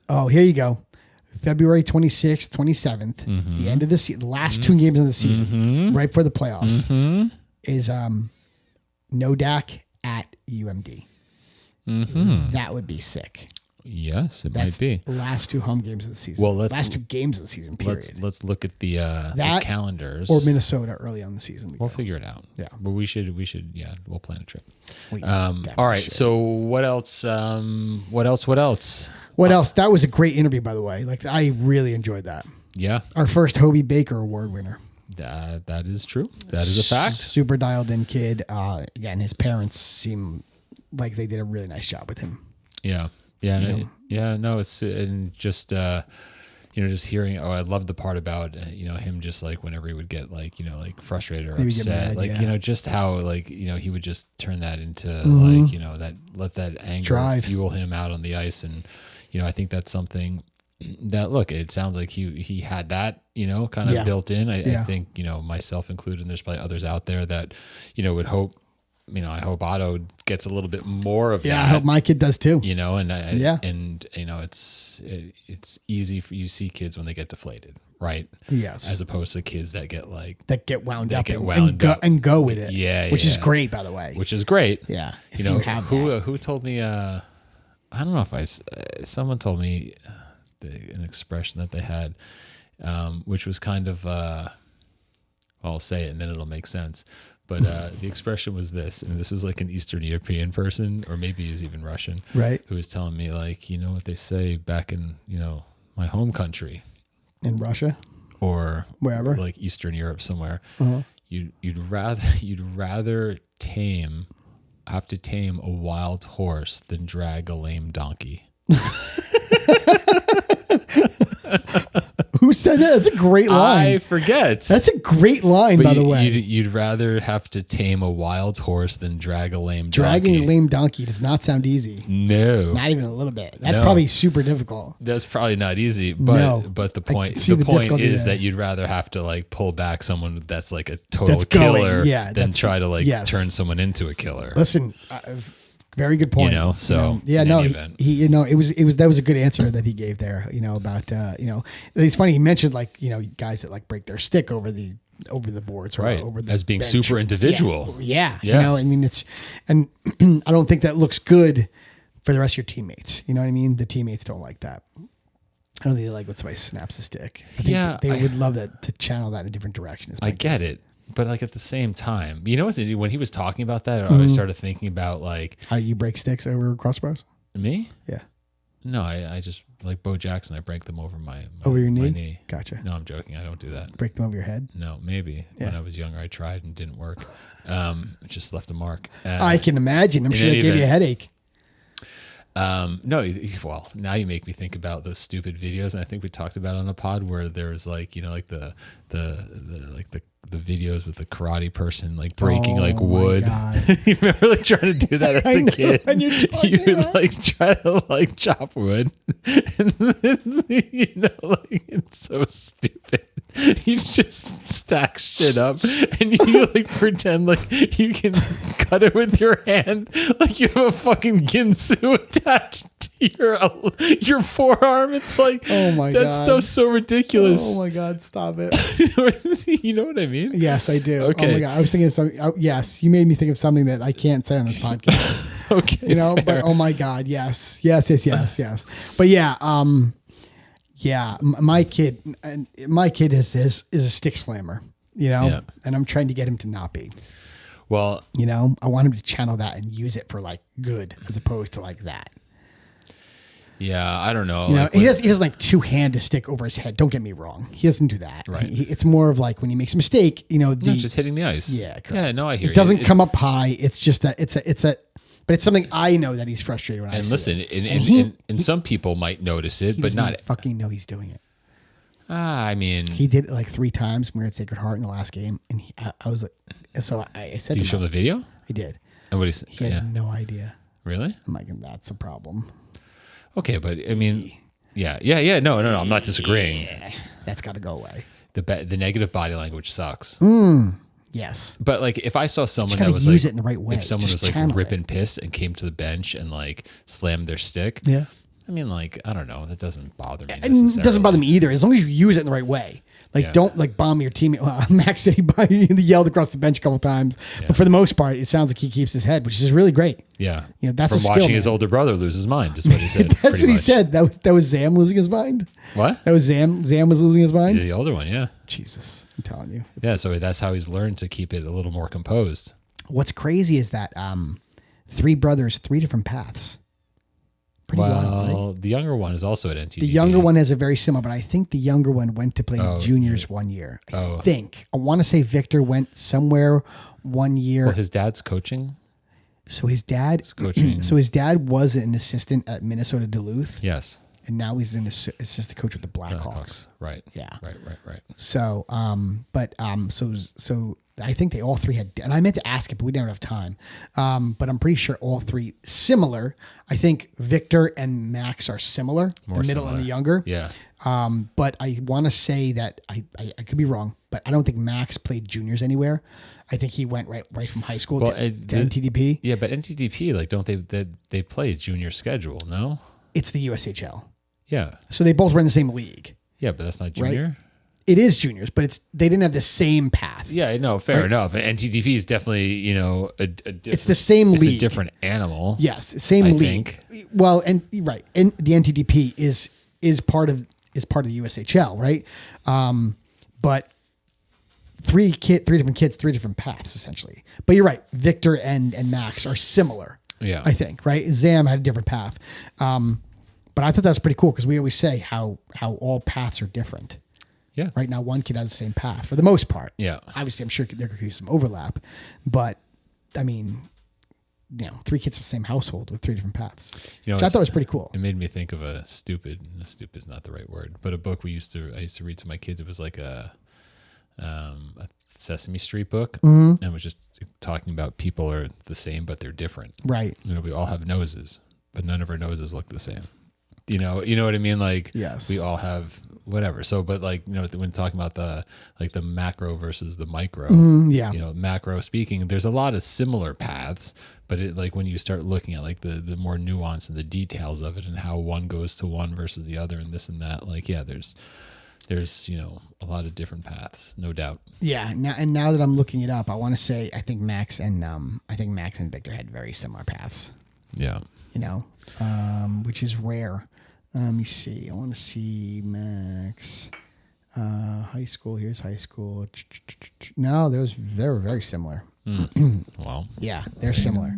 Oh, here you go. February 26th, 27th, the end of the last two games of the season, right before the playoffs, is Nodak at UMD. That would be sick. Yes, it That's might be. the last two home games of the season. Well, last two games of the season, period. Let's look at the calendars. Or Minnesota early on in the season. We'll figure it out. Yeah. But we should we'll plan a trip. All right. So what else? What else? What else? That was a great interview, by the way. Like, I really enjoyed that. Yeah. Our first Hobey Baker Award winner. That is true. That is a fact. Super dialed in kid. Again, his parents seem like they did a really nice job with him. Yeah. Yeah. No, it's and just just hearing. Oh, I love the part about him just like whenever he would get like like frustrated or upset, mad, just how he would just turn that into let that anger Drive. fuel him out on the ice, and I think that's something that it sounds like he had that kind of built in. I think myself included, and there's probably others out there that would hope. I hope Otto gets a little bit more of that. I hope my kid does too. It's easy for you see kids when they get deflated, right? Yes. As opposed to kids that get wound up and go with it. Yeah. Which is great, by the way. Which is great. Yeah. Who told me? I don't know if someone told me an expression that they had, which was kind of. I'll say it and then it'll make sense. But the expression was this, and this was like an Eastern European person, or maybe he was even Russian, right? Who was telling me what they say back in my home country, in Russia, or wherever, like Eastern Europe somewhere. You'd rather tame have to tame a wild horse than drag a lame donkey. Who said that? That's a great line. I forget. That's a great line, by the way. You'd rather have to tame a wild horse than drag a lame donkey. Dragging a lame donkey does not sound easy. No. Not even a little bit. That's probably super difficult. That's probably not easy, but the point is that you'd rather have to like pull back someone that's like a total killer than try to like turn someone into a killer. Listen, very good point. So it was that was a good answer that he gave there. About it's funny he mentioned like guys that like break their stick over the boards or over the as being bench. super individual. Yeah. I mean and I don't think that looks good for the rest of your teammates. You know what I mean? The teammates don't like that. I don't think they like when somebody snaps a stick. I think they would love that to channel that in a different direction. I get it. But like at the same time, when he was talking about that, I started thinking about like how you break sticks over crossbars. Me? Yeah. No, I just like Bo Jackson. I break them over my over your knee. My knee. Gotcha. No, I'm joking. I don't do that. Break them over your head? No, maybe when I was younger, I tried and it didn't work. It just left a mark. I can imagine. I'm sure that gave you a headache. No, well, now you make me think about those stupid videos, and I think we talked about it on a pod where there was like like the videos with the karate person like breaking like wood. You remember like trying to do that as a kid? You would like try to like chop wood, and then, like it's so stupid. You just stack shit up and you like pretend like you can cut it with your hand, like you have a fucking ginsu attached to your forearm. It's like, oh my god, that stuff's so ridiculous. Oh my god, stop it. You know what I mean? Yes, I do. Okay. Oh my god, I was thinking of something. Oh, yes, you made me think of something that I can't say on this podcast. Okay, fair. But oh my god, yes. But yeah, my kid is a stick slammer, and I'm trying to get him to not be. Well, I want him to channel that and use it for like good as opposed to like that. Yeah, I don't know. He doesn't like two-hand a stick over his head. Don't get me wrong. He doesn't do that. Right. It's more of like when he makes a mistake, just hitting the ice. Yeah, correct. Yeah, no, I hear it. It doesn't come up high. It's just that but it's something I know that he's frustrated when I see it. And listen, and some people might notice it, but not fucking know he's doing it. I mean, he did it like 3 times when we were at Sacred Heart in the last game, and I was like, so I said, did you show him the video? He did. And what he said? He had no idea. Really? I'm like, that's a problem. Okay, but I mean, yeah. No, I'm not disagreeing. Yeah, that's got to go away. The negative body language sucks. Yes. But like if I saw someone that was use like, it in the right way. If someone was like ripping pissed and came to the bench and like slammed their stick. Yeah. I mean, like, I don't know. That doesn't bother me. It doesn't bother me either. As long as you use it in the right way. Like, don't like bomb your teammate. Well, Max said he yelled across the bench a couple times, but for the most part, it sounds like he keeps his head, which is really great. Yeah. That's from a skill, watching his older brother lose his mind. Is what he said. That's what he said. That was Zam losing his mind. What? That was Zam. Zam was losing his mind. The older one, yeah. Jesus, I'm telling you. So that's how he's learned to keep it a little more composed. What's crazy is that 3 brothers, 3 different paths. Pretty wild, right? The younger one is also at NTDP. The younger one has a very similar, but I think the younger one went to play juniors 1 year. I think. I want to say Victor went somewhere 1 year. Well, his dad's coaching. So his dad coaching. So his dad was an assistant at Minnesota Duluth. Yes. And now he's an assistant coach with the Blackhawks. Right. Yeah. Right. So, so I think they all 3 had, and I meant to ask it, but we didn't have time. But I'm pretty sure all 3 similar. I think Victor and Max are similar, the middle and the younger. Yeah. But I want to say that I could be wrong, but I don't think Max played juniors anywhere. I think he went right from high school to NTDP. Yeah, but NTDP, like, don't they play a junior schedule? No, it's the USHL. Yeah. So they both were in the same league. Yeah, but that's not junior. Right? It is juniors, but they didn't have the same path. Yeah, no, fair enough. NTDP is definitely, it's the same league. It's a different animal. Yes, same league. Think. Well, and right, and the NTDP is part of the USHL, right? But 3 different kids, 3 different paths essentially. But you're right, Victor and Max are similar. Yeah, I think right. Zam had a different path. But I thought that was pretty cool because we always say how all paths are different. Yeah. Right now, one kid has the same path for the most part. Yeah. Obviously, I'm sure there could be some overlap, but I mean, 3 kids from the same household with 3 different paths. You know, which I thought was pretty cool. It made me think of stupid is not the right word, but a book I used to read to my kids. It was like a Sesame Street book, and it was just talking about people are the same, but they're different. Right. You know, we all have noses, but none of our noses look the same. You know what I mean? Like, yes, we all have whatever. So, but like, when talking about the macro versus the micro, macro speaking, there's a lot of similar paths, but it, like, when you start looking at like the more nuance and the details of it and how one goes to one versus the other and this and that, like, yeah, there's a lot of different paths, no doubt. Yeah. Now that I'm looking it up, I want to say, I think Max and Victor had very similar paths. Yeah. Which is rare. Let me see. I want to see Max. High school. Here's high school. No, they're very similar. Wow. Yeah, they're similar.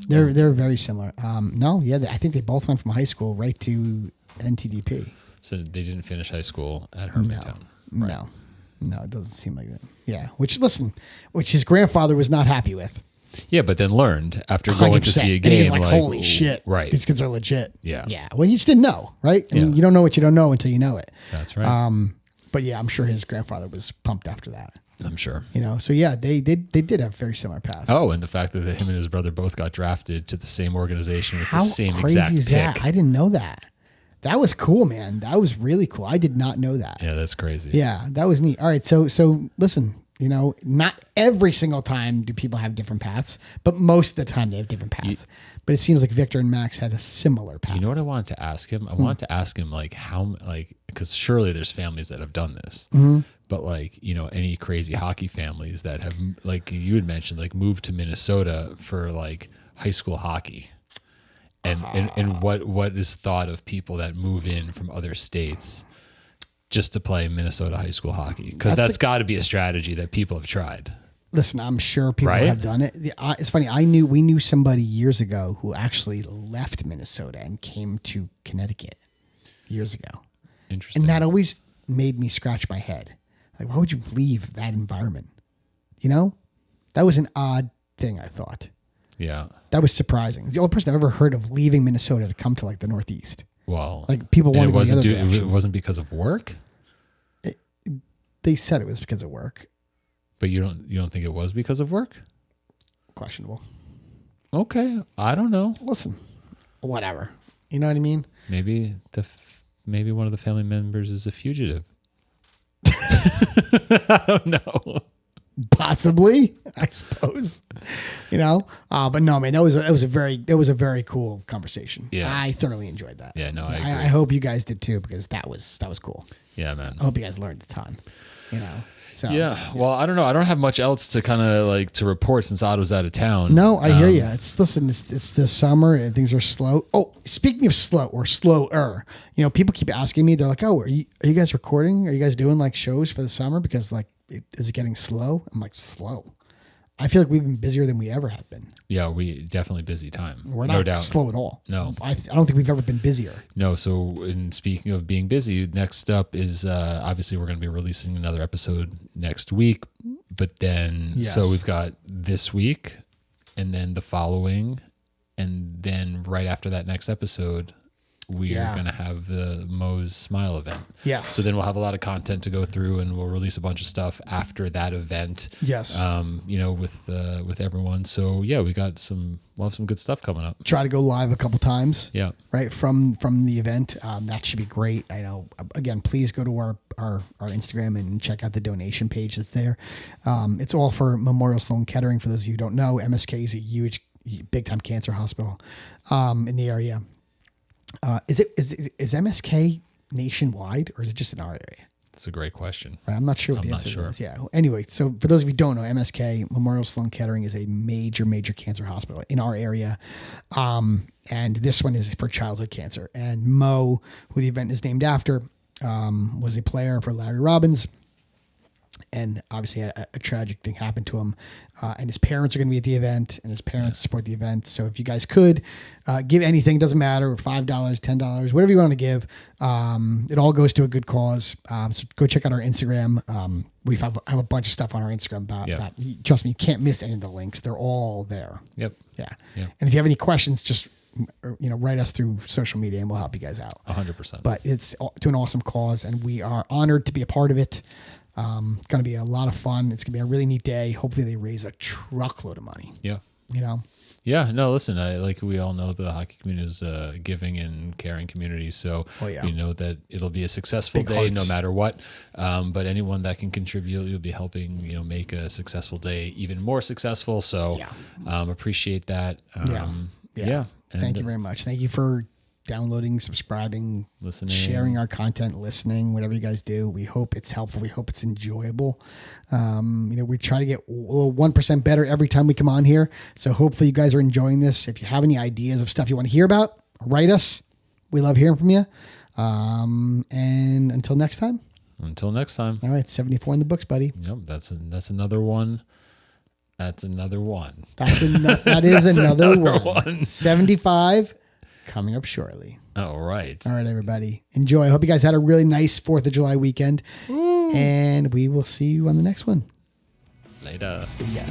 They're very similar. I think they both went from high school right to NTDP. So they didn't finish high school at Hermantown. No, it doesn't seem like that. Yeah, which his grandfather was not happy with. Yeah, but then learned after going 100%. to see a game. And he's like, holy shit. Right. These kids are legit. Yeah. Yeah. Well, he just didn't know, right? I mean, you don't know what you don't know until you know it. That's right. But yeah, I'm sure his grandfather was pumped after that. I'm sure. So yeah, they did have very similar paths. Oh, and the fact that him and his brother both got drafted to the same organization with the same crazy exact is pick. that? I didn't know that. That was cool, man. That was really cool. I did not know that. Yeah, that's crazy. Yeah, that was neat. All right, so listen, not every single time do people have different paths, but most of the time they have different paths. But it seems like Victor and Max had a similar path. You know what I wanted to ask him? I wanted to ask him like how, like, because surely there's families that have done this, but like, any crazy hockey families that have, like you had mentioned, like moved to Minnesota for like high school hockey. And what is thought of people that move in from other states just to play Minnesota high school hockey? Because that's got to be a strategy that people have tried. Listen, I'm sure people have done it. It's funny. We knew somebody years ago who actually left Minnesota and came to Connecticut years ago. Interesting. And that always made me scratch my head. Like, why would you leave that environment? That was an odd thing, I thought. Yeah. That was surprising. It's the only person I've ever heard of leaving Minnesota to come to like the Northeast. Well, like people want to go the other direction. It wasn't because of work? They said it was because of work. But you don't think it was because of work? Questionable. Okay. I don't know. Listen, whatever. You know what I mean? Maybe one of the family members is a fugitive. I don't know. Possibly, I suppose. But no, man, that was a very cool conversation. Yeah, I thoroughly enjoyed that. Yeah, no, I agree. I hope you guys did too, because that was cool. Yeah, man. I hope you guys learned a ton. So yeah. Well, I don't know. I don't have much else to kind of like to report since Otto's out of town. No, I hear you. It's the summer and things are slow. Oh, speaking of slow or slower, people keep asking me. They're like, "Oh, are you guys recording? Are you guys doing like shows for the summer? Because like, is it getting slow?" I'm like, slow. I feel like we've been busier than we ever have been. Yeah, we definitely busy time. We're no not doubt. slow at all. No, I don't think we've ever been busier. No. So, in speaking of being busy, next up is obviously we're going to be releasing another episode next week. But then, So we've got this week, and then the following, and then right after that next episode, we are going to have the Mo's Smile event. Yes. So then we'll have a lot of content to go through, and we'll release a bunch of stuff after that event. Yes. With everyone. So yeah, we'll have some good stuff coming up. Try to go live a couple times. Yeah. Right from the event. That should be great. I know. Again, please go to our Instagram and check out the donation page that's there. It's all for Memorial Sloan Kettering. For those of you who don't know, MSK is a huge, big time cancer hospital in the area. Is MSK nationwide, or is it just in our area? That's a great question. Right, I'm not sure what the answer is. Yeah. Anyway, so for those of you who don't know, MSK, Memorial Sloan Kettering, is a major cancer hospital in our area. And this one is for childhood cancer. And Mo, who the event is named after, was a player for Larry Robbins. And obviously a tragic thing happened to him. And his parents are going to be at the event, and his parents support the event. So if you guys could give anything, doesn't matter, $5, $10, whatever you want to give. It all goes to a good cause. So go check out our Instagram. We have a bunch of stuff on our Instagram about, trust me, you can't miss any of the links. They're all there. Yep. Yeah. And if you have any questions, just write us through social media and we'll help you guys out. 100%. But it's to an awesome cause, and we are honored to be a part of it. It's going to be a lot of fun. It's going to be a really neat day. Hopefully they raise a truckload of money. Yeah. Yeah, no, listen, we all know the hockey community is a giving and caring community. So we know that it'll be a successful day no matter what. But anyone that can contribute, you'll be helping, make a successful day even more successful. So appreciate that. And thank you very much. Thank you for downloading, subscribing, listening, sharing our content, listening, whatever you guys do. We hope it's helpful. We hope it's enjoyable. We try to get a little 1% better every time we come on here. So hopefully you guys are enjoying this. If you have any ideas of stuff you want to hear about, write us. We love hearing from you. And until next time. All right. 74 in the books, buddy. Yep. That's another one. That is another one. 75 coming up shortly. All right, everybody. Enjoy. I hope you guys had a really nice 4th of July weekend. Woo. And we will see you on the next one. Later. See ya.